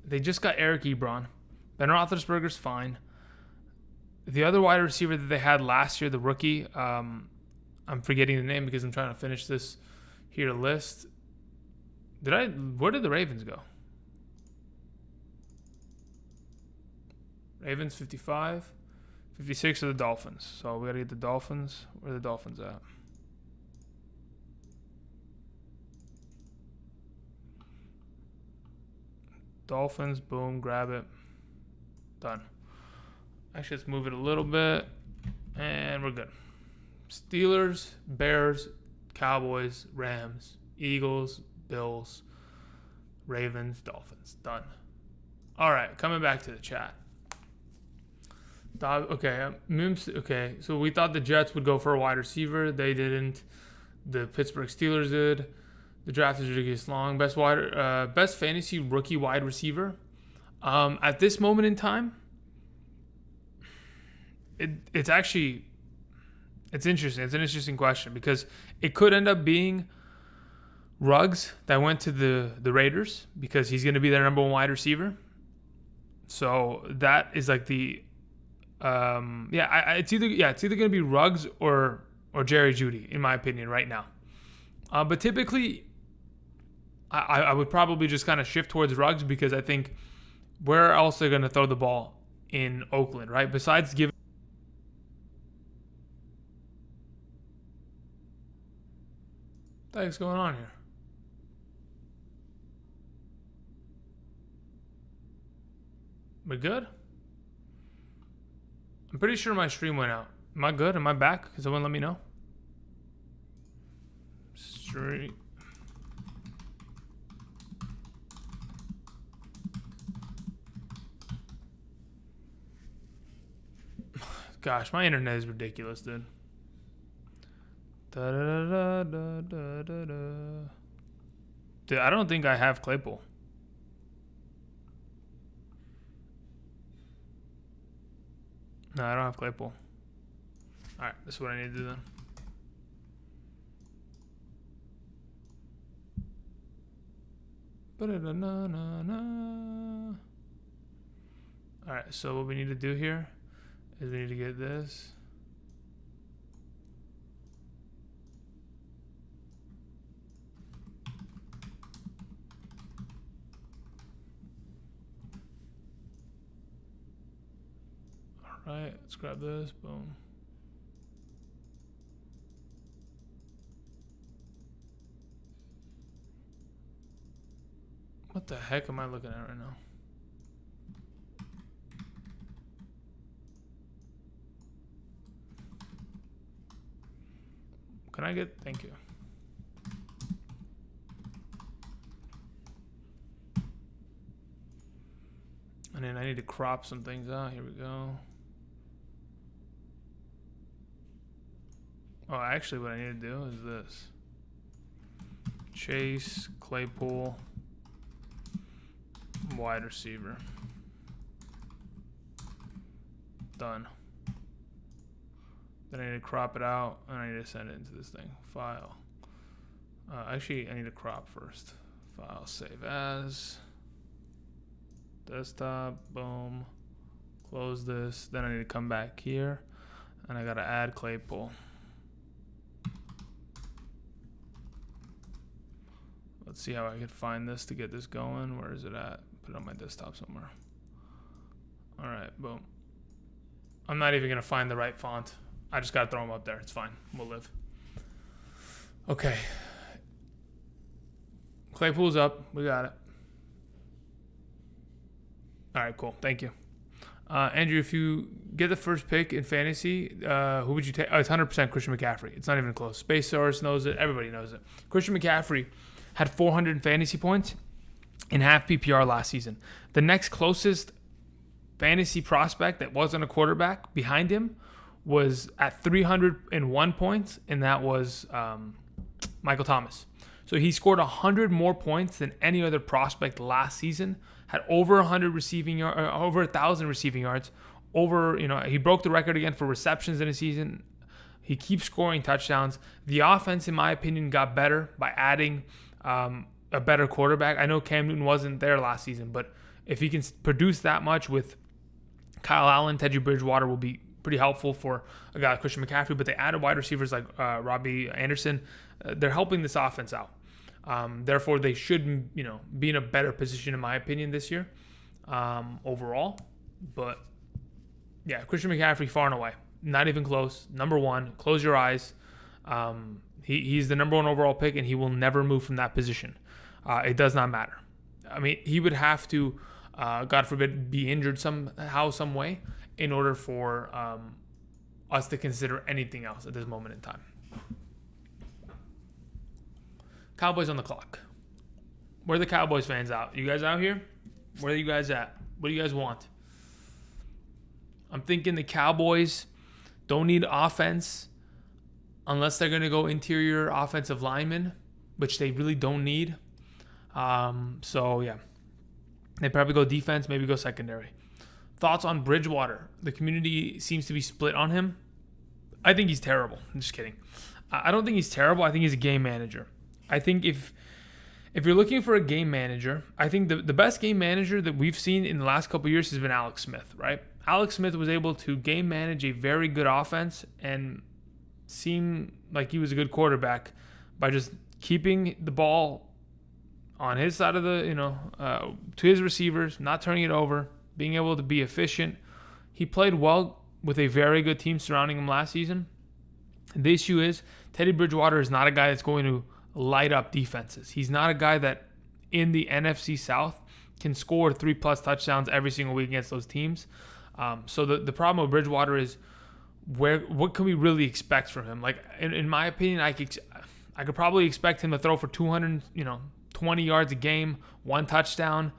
They just got Eric Ebron. Ben Roethlisberger's fine. The other wide receiver that they had last year, the rookie, I'm forgetting the name because I'm trying to finish this here list. Where did the Ravens go? Ravens 55. 56 are the Dolphins. So we got to get the Dolphins. Where are the Dolphins at? Dolphins, boom, grab it. Done. Actually, let's move it a little bit. And we're good. Steelers, Bears, Cowboys, Rams, Eagles, Bills, Ravens, Dolphins. Done. All right, coming back to the chat. Okay, Mims. Okay, so we thought the Jets would go for a wide receiver. They didn't. The Pittsburgh Steelers did. The draft is ridiculous long. Best fantasy rookie wide receiver. At this moment in time, it's interesting. It's an interesting question because it could end up being Ruggs that went to the Raiders because he's going to be their number one wide receiver. So that is like the it's either going to be Ruggs or Jerry Jeudy in my opinion right now. But typically, I would probably just kind of shift towards Ruggs because I think where else are they going to throw the ball in Oakland, right? Besides giving. What the heck's going on here? We good? I'm pretty sure my stream went out. Am I good? Am I back? Can someone let me know? Stream. Gosh, my internet is ridiculous, dude. Dude, I don't think I have Claypool. No, I don't have Claypool. Alright, this is what I need to do then. Alright, so what we need to do here is we need to get this. Alright, let's grab this. Boom. What the heck am I looking at right now? Can I get, thank you. And then I need to crop some things out. Here we go. Oh, actually what I need to do is this. Chase, Claypool, wide receiver. Done. Then I need to crop it out and I need to send it into this thing. File. Actually, I need to crop first. File, save as. Desktop, boom. Close this. Then I need to come back here and I gotta add Claypool. Let's see how I can find this to get this going. Where is it at? Put it on my desktop somewhere. All right, boom. I'm not even gonna find the right font. I just gotta throw them up there. It's fine. We'll live. Okay. Claypool's up. We got it. All right, cool. Thank you. Andrew, if you get the first pick in fantasy, who would you take? Oh, it's 100% Christian McCaffrey. It's not even close. Space Source knows it. Everybody knows it. Christian McCaffrey had 400 fantasy points in half PPR last season. The next closest fantasy prospect that wasn't a quarterback behind him was at 301 points, and that was Michael Thomas. So he scored 100 more points than any other prospect last season. Had over 100 receiving yards, over 1,000 receiving yards. He broke the record again for receptions in a season. He keeps scoring touchdowns. The offense, in my opinion, got better by adding a better quarterback. I know Cam Newton wasn't there last season, but if he can produce that much with Kyle Allen, Teddy Bridgewater will be pretty helpful for a guy like Christian McCaffrey. But they added wide receivers like Robbie Anderson. They're helping this offense out. Therefore, they should, be in a better position, in my opinion, this year overall. But yeah, Christian McCaffrey far and away, not even close. Number one, close your eyes. He's the number one overall pick, and he will never move from that position. It does not matter. I mean, he would have to, God forbid, be injured somehow, some way, in order for us to consider anything else at this moment in time. Cowboys on the clock. Where are the Cowboys fans out? You guys out here? Where are you guys at? What do you guys want? I'm thinking the Cowboys don't need offense unless they're going to go interior offensive linemen, which they really don't need. So, yeah. They probably go defense, maybe go secondary. Thoughts on Bridgewater? The community seems to be split on him. I think he's terrible. I'm just kidding. I don't think he's terrible. I think he's a game manager. I think if you're looking for a game manager, I think the best game manager that we've seen in the last couple of years has been Alex Smith, right? Alex Smith was able to game manage a very good offense and seem like he was a good quarterback by just keeping the ball on his side of the, to his receivers, not turning it over, being able to be efficient. He played well with a very good team surrounding him last season. The issue is Teddy Bridgewater is not a guy that's going to light up defenses. He's not a guy that in the NFC South can score 3+ touchdowns every single week against those teams. So the problem with Bridgewater is what can we really expect from him? Like in my opinion, I could probably expect him to throw for 220 yards a game, 1 touchdown,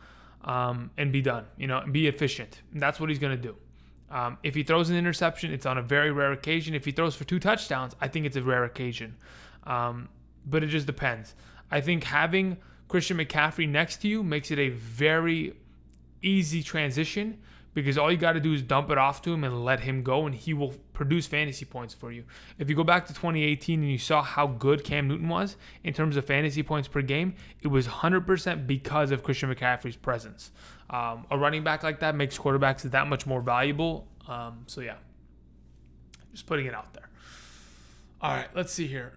and be done. And be efficient. And that's what he's going to do. If he throws an interception, it's on a very rare occasion. If he throws for 2 touchdowns, I think it's a rare occasion. But it just depends. I think having Christian McCaffrey next to you makes it a very easy transition because all you got to do is dump it off to him and let him go, and he will produce fantasy points for you. If you go back to 2018 and you saw how good Cam Newton was in terms of fantasy points per game, it was 100% because of Christian McCaffrey's presence. A running back like that makes quarterbacks that much more valuable. So, yeah, just putting it out there. All right, let's see here.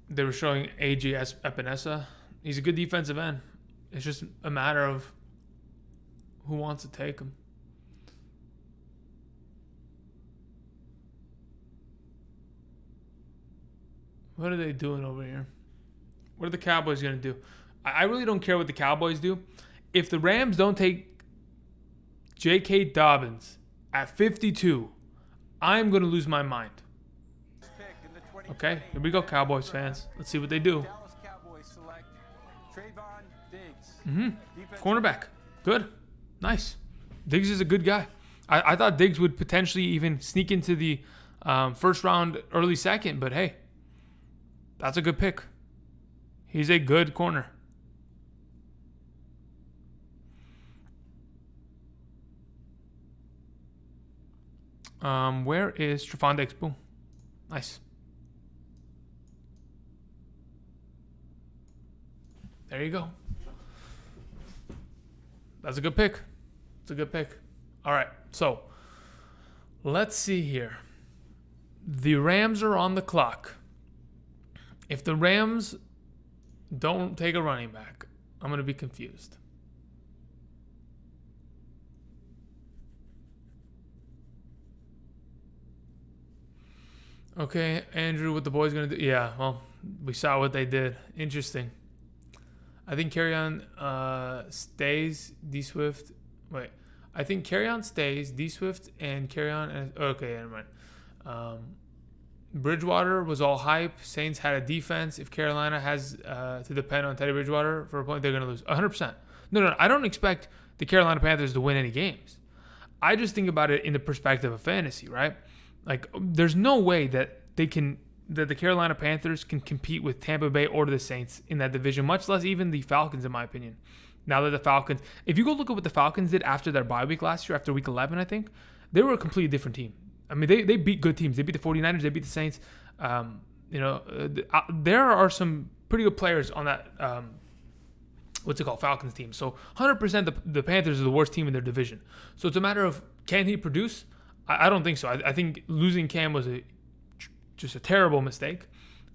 They were showing AJ Epinesa. He's a good defensive end. It's just a matter of who wants to take him. What are they doing over here? What are the Cowboys going to do? I really don't care what the Cowboys do. If the Rams don't take J.K. Dobbins at 52, I'm going to lose my mind. Okay, here we go, Cowboys fans. Let's see what they do. Cornerback. Good. Nice. Diggs is a good guy. I thought Diggs would potentially even sneak into the first round, early second, but hey, that's a good pick. He's a good corner. Where is Trevon Diggs? Boom. Nice. There you go. That's a good pick. It's a good pick. All right, so let's see here. The Rams are on the clock. If the Rams don't take a running back, I'm going to be confused. Okay, Andrew, what the boys going to do? Yeah, well, we saw what they did. Interesting. I think Kerryon stays. D Swift. Wait, I think Kerryon stays. D Swift and Kerryon. Okay, never mind. Bridgewater was all hype. Saints had a defense. If Carolina has to depend on Teddy Bridgewater for a point, they're going to lose 100%. No. I don't expect the Carolina Panthers to win any games. I just think about it in the perspective of fantasy, right? Like, there's no way that the Carolina Panthers can compete with Tampa Bay or the Saints in that division, much less even the Falcons, in my opinion. Now that the Falcons, if you go look at what the Falcons did after their bye week last year, after week 11, I think, they were a completely different team. I mean, they beat good teams. They beat the 49ers. They beat the Saints. There are some pretty good players on that, Falcons team. So 100% the Panthers are the worst team in their division. So it's a matter of, can he produce? I don't think so. I think losing Cam was just a terrible mistake.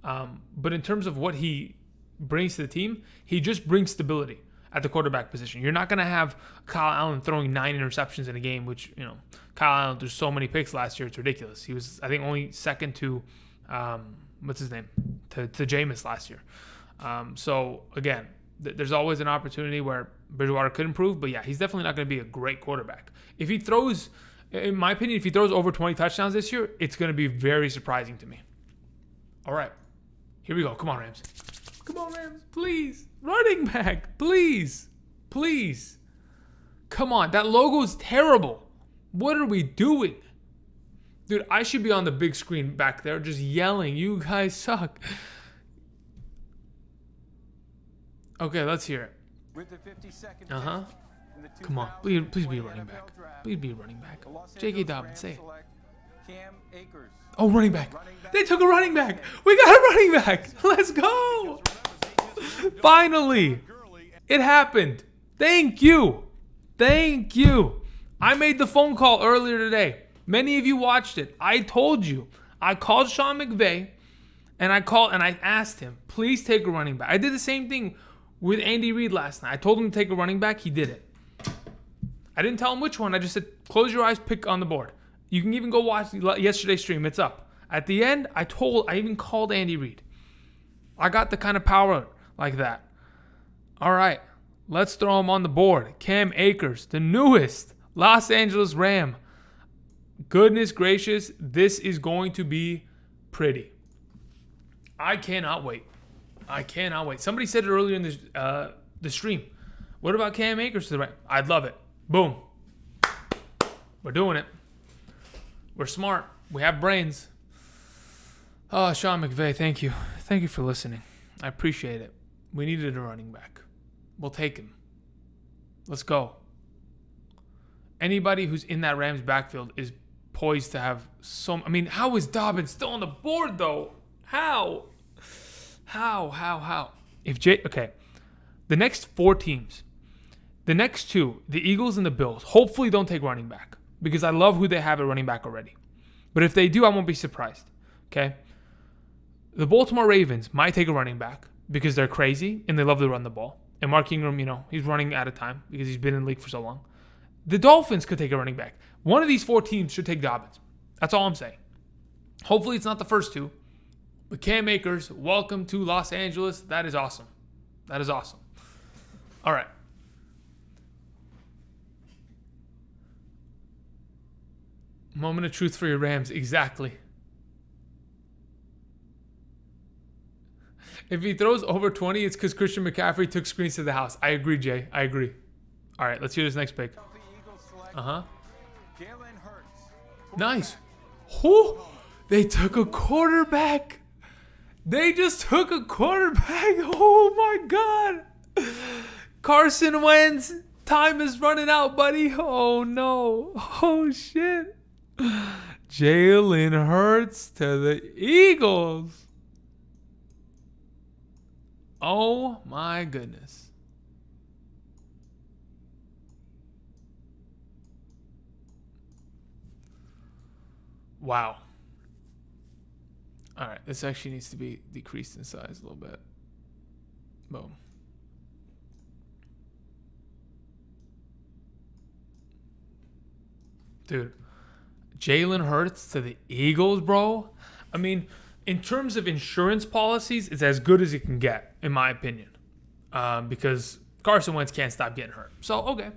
But in terms of what he brings to the team, he just brings stability at the quarterback position. You're not going to have Kyle Allen throwing 9 interceptions in a game, which, Kyle Allen threw so many picks last year, it's ridiculous. He was, I think, only second to, to Jameis last year. So, again, there's always an opportunity where Bridgewater could improve, but yeah, he's definitely not going to be a great quarterback. If he throws, in my opinion, if he throws over 20 touchdowns this year, it's going to be very surprising to me. All right. Here we go. Come on, Rams. Come on, Rams. Please. Running back. Please. Please. Come on. That logo is terrible. What are we doing? Dude, I should be on the big screen back there just yelling. You guys suck. Okay, let's hear it. With the 52nd Uh-huh. in the Come on. Please be a 2020 running back. NFL draft, Please be a running back. the Los J.K. Angeles Dobbins, Rams say it. select Cam Akers. Oh, running back. They took a running back. We got a running back. Let's go. Finally. It happened. Thank you. Thank you. I made the phone call earlier today. Many of you watched it. I told you. I called Sean McVay and I asked him, please take a running back. I did the same thing with Andy Reid last night. I told him to take a running back. He did it. I didn't tell him which one. I just said, close your eyes, pick on the board. You can even go watch yesterday's stream. It's up. At the end, I even called Andy Reid. I got the kind of power like that. All right, let's throw him on the board. Cam Akers, the newest Los Angeles Ram. Goodness gracious, this is going to be pretty. I cannot wait. I cannot wait. Somebody said it earlier in the stream. What about Cam Akers to the right? I'd love it. Boom. We're doing it. We're smart. We have brains. Oh, Sean McVay, thank you. Thank you for listening. I appreciate it. We needed a running back. We'll take him. Let's go. Anybody who's in that Rams backfield is poised to have some. I mean, how is Dobbins still on the board, though? How? Okay. The next 4 teams, the next 2, the Eagles and the Bills, hopefully don't take running back because I love who they have at running back already. But if they do, I won't be surprised. Okay? The Baltimore Ravens might take a running back because they're crazy and they love to run the ball. And Mark Ingram, he's running out of time because he's been in the league for so long. The Dolphins could take a running back. One of these 4 teams should take Dobbins. That's all I'm saying. Hopefully it's not the first 2. But Cam Akers, welcome to Los Angeles. That is awesome. That is awesome. All right. Moment of truth for your Rams. Exactly. If he throws over 20, it's because Christian McCaffrey took screens to the house. I agree, Jay. I agree. All right, let's hear this next pick. Uh-huh. Nice. Whew. They took a quarterback. They just took a quarterback. Oh, my God. Carson Wentz, time is running out, buddy. Oh, no. Oh, shit. Jalen Hurts to the Eagles. Oh, my goodness. Wow. All right, this actually needs to be decreased in size a little bit. Boom. Dude, Jalen Hurts to the Eagles, bro. I mean, in terms of insurance policies, it's as good as it can get, in my opinion. Because Carson Wentz can't stop getting hurt. So, okay.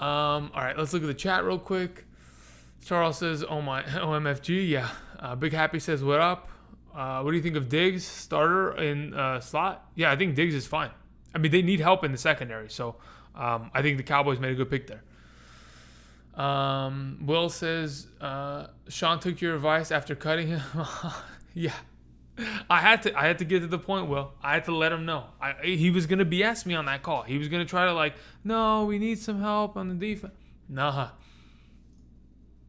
All right, let's look at the chat real quick. Charles says, oh my, OMFG, yeah. Big Happy says, what up? What do you think of Diggs, starter in slot? Yeah, I think Diggs is fine. I mean, they need help in the secondary, so I think the Cowboys made a good pick there. Will says, Sean took your advice after cutting him. Yeah. I had to get to the point, Will. I had to let him know. He was going to BS me on that call. He was going to try to no, we need some help on the defense. Nah.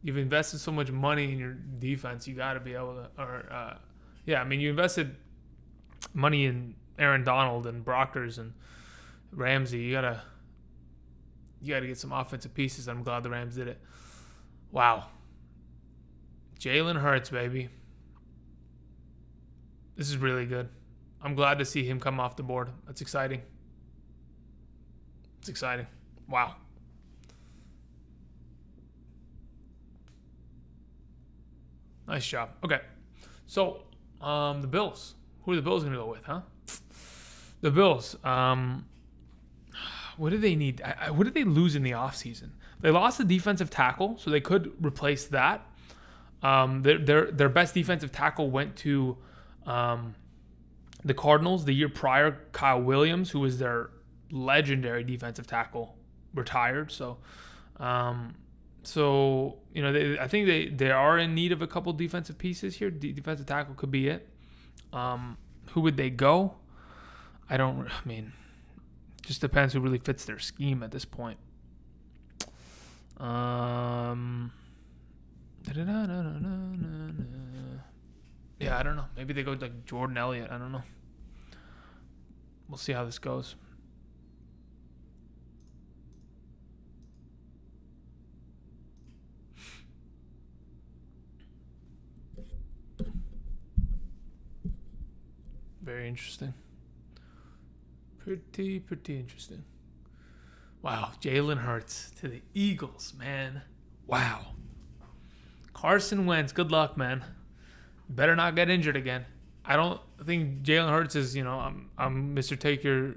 You've invested so much money in your defense, you got to be able to, you invested money in Aaron Donald and Brockers and Ramsey. You got to get some offensive pieces. I'm glad the Rams did it. Wow. Jalen Hurts, baby. This is really good. I'm glad to see him come off the board. That's exciting. It's exciting. Wow. Nice job. Okay. So, the Bills. Who are the Bills going to go with, huh? The Bills. What do they need? What did they lose in the offseason? They lost the defensive tackle, so they could replace that. Their best defensive tackle went to The Cardinals, the year prior, Kyle Williams, who was their legendary defensive tackle, retired. So, I think they are in need of a couple defensive pieces here. Defensive tackle could be it. Who would they go? Just depends who really fits their scheme at this point. Yeah, I don't know. Maybe they go like Jordan Elliott. I don't know. We'll see how this goes. Very interesting. Pretty interesting. Wow, Jalen Hurts to the Eagles, man. Wow. Carson Wentz, good luck, man. Better not get injured again. I don't think Jalen Hurts is, I'm Mr. Take Your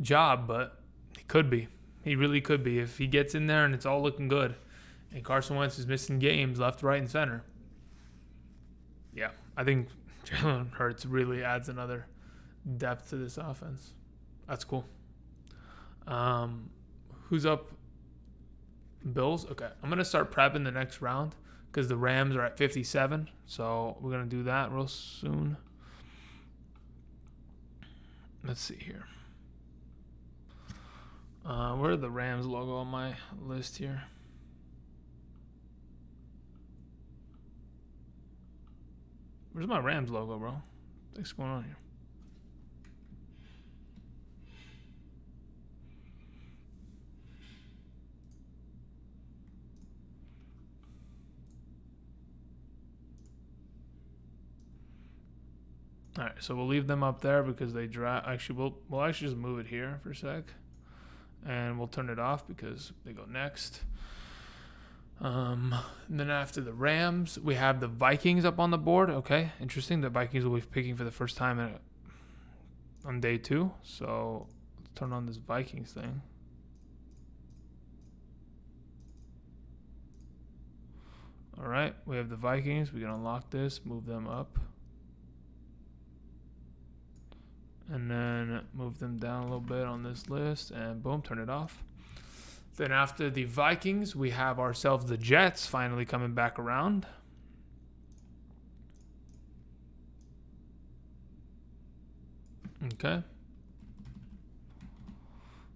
Job, but he could be. He really could be if he gets in there and it's all looking good. And Carson Wentz is missing games left, right, and center. Yeah, I think Jalen Hurts really adds another depth to this offense. That's cool. Who's up? Bills? Okay, I'm going to start prepping the next round because the Rams are at 57. So we're going to do that real soon. Let's see here. Where's the Rams logo on my list here? Where's my Rams logo, bro? What's going on here? All right, so we'll leave them up there because they draft. Actually, we'll actually just move it here for a sec, and we'll turn it off because they go next. And then after the Rams, we have the Vikings up on the board. Okay, interesting. The Vikings will be picking for the first time on day 2. So let's turn on this Vikings thing. All right, we have the Vikings. We can unlock this, move them up. And then move them down a little bit on this list, and boom, turn it off. Then after the Vikings, we have ourselves the Jets finally coming back around. Okay.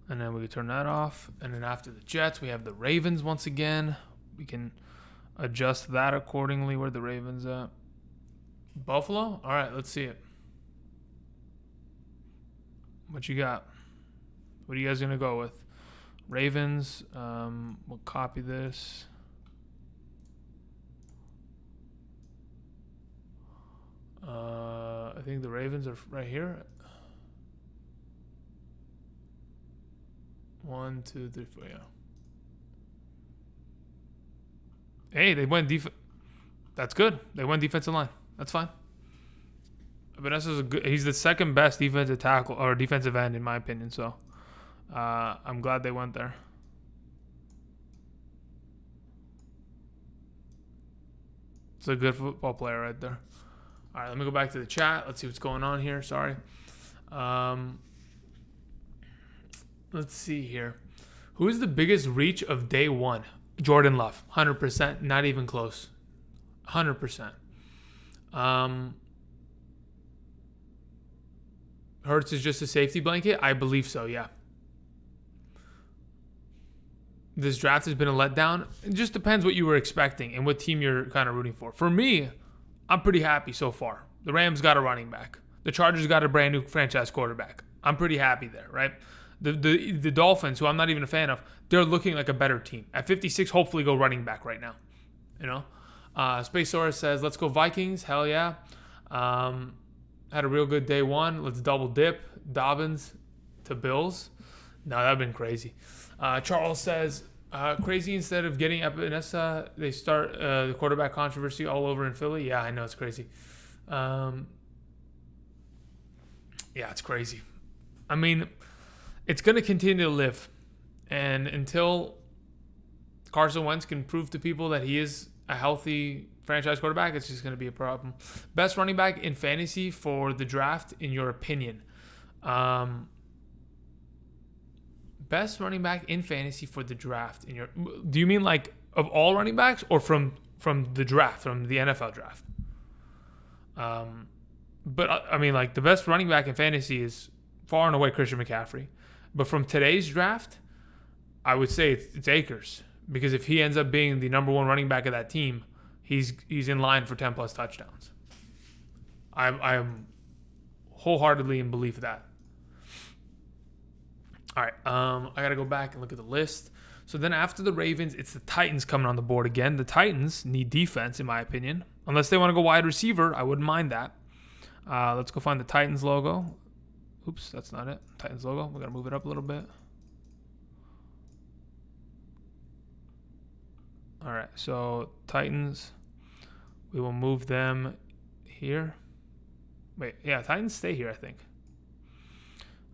And then we can turn that off. And then after the Jets, we have the Ravens once again. We can adjust that accordingly. Where the Ravens at? Buffalo? All right, let's see it. What you got? What are you guys going to go with? Ravens. We'll copy this. I think the Ravens are right here. 1, 2, 3, 4, yeah. Hey, they went defense. That's good. They went defensive line. That's fine. Vanessa's he's the second best defensive tackle or defensive end in my opinion. So I'm glad they went there. It's a good football player right there. All right, let me go back to the chat. Let's see what's going on here. Sorry. Let's see here. Who is the biggest reach of day 1? Jordan Love. 100%. Not even close. 100%. Hurts is just a safety blanket? I believe so, yeah. This draft has been a letdown. It just depends what you were expecting and what team you're kind of rooting for. For me, I'm pretty happy so far. The Rams got a running back. The Chargers got a brand new franchise quarterback. I'm pretty happy there, right? The Dolphins, who I'm not even a fan of, they're looking like a better team. At 56, hopefully go running back right now. You know? Spacesaurus says, let's go Vikings. Hell yeah. Had a real good day 1. Let's double dip. Dobbins to Bills. No, that would have been crazy. Charles says, crazy instead of getting Epinesa, they start the quarterback controversy all over in Philly. Yeah, I know, it's crazy. Yeah, it's crazy. I mean, it's going to continue to live. And until Carson Wentz can prove to people that he is a healthy franchise quarterback, it's just going to be a problem. Best running back in fantasy for the draft, in your opinion? Best running back in fantasy for the draft. Do you mean like of all running backs or from the draft, from the NFL draft? But I mean, like, the best running back in fantasy is far and away Christian McCaffrey. But from today's draft, I would say it's Akers, because if he ends up being the number one running back of that team, he's in line for 10 plus touchdowns. I'm wholeheartedly in belief of that. All right, I got to go back and look at the list. So then after the Ravens, it's the Titans coming on the board again. The Titans need defense, in my opinion. Unless they want to go wide receiver, I wouldn't mind that. Let's go find the Titans logo. Oops, that's not it. Titans logo. We're going to move it up a little bit. All right, so Titans, we will move them here. Wait, yeah, Titans stay here, I think.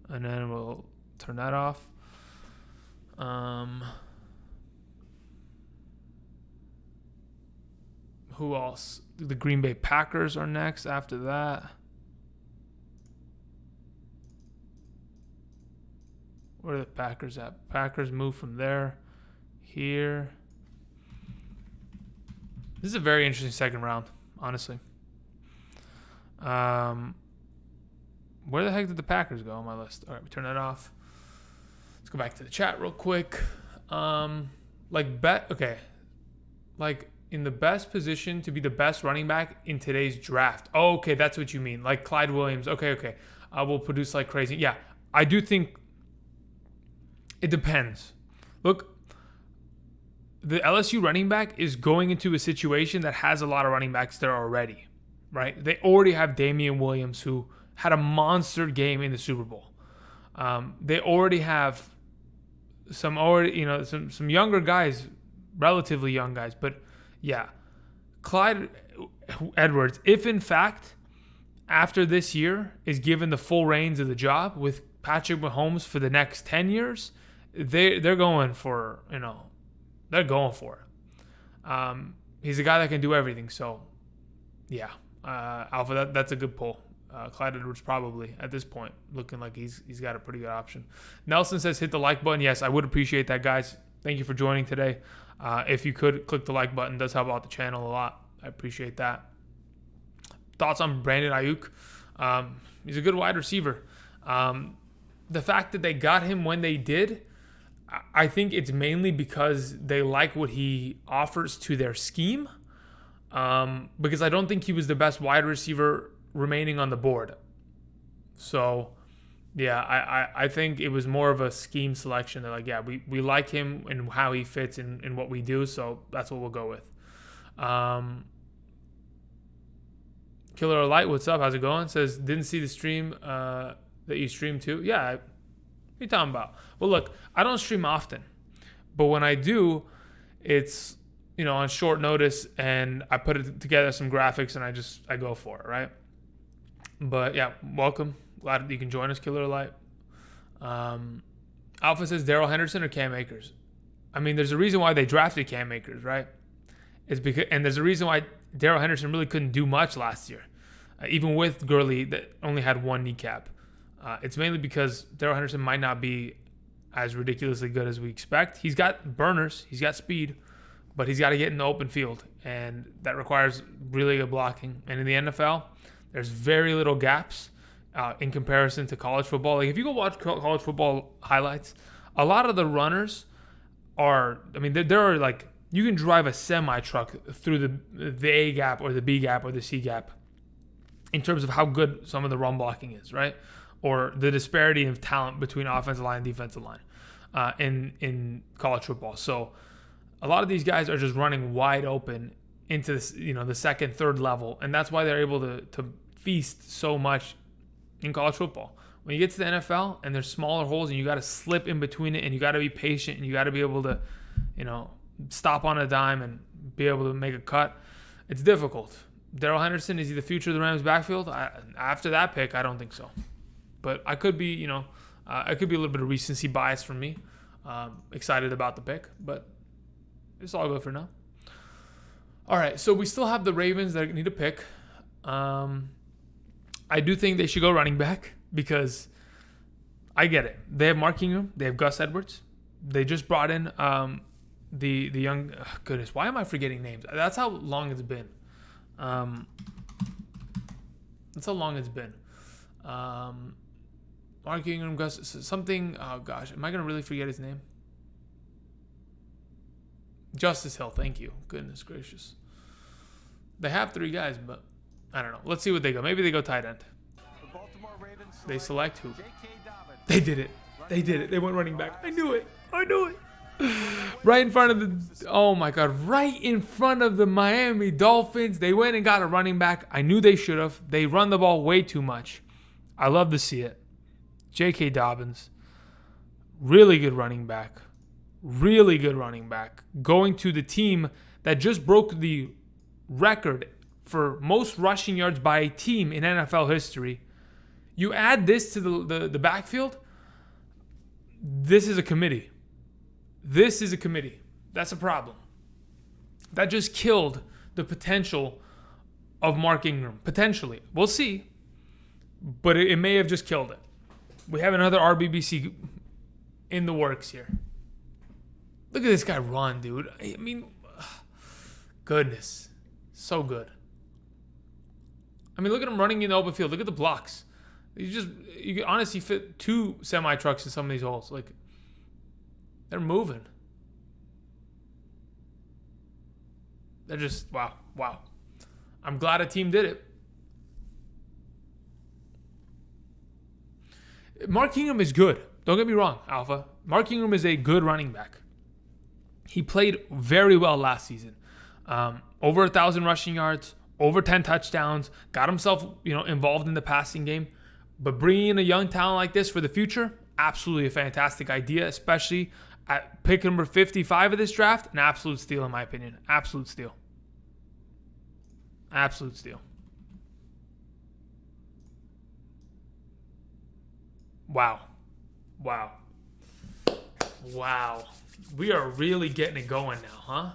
And then we'll turn that off. Who else? The Green Bay Packers are next after that. Where are the Packers at? Packers move from there here. This is a very interesting second round, honestly. Where the heck did the Packers go on my list? All right, we turn that off. Let's go back to the chat real quick. Like in the best position to be the best running back in today's draft. Oh, okay, that's what you mean. Like Clyde Williams. Okay. Will produce like crazy. Yeah, I do think it depends. Look, the LSU running back is going into a situation that has a lot of running backs there already, right? They already have Damian Williams, who had a monster game in the Super Bowl. They already have some younger guys, relatively young guys. But yeah, Clyde Edwards, if in fact after this year is given the full reins of the job with Patrick Mahomes for the next 10 years, they're going for, they're going for it. He's a guy that can do everything. So yeah, Alpha, that's a good pull. Clyde Edwards probably at this point looking like he's got a pretty good option. Nelson says hit the like button. Yes, I would appreciate that, guys. Thank you for joining today. If you could click the like button, it does help out the channel a lot. I appreciate that. Thoughts on Brandon Ayuk? He's a good wide receiver. The fact that they got him when they did, I think it's mainly because they like what he offers to their scheme. Because I don't think he was the best wide receiver remaining on the board. So, yeah, I think it was more of a scheme selection. They're like, yeah, we like him and how he fits in what we do, so that's what we'll go with. Killer Light, what's up? How's it going? Says, didn't see the stream that you stream too. Yeah, what are you talking about? Well, look, I don't stream often, but when I do, it's on short notice, and I put it together some graphics, and I go for it, right? But yeah, welcome. Glad you can join us, Killer Light. Alpha says Darrell Henderson or Cam Akers. I mean, there's a reason why they drafted Cam Akers, right? And there's a reason why Darrell Henderson really couldn't do much last year, even with Gurley that only had one kneecap. It's mainly because Darrell Henderson might not be as ridiculously good as we expect. He's got burners, he's got speed, but he's got to get in the open field, and that requires really good blocking. And in the NFL, there's very little gaps in comparison to college football. Like if you go watch college football highlights, a lot of the runners are, there are like, you can drive a semi truck through the A gap or the B gap or the C gap in terms of how good some of the run blocking is, right? Or the disparity of talent between offensive line and defensive line in college football. So a lot of these guys are just running wide open into this, the second, third level, and that's why they're able to feast so much in college football. When you get to the NFL and there's smaller holes and you got to slip in between it, and you got to be patient, and you got to be able to, stop on a dime and be able to make a cut, it's difficult. Darrell Henderson, is he the future of the Rams backfield? After that pick, I don't think so. But I could be, it could be a little bit of recency bias from me. Excited about the pick, but it's all good for now. All right, so we still have the Ravens that need to pick. I do think they should go running back because I get it. They have Mark Ingram. They have Gus Edwards. They just brought in the young. Goodness, why am I forgetting names? That's how long it's been. That's how long it's been. Mark Ingram, Gus, something. Oh gosh, am I gonna really forget his name? Justice Hill. Thank you. Goodness gracious. They have 3 guys, but I don't know. Let's see what they go. Maybe they go tight end. The Baltimore Ravens They select who? J.K. Dobbins. They did it. They did it. They went running back. I knew it. I knew it. Right in front of the, oh my God, right in front of the Miami Dolphins. They went and got a running back. I knew they should have. They run the ball way too much. I love to see it. J.K. Dobbins, really good running back. Really good running back. Going to the team that just broke the record for most rushing yards by a team in NFL history. You add this to the backfield, this is a committee. This is a committee. That's a problem. That just killed the potential of Mark Ingram. Potentially. We'll see. But it may have just killed it. We have another RBBC in the works here. Look at this guy run, dude. I mean, goodness. So good. I mean, look at him running in the open field. Look at the blocks. You can honestly fit 2 semi-trucks in some of these holes. Like, they're moving. They're just, wow. I'm glad a team did it. Mark Ingram is good. Don't get me wrong, Alpha. Mark Ingram is a good running back. He played very well last season. Over 1,000 rushing yards, over 10 touchdowns, got himself, involved in the passing game. But bringing in a young talent like this for the future, absolutely a fantastic idea, especially at pick number 55 of this draft. An absolute steal, in my opinion. Absolute steal. Absolute steal. Wow. We are really getting it going now, huh?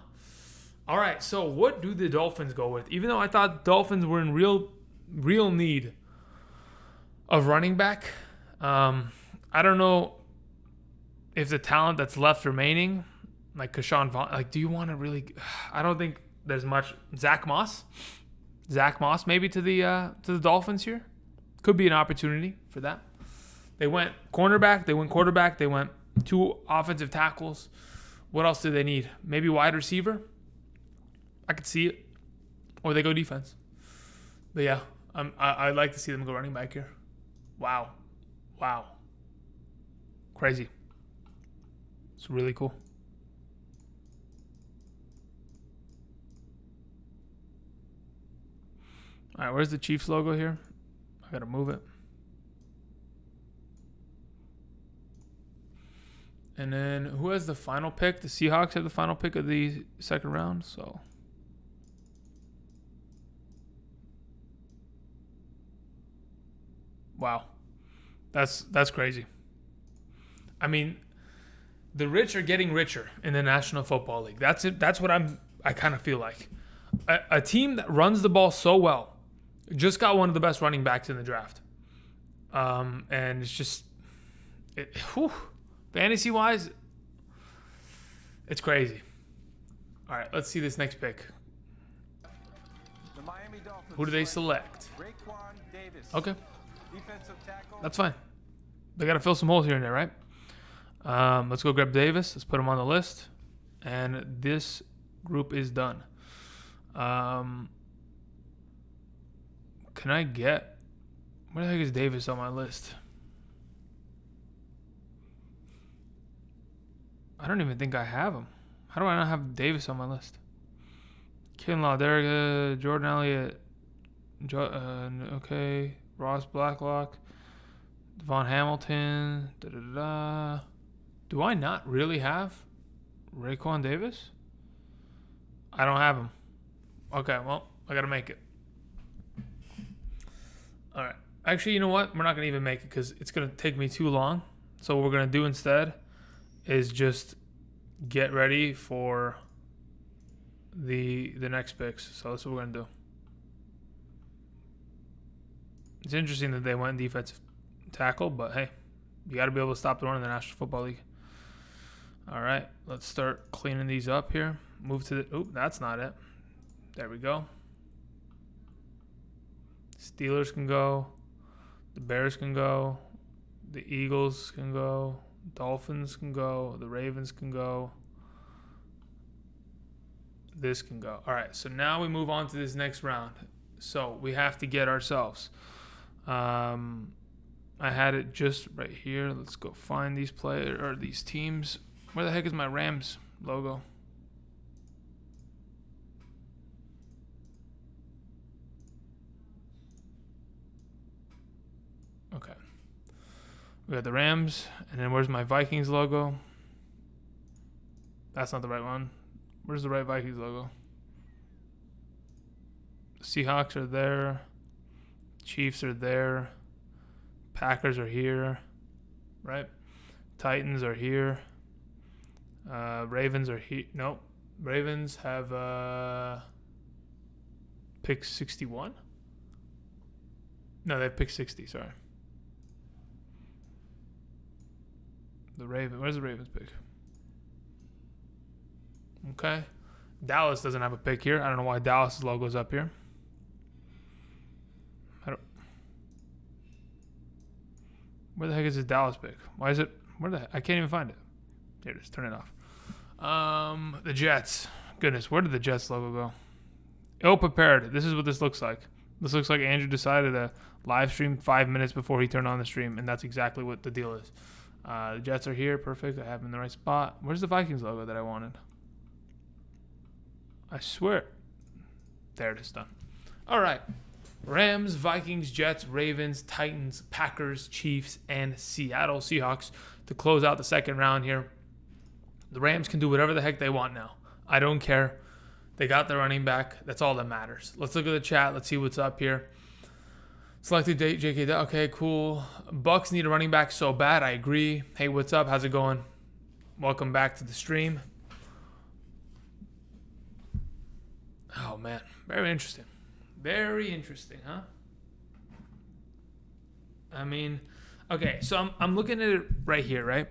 All right, so what do the Dolphins go with? Even though I thought the Dolphins were in real need of running back, I don't know if the talent that's left remaining, like Keshawn Vaughn, like, do you want to really? I don't think there's much. Zach Moss maybe to the Dolphins here. Could be an opportunity for that. They went cornerback, they went quarterback, they went 2 offensive tackles. What else do they need? Maybe wide receiver. I could see it. Or they go defense. But yeah, I'd like to see them go running back here. Wow. Crazy. It's really cool. All right, where's the Chiefs logo here? I got to move it. And then who has the final pick? The Seahawks have the final pick of the second round. So wow, that's crazy. I mean, the rich are getting richer in the National Football League. That's it. That's what I kind of feel like. A team that runs the ball so well just got one of the best running backs in the draft. And it's just, fantasy-wise, it's crazy. All right, let's see this next pick. The Miami Dolphins Who do they select? Raekwon Davis. Okay, Defensive tackle. that's fine. They got to fill some holes here and there, right? Let's go grab Davis. Let's put him on the list. And this group is done. Can I get... Where the heck is Davis on my list? I don't even think I have him. How do I not have Davis on my list? Kinlaw, Derek, Jordan Elliott, okay, Ross Blacklock, Devon Hamilton, Do I not really have Raekwon Davis? I don't have him. Okay, well, I got to make it. All right. Actually, you know what? We're not going to even make it because it's going to take me too long. So what we're going to do instead is just get ready for the next picks. So that's what we're gonna do. It's interesting that they went defensive tackle, but hey, you got to be able to stop the run in the National Football League. All right, let's start cleaning these up here. Move to the. Oop, that's not it. There we go. Steelers can go. The Bears can go. The Eagles can go. Dolphins can go. The Ravens can go. This can go. All right, so now we move on to this next round. So we have to get ourselves. I had it just right here. Let's go find these players or these teams. Where the heck is my Rams logo? Okay. We got the Rams, and then where's my Vikings logo? That's not the right one. Where's the right Vikings logo? The Seahawks are there. Chiefs are there. Packers are here. Right? Titans are here. Ravens are here. Nope. Ravens have pick 61. No, they have pick 60. Sorry. Where's the Ravens pick? Okay. Dallas doesn't have a pick here. I don't know why Dallas' logo is up here. Where the heck is this Dallas pick? Why is it? Where the heck? I can't even find it. Here it is. Turn it off. The Jets. Goodness, where did the Jets logo go? Ill prepared. This is what this looks like. This looks like Andrew decided to live stream 5 minutes before he turned on the stream, and that's exactly what the deal is. The Jets are here. Perfect. I have them in the right spot. Where's the Vikings logo that I wanted? I swear. There it is. Done. All right. Rams, Vikings, Jets, Ravens, Titans, Packers, Chiefs, and Seattle Seahawks to close out the second round here. The Rams can do whatever the heck they want now. I don't care. They got their running back. That's all that matters. Let's look at the chat. Let's see what's up here. Selected date, JK. Okay, cool. Bucks need a running back so bad. I agree. Hey, what's up? How's it going? Welcome back to the stream. Oh, man. Very interesting. Very interesting, huh? I mean, okay, so I'm looking at it right here, right?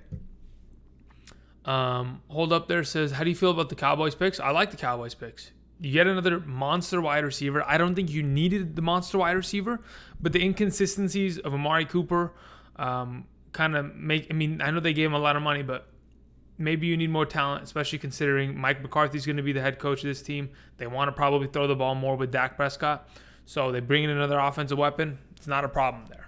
Hold up there says, how do you feel about the Cowboys picks? I like the Cowboys picks. You get another monster wide receiver. I don't think you needed the monster wide receiver, but the inconsistencies of Amari Cooper kind of make, I mean, I know they gave him a lot of money, but maybe you need more talent, especially considering Mike McCarthy's going to be the head coach of this team. They want to probably throw the ball more with Dak Prescott. So they bring in another offensive weapon. It's not a problem there.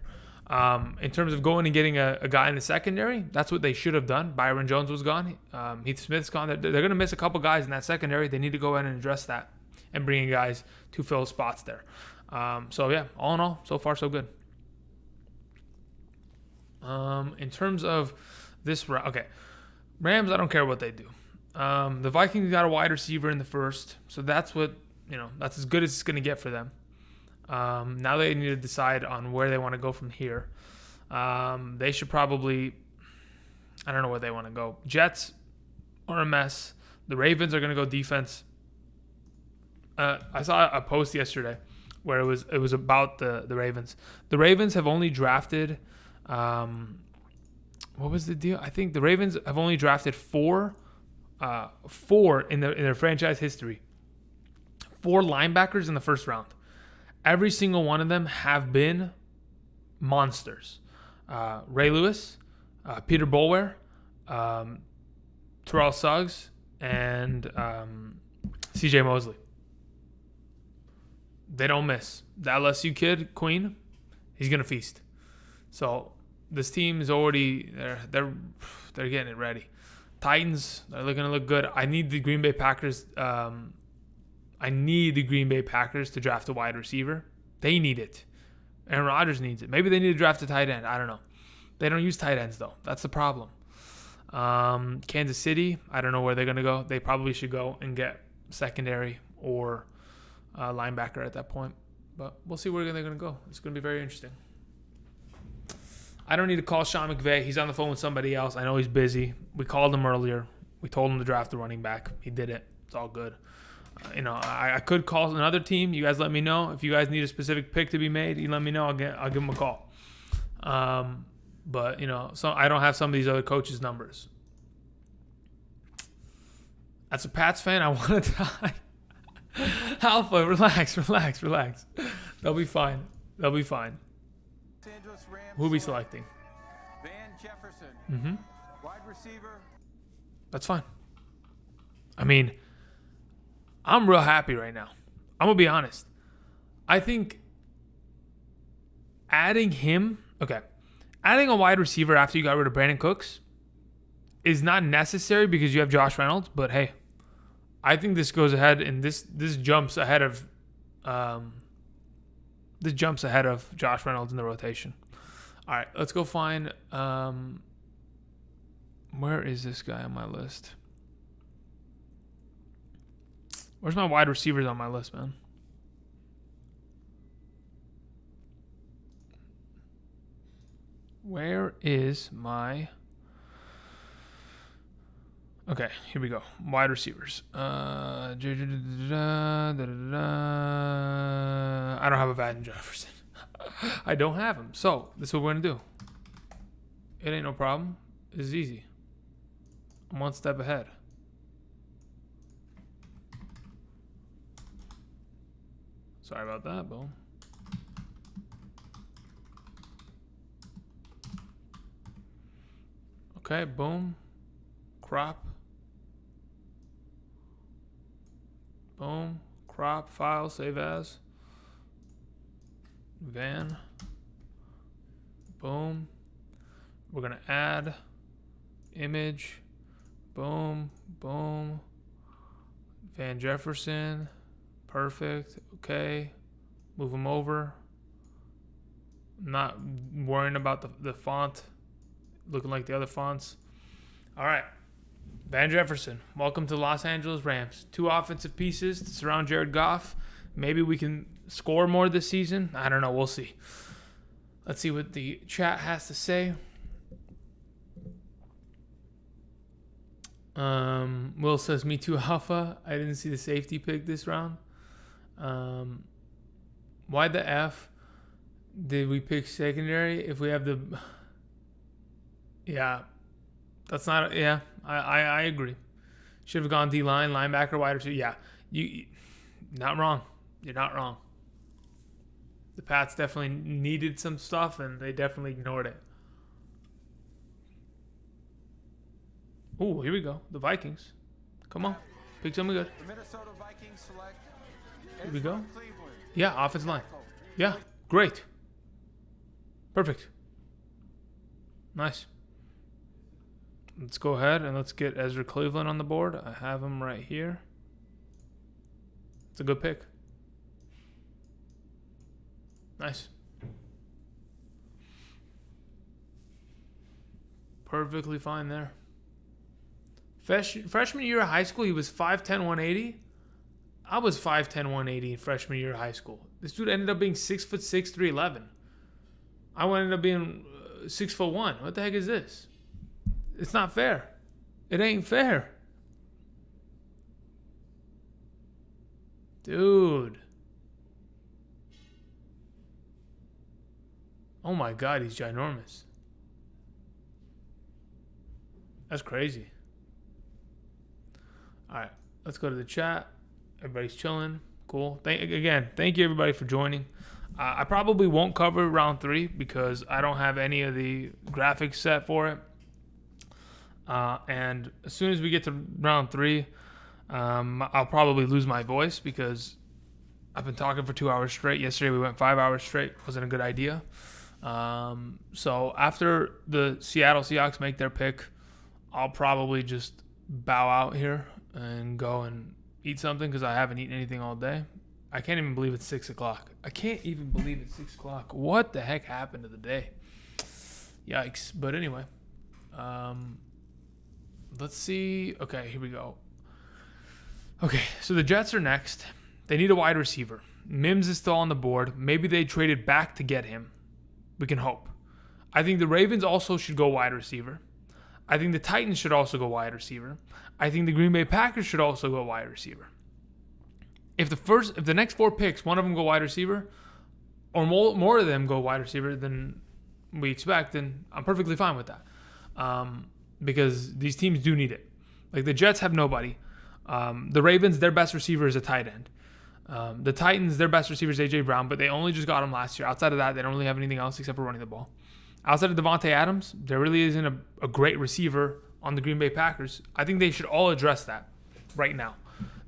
In terms of going and getting a guy in the secondary, that's what they should have done. Byron Jones was gone. Heath Smith's gone. They're going to miss a couple guys in that secondary. They need to go ahead and address that and bring in guys to fill spots there. So, yeah, all in all, so far so good. In terms of this round, okay. Rams, I don't care what they do. The Vikings got a wide receiver in the first, so that's what, that's as good as it's going to get for them. Now they need to decide on where they want to go from here. They should probably, I don't know where they want to go. Jets are a mess. The Ravens are going to go defense. I saw a post yesterday where it was about the Ravens. The Ravens have only drafted. What was the deal? I think the Ravens have only drafted four in their franchise history. 4 linebackers in the first round. Every single one of them have been monsters. Ray Lewis, Peter Boulware, Terrell Suggs, and C.J. Mosley. They don't miss. The LSU kid, Queen, he's gonna feast. So this team is already they're getting it ready. Titans, they're going to look good. I need the Green Bay Packers. I need the Green Bay Packers to draft a wide receiver. They need it. Aaron Rodgers needs it. Maybe they need to draft a tight end. I don't know. They don't use tight ends though. That's the problem. Kansas City, I don't know where they're going to go. They probably should go and get secondary or linebacker at that point. But we'll see where they're going to go. It's going to be very interesting. I don't need to call Sean McVay. He's on the phone with somebody else. I know he's busy. We called him earlier. We told him to draft the running back. He did it. It's all good. I could call another team. You guys let me know. If you guys need a specific pick to be made, you let me know. I'll give them a call. But, so I don't have some of these other coaches' numbers. As a Pats fan, I want to die. Alpha, relax. They'll be fine. Who are we selecting? Van Jefferson. Mm-hmm. Wide receiver. That's fine. I mean, I'm real happy right now. I'm going to be honest. I think adding a wide receiver after you got rid of Brandon Cooks is not necessary because you have Josh Reynolds. But hey, I think this goes ahead and this jumps ahead of Josh Reynolds in the rotation. All right, let's go find where is this guy on my list? Where's my wide receivers on my list, man? Where is my... Okay, here we go. Wide receivers. I don't have a Van Jefferson. I don't have him. So, this is what we're going to do. It ain't no problem. It's easy. I'm one step ahead. Sorry about that, boom. Okay, boom. Crop. Boom. Crop, file, save as. Van. Boom. We're going to add image. Boom. Boom. Van Jefferson. Perfect. Okay. Move them over. Not worrying about the font looking like the other fonts. All right. Van Jefferson, welcome to the Los Angeles Rams. 2 offensive pieces to surround Jared Goff. Maybe we can score more this season. I don't know. We'll see. Let's see what the chat has to say. Will says, me too, Alpha. I didn't see the safety pick this round. Why the F did we pick secondary if we have the... Yeah. That's not... Yeah, I agree. Should have gone D-line, linebacker, wide receiver. Yeah. You not wrong. You're not wrong. The Pats definitely needed some stuff, and they definitely ignored it. Oh, here we go. The Vikings. Come on. Pick something good. The Minnesota Vikings select. Here we go. Cleveland. Yeah, offensive line. Yeah, great. Perfect. Nice. Let's go ahead and let's get Ezra Cleveland on the board. I have him right here. It's a good pick. Nice. Perfectly fine there. Freshman year of high school, he was 5'10", 180. I was 5'10", 180 in freshman year of high school. This dude ended up being 6'6", 311. I ended up being 6'1". What the heck is this? It's not fair. It ain't fair. Dude. Oh my God, he's ginormous. That's crazy. All right, let's go to the chat. Everybody's chilling. Cool. Thank you everybody for joining. I probably won't cover round 3 because I don't have any of the graphics set for it. And as soon as we get to round 3, I'll probably lose my voice because I've been talking for 2 hours straight. Yesterday we went 5 hours straight. Wasn't a good idea. So after the Seattle Seahawks make their pick, I'll probably just bow out here and go and eat something because I haven't eaten anything all day. I can't even believe it's 6 o'clock. I can't even believe it's 6 o'clock. What the heck happened to the day? Yikes. But anyway, let's see. Okay, here we go. Okay, so the Jets are next. They need a wide receiver. Mims is still on the board. Maybe they traded back to get him. We can hope. I think the Ravens also should go wide receiver. I think the Titans should also go wide receiver. I think the Green Bay Packers should also go wide receiver. If the next 4 picks, one of them go wide receiver, or more of them go wide receiver than we expect, then I'm perfectly fine with that. Because these teams do need it. Like the Jets have nobody. The Ravens, their best receiver is a tight end. The Titans, their best receiver is A.J. Brown, but they only just got him last year. Outside of that, they don't really have anything else except for running the ball. Outside of Devontae Adams, there really isn't a great receiver on the Green Bay Packers. I think they should all address that right now.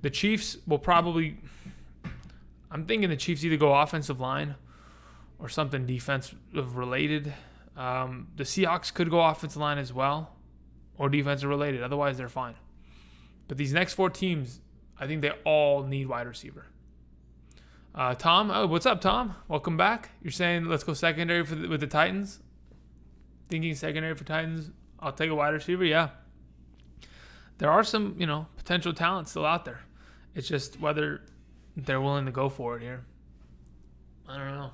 The Chiefs will probably... I'm thinking the Chiefs either go offensive line or something defensive related. The Seahawks could go offensive line as well or defensive related. Otherwise, they're fine. But these next 4 teams, I think they all need wide receiver. Tom, what's up, Tom? Welcome back. You're saying let's go secondary with the Titans? Thinking secondary for Titans, I'll take a wide receiver. Yeah, there are some potential talent still out there. It's just whether they're willing to go for it here. I don't know.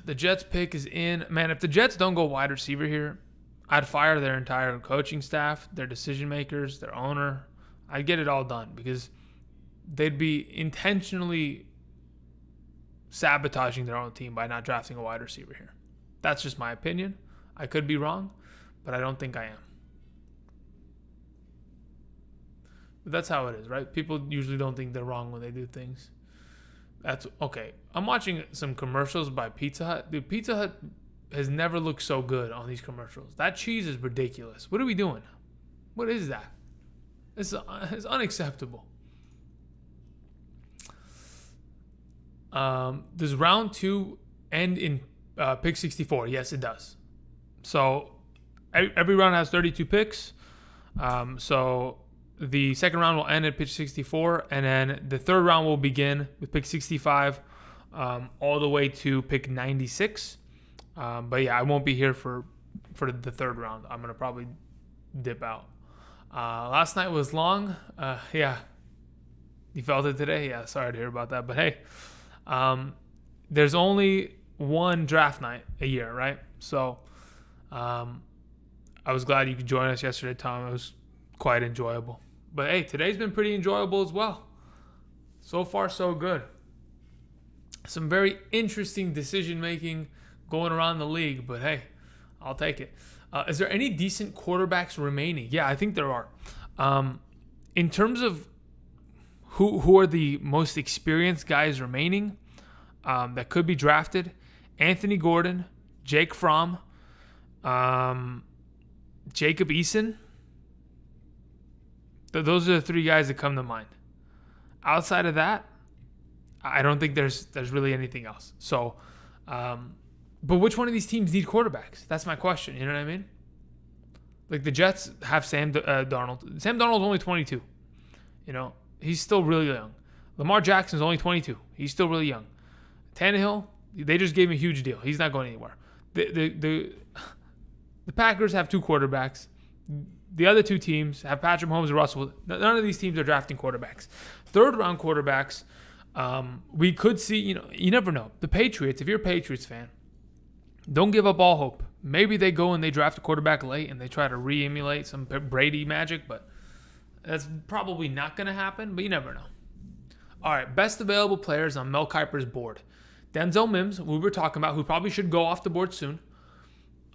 The Jets pick is in. Man, if the Jets don't go wide receiver here, I'd fire their entire coaching staff, their decision makers, their owner. I'd get it all done because they'd be intentionally sabotaging their own team by not drafting a wide receiver here. That's just my opinion. I could be wrong, but I don't think I am. But that's how it is, right? People usually don't think they're wrong when they do things. That's okay. I'm watching some commercials by Pizza Hut. Dude, Pizza Hut has never looked so good on these commercials. That cheese is ridiculous. What are we doing? What is that? It's unacceptable. Does round 2 end in pick 64? Yes, it does. So every round has 32 picks. So the second round will end at pick 64, and then the third round will begin with pick 65 all the way to pick 96. But yeah, I won't be here for the third round. I'm going to probably dip out. Last night was long. Yeah. You felt it today? Yeah, sorry to hear about that. But hey, there's only one draft night a year, right? So I was glad you could join us yesterday, Tom. It was quite enjoyable. But hey, today's been pretty enjoyable as well. So far, so good. Some very interesting decision-making going around the league, but hey, I'll take it. Is there any decent quarterbacks remaining? Yeah, I think there are. In terms of who are the most experienced guys remaining that could be drafted, Anthony Gordon, Jake Fromm, Jacob Eason. Those are the 3 guys that come to mind. Outside of that, I don't think there's really anything else. So, but which one of these teams need quarterbacks? That's my question. You know what I mean? Like the Jets have Sam Darnold. Sam Darnold's only 22. He's still really young. Lamar Jackson's only 22. He's still really young. Tannehill, they just gave him a huge deal. He's not going anywhere. The Packers have 2 quarterbacks. The other 2 teams have Patrick Mahomes and Russell. None of these teams are drafting quarterbacks. Third round quarterbacks, we could see, you never know. The Patriots, if you're a Patriots fan, don't give up all hope. Maybe they go and they draft a quarterback late and they try to re-emulate some Brady magic, but that's probably not going to happen, but you never know. All right, best available players on Mel Kiper's board. Denzel Mims, who we were talking about, who probably should go off the board soon.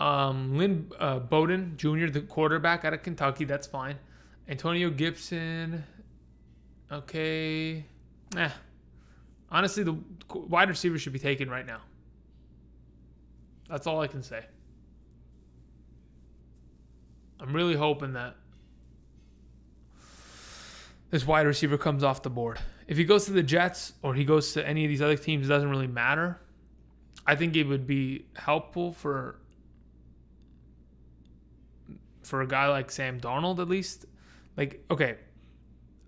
Lynn Bowden Jr., the quarterback out of Kentucky, that's fine. Antonio Gibson, okay. Honestly, the wide receiver should be taken right now. That's all I can say. I'm really hoping that this wide receiver comes off the board. If he goes to the Jets or he goes to any of these other teams, it doesn't really matter. I think it would be helpful for a guy like Sam Darnold, at least. Like, okay,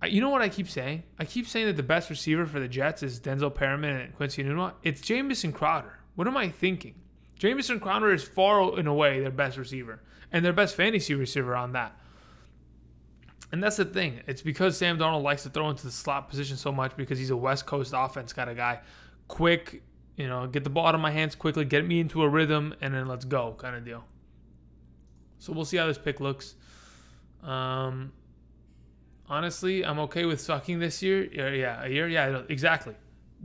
you know what I keep saying? I keep saying that the best receiver for the Jets is Denzel Perriman and Quincy Enunwa. It's Jamison Crowder. What am I thinking? Jamison Crowder is far and away their best receiver and their best fantasy receiver on that. And that's the thing. It's because Sam Darnold likes to throw into the slot position so much because he's a West Coast offense kind of guy. Quick, get the ball out of my hands quickly, get me into a rhythm, and then let's go kind of deal. So we'll see how this pick looks. Honestly, I'm okay with sucking this year. Yeah, a year. Yeah, exactly.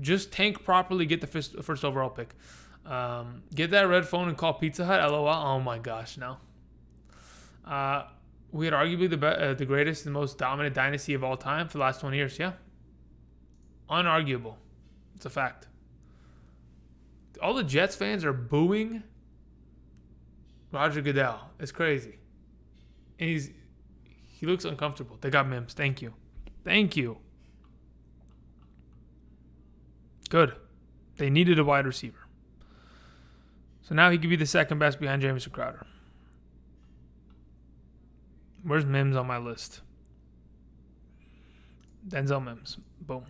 Just tank properly, get the first overall pick. Get that red phone and call Pizza Hut. LOL. Oh my gosh, no. We had arguably the greatest and most dominant dynasty of all time for the last 20 years. Yeah. Unarguable. It's a fact. All the Jets fans are booing Roger Goodell. It's crazy. And he looks uncomfortable. They got Mims. Thank you. Thank you. Good. They needed a wide receiver. So now he could be the second best behind Jamison Crowder. Where's Mims on my list? Denzel Mims. Boom.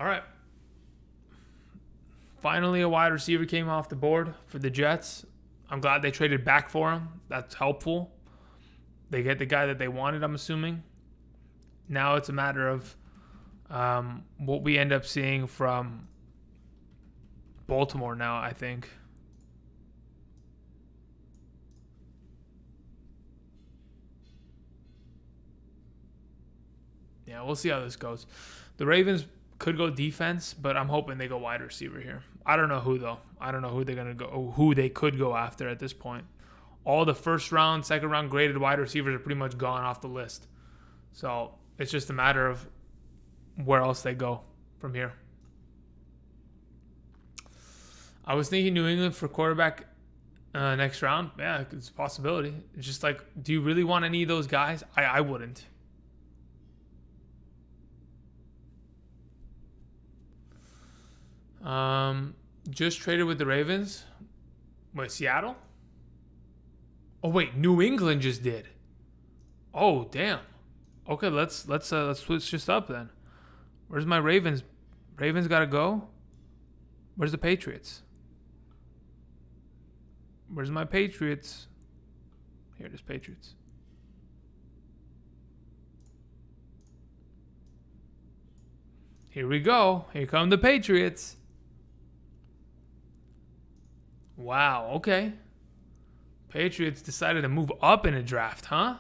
All right. Finally, a wide receiver came off the board for the Jets. I'm glad they traded back for him. That's helpful. They get the guy that they wanted, I'm assuming. Now it's a matter of what we end up seeing from Baltimore now, I think. Yeah, we'll see how this goes. The Ravens could go defense, but I'm hoping they go wide receiver here. I don't know who though. I don't know who they're gonna go, who they could go after at this point. All the first round, second round graded wide receivers are pretty much gone off the list. So it's just a matter of where else they go from here. I was thinking New England for quarterback next round. Yeah, it's a possibility. It's just like, do you really want any of those guys? I wouldn't. Just traded with the Ravens. Wait, Seattle? Oh wait, New England just did. Oh damn. Okay, let's switch this up then. Where's my Ravens? Ravens gotta go. Where's the Patriots? Where's my Patriots? Here it is, Patriots. Here we go. Here come the Patriots. Wow, okay. Patriots decided to move up in a draft, huh?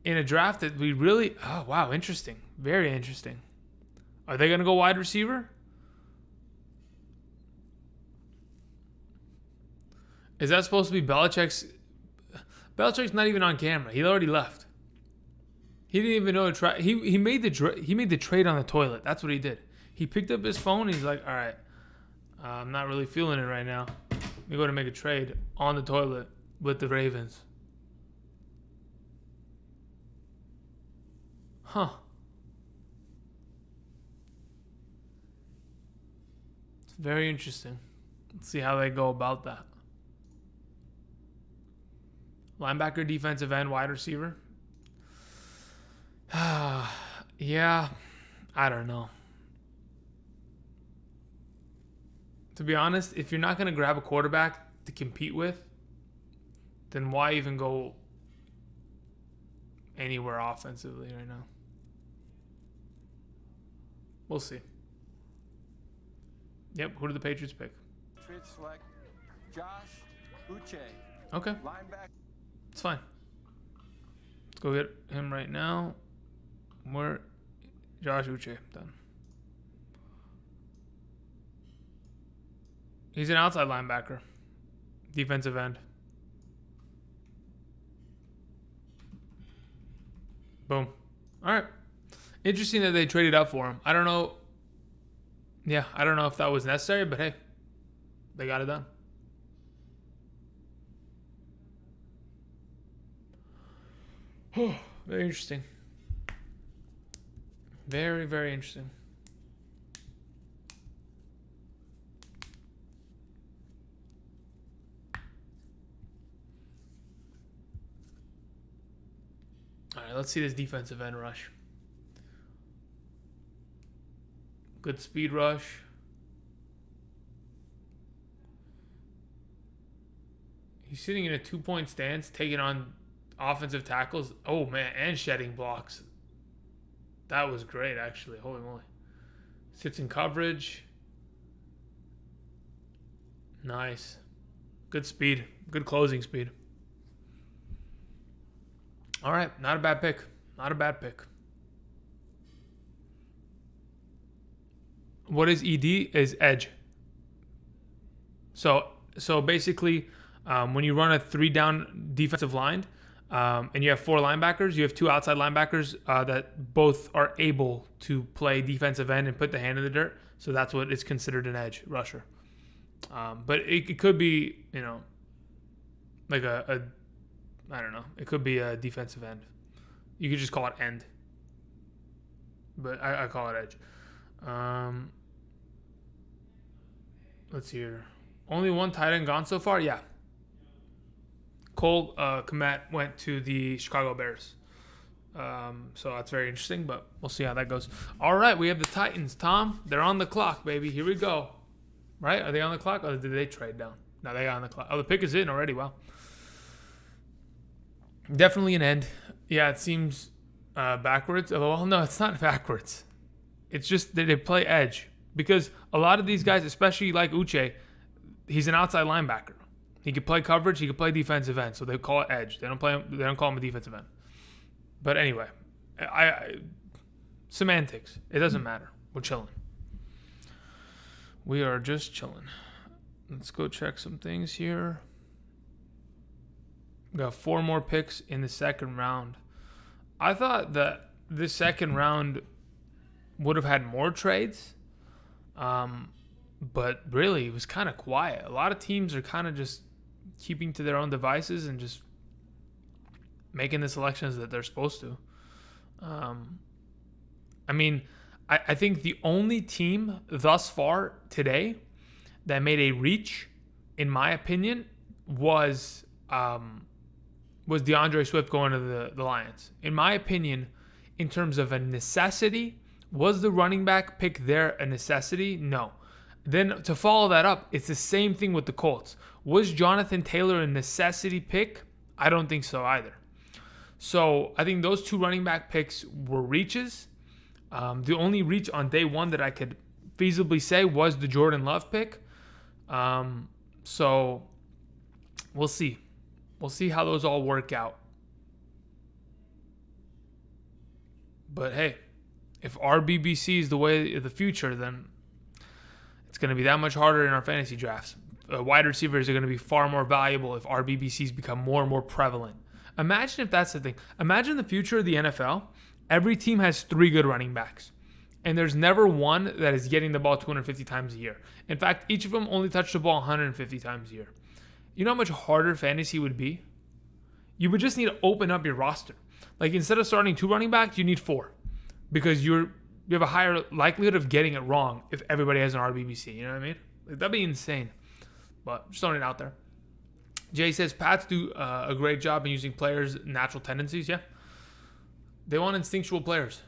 In a draft that we really... Oh, wow, interesting. Very interesting. Are they going to go wide receiver? Is that supposed to be Belichick's... Belichick's not even on camera. He already left. He didn't even know to try... He made the trade on the toilet. That's what he did. He picked up his phone. And he's like, all right, I'm not really feeling it right now. Let me go to make a trade on the toilet with the Ravens. Huh. It's very interesting. Let's see how they go about that. Linebacker, defensive end, wide receiver. Yeah, I don't know. To be honest, if you're not going to grab a quarterback to compete with, then why even go anywhere offensively right now? We'll see. Yep, who do the Patriots pick? Patriots select Josh Uche. Okay, Linebacker. it's fine. Let's go get him right now. Where? Josh Uche, done. He's an outside linebacker. Defensive end. Boom. All right. Interesting that they traded up for him. I don't know. Yeah, I don't know if that was necessary, but hey, they got it done. Very interesting. Very, very interesting. All right, let's see this defensive end rush. Good speed rush. He's sitting in a 2-point stance, taking on offensive tackles. Oh, man, and shedding blocks. That was great, actually. Holy moly. Sits in coverage. Nice. Good speed. Good closing speed. All right. Not a bad pick. Not a bad pick. What is ED? Is edge. So basically, when you run a 3-down defensive line, and you have 4 linebackers, you have 2 outside linebackers that both are able to play defensive end and put the hand in the dirt. So that's what is considered an edge rusher. But it could be, like a I don't know. It could be a defensive end. You could just call it end. But I call it edge. Let's see here. Only one tight end gone so far? Yeah. Cole Kmet went to the Chicago Bears. So that's very interesting, but we'll see how that goes. All right, we have the Titans. Tom, they're on the clock, baby. Here we go. Right? Are they on the clock, or did they trade down? No, they got on the clock. Oh, the pick is in already. Wow. Definitely an end. Yeah, it seems backwards. Well, no, it's not backwards. It's just that they play edge. Because a lot of these guys, especially like Uche, he's an outside linebacker. He could play coverage. He could play defensive end. So they call it edge. They don't call him a defensive end. But anyway, semantics. It doesn't matter. We're chilling. We are just chilling. Let's go check some things here. We got 4 more picks in the second round. I thought that this second round would have had more trades. But really, it was kind of quiet. A lot of teams are kind of just keeping to their own devices and just making the selections that they're supposed to. I think the only team thus far today that made a reach, in my opinion, was DeAndre Swift going to the Lions. In my opinion, in terms of a necessity, was the running back pick there a necessity? No. Then to follow that up, it's the same thing with the Colts. Was Jonathan Taylor a necessity pick? I don't think so either. So I think those 2 running back picks were reaches. The only reach on day 1 that I could feasibly say was the Jordan Love pick. So we'll see. We'll see how those all work out. But hey, if RBBC is the way of the future, then it's going to be that much harder in our fantasy drafts. Wide receivers are going to be far more valuable if RBBCs become more and more prevalent. Imagine if that's the thing. Imagine the future of the NFL. Every team has 3 good running backs, and there's never one that is getting the ball 250 times a year. In fact, each of them only touch the ball 150 times a year. You know how much harder fantasy would be? You would just need to open up your roster. Like, instead of starting 2 running backs, you need 4. Because you have a higher likelihood of getting it wrong if everybody has an RBBC. You know what I mean? Like, that'd be insane. But just throwing it out there. Jay says, Pats do a great job in using players' natural tendencies. Yeah. They want instinctual players.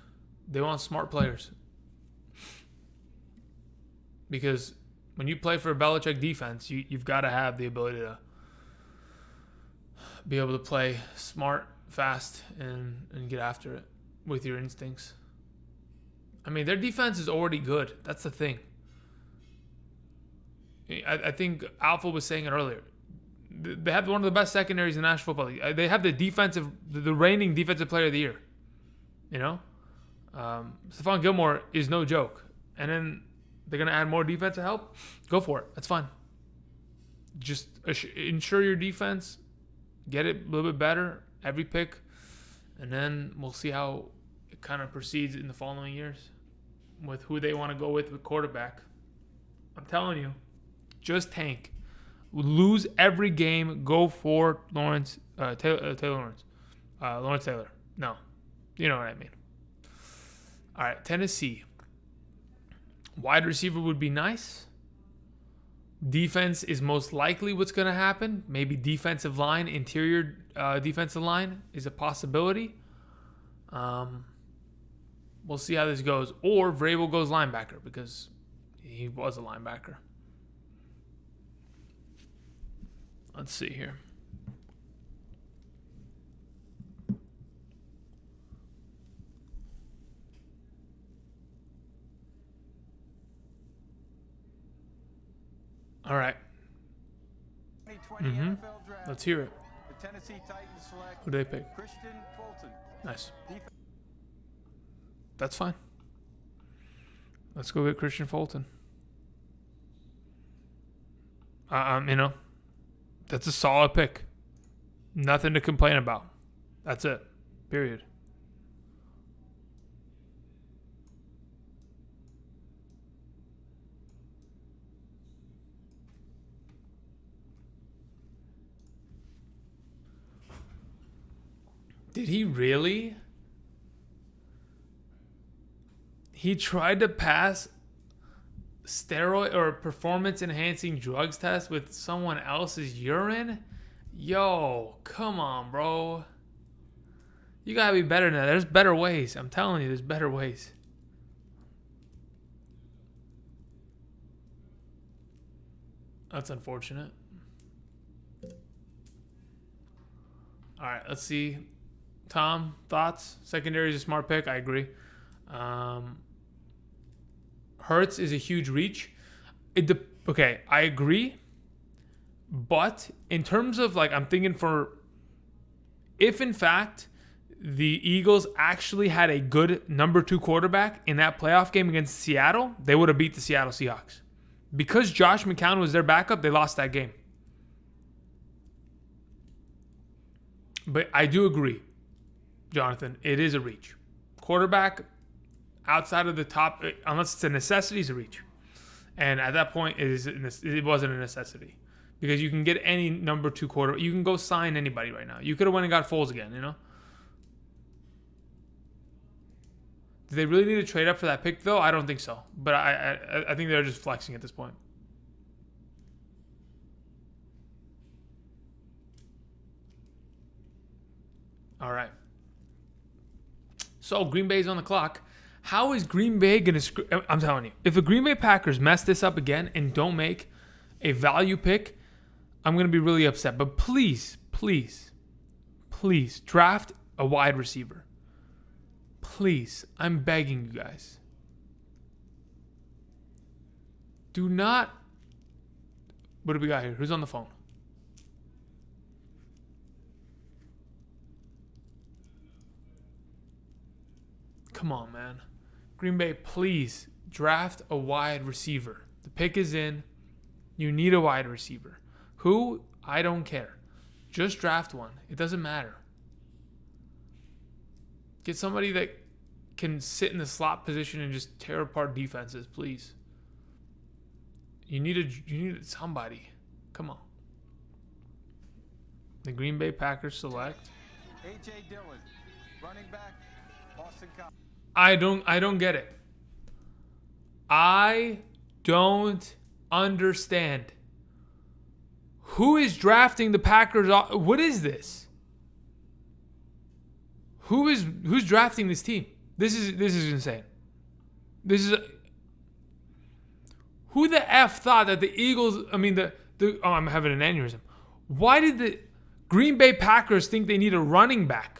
They want smart players. Because when you play for a Belichick defense, you've got to have the ability to be able to play smart, fast, and get after it with your instincts. I mean, their defense is already good. That's the thing. I think Alpha was saying it earlier. They have one of the best secondaries in National Football League. They have the reigning defensive player of the year. You know? Stephon Gilmore is no joke. And then they're going to add more defensive help? Go for it. That's fine. Just ensure your defense. Get it a little bit better every pick. And then we'll see how it kind of proceeds in the following years with who they want to go with quarterback. I'm telling you, just tank. Lose every game. Go for Lawrence Taylor Lawrence. Lawrence Taylor. No. You know what I mean. All right, Tennessee. Wide receiver would be nice. Defense is most likely what's going to happen. Maybe defensive line, interior defensive line is a possibility. We'll see how this goes. Or Vrabel goes linebacker because he was a linebacker. Let's see here. All right. 2020 NFL Draft. Let's hear it. The Tennessee Titans select Who do they pick? Christian Fulton. Nice. That's fine. Let's go get Christian Fulton. You know, that's a solid pick. Nothing to complain about. That's it. Period. Did he really? He tried to pass steroid or performance enhancing drugs test with someone else's urine? Yo, come on, bro. You gotta be better than that. There's better ways. I'm telling you, there's better ways. That's unfortunate. All right, let's see. Tom, thoughts? Secondary is a smart pick. I agree. Hurts is a huge reach. Okay, I agree. But in terms of like, I'm thinking for if in fact the Eagles actually had a good number 2 quarterback in that playoff game against Seattle, they would have beat the Seattle Seahawks. Because Josh McCown was their backup, they lost that game. But I do agree, Jonathan, it is a reach. Quarterback outside of the top, unless it's a necessity, is a reach. And at that point, it wasn't a necessity. Because you can get any number 2 quarterback. You can go sign anybody right now. You could have went and got Foles again, you know? Do they really need to trade up for that pick, though? I don't think so. But I think they're just flexing at this point. All right. So Green Bay's on the clock. How is Green Bay going to... I'm telling you, if the Green Bay Packers mess this up again and don't make a value pick, I'm going to be really upset. But please, please, please draft a wide receiver. Please, I'm begging you guys. Do not... What do we got here? Who's on the phone? Come on, man. Green Bay, please draft a wide receiver. The pick is in. You need a wide receiver. Who? I don't care. Just draft one. It doesn't matter. Get somebody that can sit in the slot position and just tear apart defenses, please. You need somebody. Come on. The Green Bay Packers select A.J. Dillon, running back, Boston College. I don't get it. I don't understand. Who is drafting the Packers? What is this? Who's drafting this team? This is insane. Who the F thought that the Eagles, I'm having an aneurysm. Why did the Green Bay Packers think they need a running back?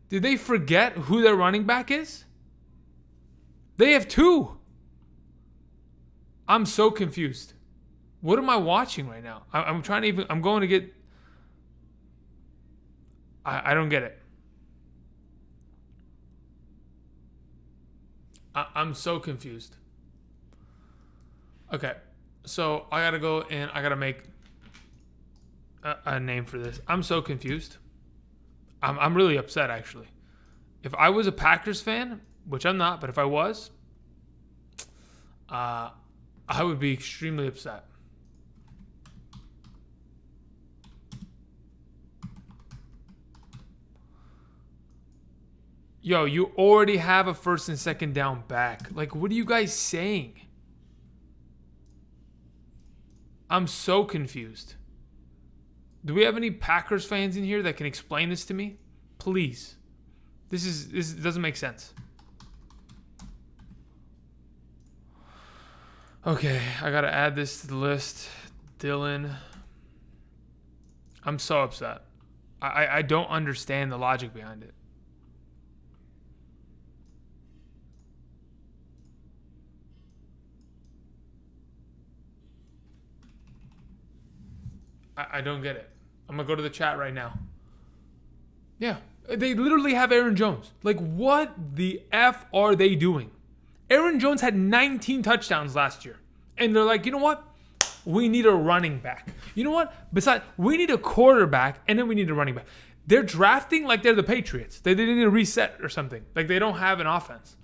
Did they forget who their running back is? They have 2. I'm so confused. What am I watching right now? I'm going to get... I don't get it. I'm so confused. Okay, so I gotta go and I gotta make a name for this. I'm so confused. I'm really upset, actually. If I was a Packers fan, which I'm not, but if I was, I would be extremely upset. Yo, you already have a first and second down back. Like, what are you guys saying? I'm so confused. Do we have any Packers fans in here that can explain this to me? Please. This doesn't make sense. Okay, I gotta add this to the list. Dylan. I'm so upset. I don't understand the logic behind it. I don't get it. I'm going to go to the chat right now. Yeah. They literally have Aaron Jones. Like, what the F are they doing? Aaron Jones had 19 touchdowns last year. And they're like, you know what? We need a running back. You know what? Besides, we need a quarterback, and then we need a running back. They're drafting like they're the Patriots. They need a reset or something. Like they don't have an offense.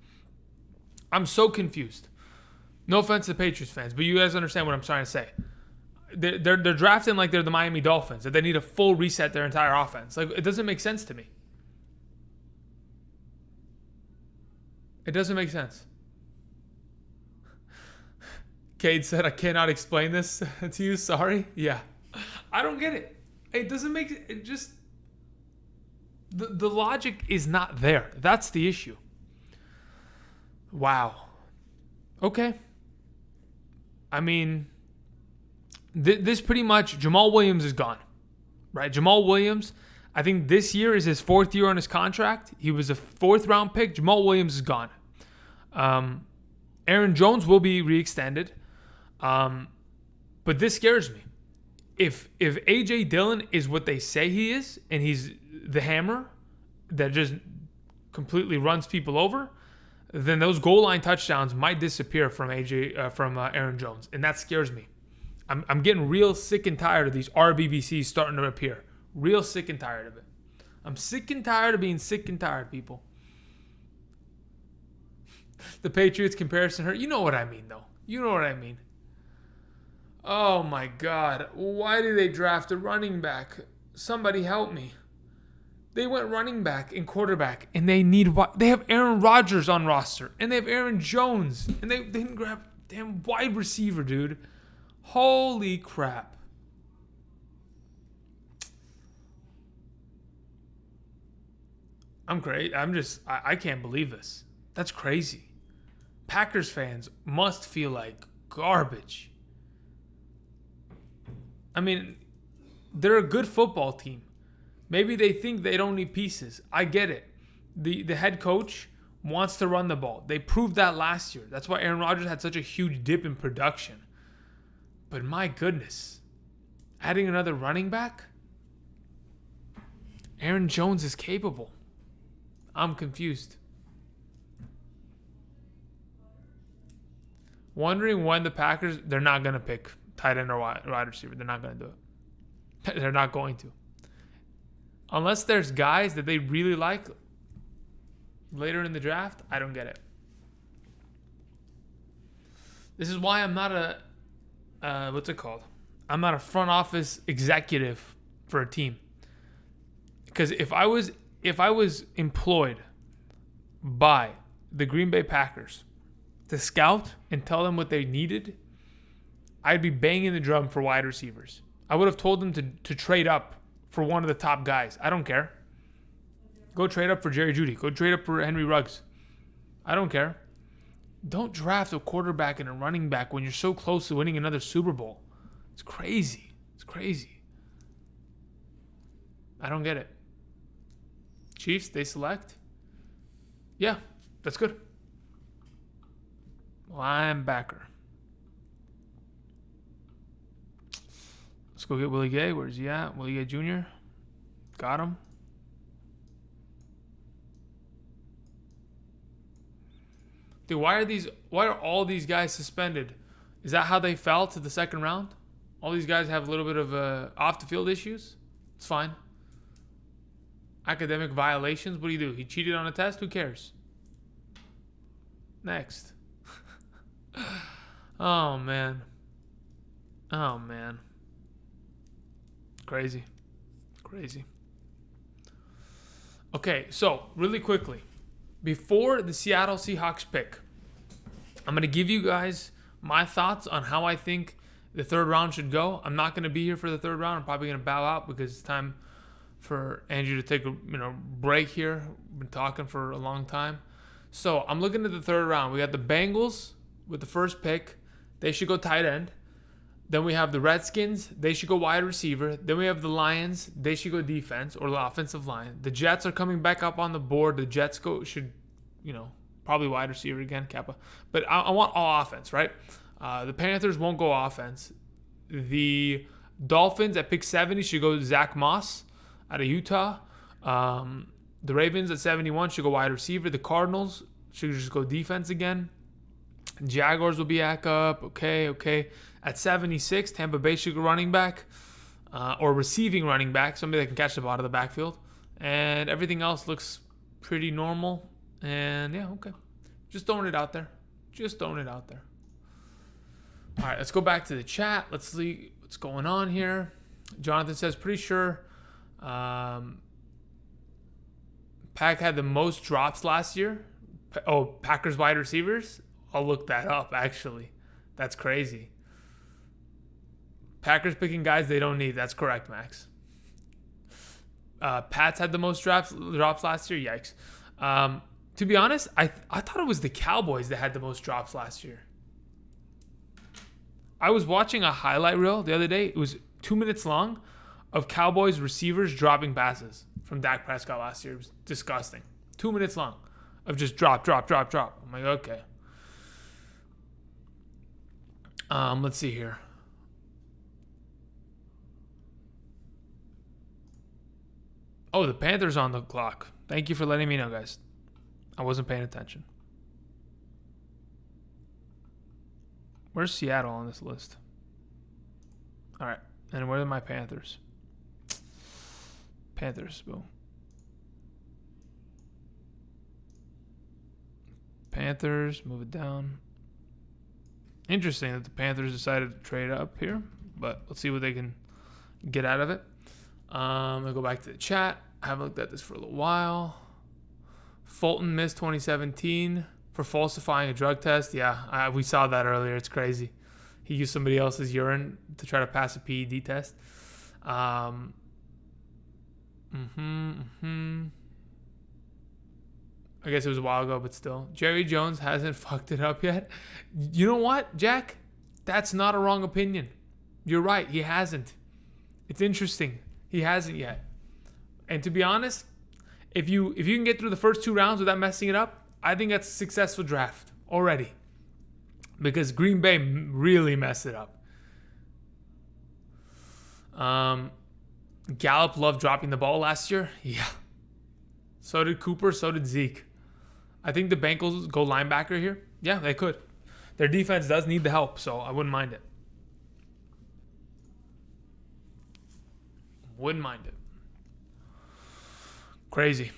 I'm so confused. No offense to Patriots fans, but you guys understand what I'm trying to say. They're drafting like they're the Miami Dolphins, that they need a full reset their entire offense. Like, it doesn't make sense to me. It doesn't make sense. Cade said, I cannot explain this to you. Sorry. Yeah. I don't get it. It doesn't make it just... The logic is not there. That's the issue. Wow. Okay. I mean, this pretty much... Jamal Williams is gone. Right? Jamal Williams, I think this year is his 4th year on his contract. He was a 4th round pick. Jamal Williams is gone. Aaron Jones will be re-extended. But this scares me. If A.J. Dillon is what they say he is, and he's the hammer that just completely runs people over, then those goal line touchdowns might disappear from Aaron Jones, and that scares me. I'm getting real sick and tired of these RBBCs starting to appear. Real sick and tired of it. I'm sick and tired of being sick and tired, people. The Patriots comparison hurt. You know what I mean, though. You know what I mean. Oh my God. Why did they draft a running back? Somebody help me. They went running back and quarterback, and they have Aaron Rodgers on roster, and they have Aaron Jones, and they didn't grab damn wide receiver, dude. Holy crap. I'm great. I can't believe this. That's crazy. Packers fans must feel like garbage. I mean, they're a good football team. Maybe they think they don't need pieces. I get it. The head coach wants to run the ball. They proved that last year. That's why Aaron Rodgers had such a huge dip in production. But my goodness, adding another running back? Aaron Jones is capable. I'm confused. Wondering when the Packers, they're not going to pick tight end or wide receiver. They're not going to do it. They're not going to. Unless there's guys that they really like later in the draft, I don't get it. This is why I'm not a, what's it called? I'm not a front office executive for a team. Because if I was employed by the Green Bay Packers to scout and tell them what they needed, I'd be banging the drum for wide receivers. I would have told them to trade up for one of the top guys. I don't care. Go trade up for Jerry Jeudy. Go trade up for Henry Ruggs. I don't care. Don't draft a quarterback and a running back when you're so close to winning another Super Bowl. It's crazy. It's crazy. I don't get it. Chiefs, they select? Yeah, that's good. Linebacker. Let's go get Willie Gay. Where's he at? Willie Gay Jr. Got him. Dude, why are all these guys suspended? Is that how they fell to the second round? All these guys have a little bit of off the field issues? It's fine. Academic violations? What do? He cheated on a test? Who cares? Next. Oh, man. Oh, man. Crazy. Crazy. Okay, so really quickly, before the Seattle Seahawks pick, I'm going to give you guys my thoughts on how I think the third round should go. I'm not going to be here for the third round. I'm probably going to bow out because it's time for Andrew to take a break here. We've been talking for a long time. So I'm looking at the third round. We got the Bengals with the first pick. They should go tight end. Then we have the Redskins. They should go wide receiver. Then we have the Lions. They should go defense or the offensive line. The Jets are coming back up on the board. The Jets should probably wide receiver again, Kappa. But I want all offense, right? The Panthers won't go offense. The Dolphins at pick 70 should go Zach Moss out of Utah. The Ravens at 71 should go wide receiver. The Cardinals should just go defense again. Jaguars will be back up. Okay. At 76, Tampa Bay should go running back or receiving running back, somebody that can catch the ball out of the backfield. And everything else looks pretty normal. And yeah, okay. Just throwing it out there. All right, let's go back to the chat. Let's see what's going on here. Jonathan says, pretty sure Pack had the most drops last year. Packers wide receivers? I'll look that up, actually. That's crazy. Packers picking guys they don't need. That's correct, Max. Pats had the most drops last year. Yikes. To be honest, I thought it was the Cowboys that had the most drops last year. I was watching a highlight reel the other day. It was 2 minutes long of Cowboys receivers dropping passes from Dak Prescott last year. It was disgusting. 2 minutes long of just drop. I'm like, okay. Let's see here. Oh, the Panthers on the clock. Thank you for letting me know, guys. I wasn't paying attention. Where's Seattle on this list? All right. And where are my Panthers? Boom. Panthers, move it down. Interesting that the Panthers decided to trade up here, but let's see what they can get out of it. I'll go back to the chat. I haven't looked at this for a little while. Fulton missed 2017 for falsifying a drug test. Yeah, we saw that earlier. It's crazy. He used somebody else's urine to try to pass a PED test. I guess it was a while ago, but still. Jerry Jones hasn't fucked it up yet. You know what, Jack? That's not a wrong opinion. You're right. He hasn't. It's interesting. He hasn't yet. And to be honest, if you can get through the first 2 rounds without messing it up, I think that's a successful draft already. Because Green Bay really messed it up. Gallup loved dropping the ball last year. Yeah. So did Cooper. So did Zeke. I think the Bengals go linebacker here. Yeah, they could. Their defense does need the help, so I wouldn't mind it. Wouldn't mind it. Crazy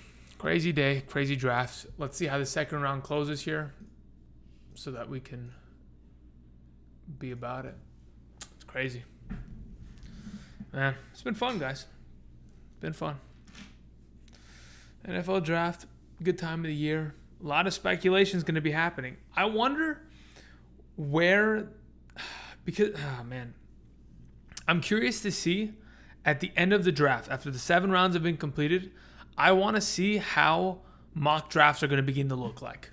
day, crazy drafts. Let's see how the second round closes here so that we can be about it. It's crazy. Man, it's been fun, guys. Been fun. NFL draft, good time of the year. A lot of speculation is going to be happening. I wonder where, because, I'm curious to see at the end of the draft, after the 7 rounds have been completed, I want to see how mock drafts are going to begin to look like.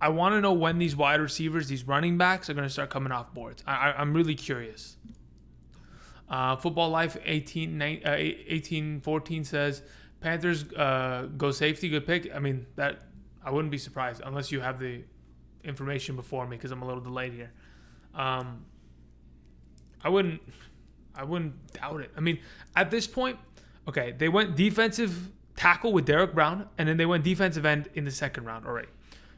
I want to know when these wide receivers, these running backs are going to start coming off boards. I'm really curious. Football Life 1814 says, Panthers go safety, good pick. I mean, that I wouldn't be surprised unless you have the information before me because I'm a little delayed here. I wouldn't doubt it. I mean, at this point, okay, they went defensive tackle with Derek Brown, and then they went defensive end in the second round already.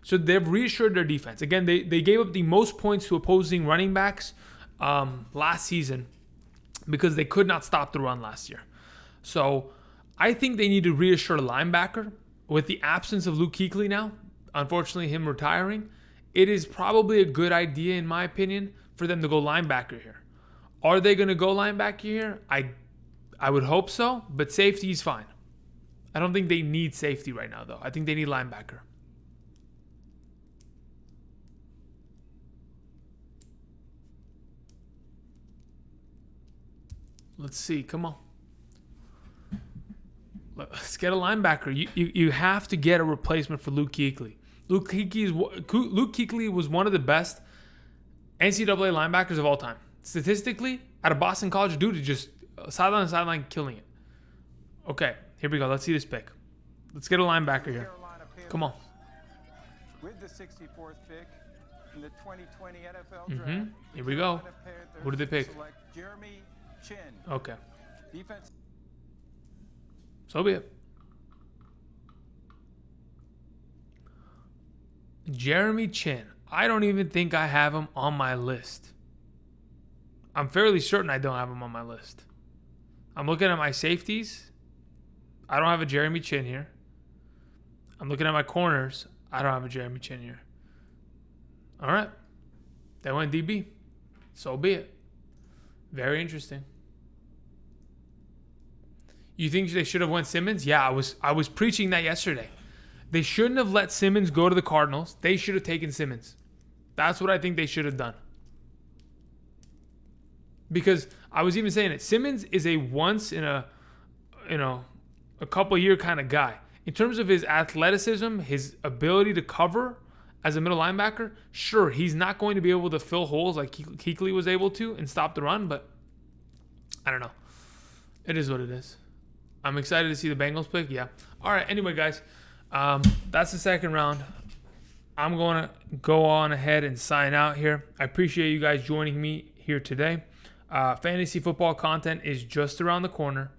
So they've reassured their defense. Again, they gave up the most points to opposing running backs last season because they could not stop the run last year. So I think they need to reassure a linebacker. With the absence of Luke Kuechly now, unfortunately him retiring, it is probably a good idea, in my opinion, for them to go linebacker here. Are they going to go linebacker here? I would hope so, but safety is fine. I don't think they need safety right now, though. I think they need linebacker. Let's see. Come on. Let's get a linebacker. You have to get a replacement for Luke Kuechly. Luke Kuechly was one of the best NCAA linebackers of all time. Statistically, out of Boston College, dude is just sideline to sideline killing it. Okay, here we go. Let's see this pick. Let's get a linebacker here. Come on. With the 64th pick in the 2020 NFL draft, Here we go. Who did they pick? Select Jeremy Chin. Okay. Defense. So be it. Jeremy Chin. I don't even think I have him on my list. I'm fairly certain I don't have him on my list. I'm looking at my safeties. I don't have a Jeremy Chin here. I'm looking at my corners. I don't have a Jeremy Chin here. All right. They went DB. So be it. Very interesting. You think they should have went Simmons? Yeah, I was preaching that yesterday. They shouldn't have let Simmons go to the Cardinals. They should have taken Simmons. That's what I think they should have done. Because I was even saying it. Simmons is a once in a couple year kind of guy. In terms of his athleticism, his ability to cover as a middle linebacker, sure, he's not going to be able to fill holes like Kuechly was able to and stop the run, but I don't know. It is what it is. I'm excited to see the Bengals pick. Yeah. All right. Anyway, guys, that's the second round. I'm going to go on ahead and sign out here. I appreciate you guys joining me here today. Fantasy football content is just around the corner.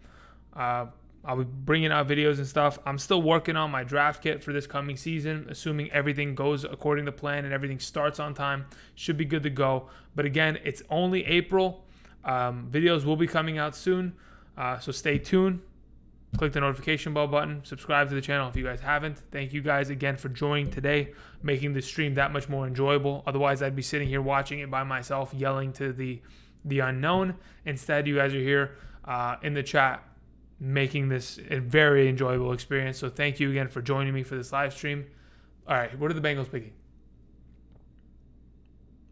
I'll be bringing out videos and stuff. I'm still working on my draft kit for this coming season, assuming everything goes according to plan and everything starts on time. Should be good to go. But again, it's only April. Videos will be coming out soon, so stay tuned. Click the notification bell button. Subscribe to the channel if you guys haven't. Thank you guys again for joining today, making the stream that much more enjoyable. Otherwise, I'd be sitting here watching it by myself, yelling to the unknown. Instead, you guys are here in the chat, making this a very enjoyable experience. So thank you again for joining me for this live stream. All right, what are the Bengals picking?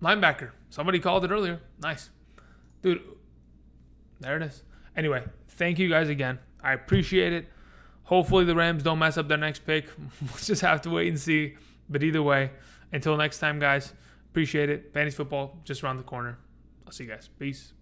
Linebacker. Somebody called it earlier. Nice. Dude, there it is. Anyway, thank you guys again. I appreciate it. Hopefully the Rams don't mess up their next pick. We'll just have to wait and see. But either way, until next time, guys, appreciate it. Fantasy football just around the corner. I'll see you guys. Peace.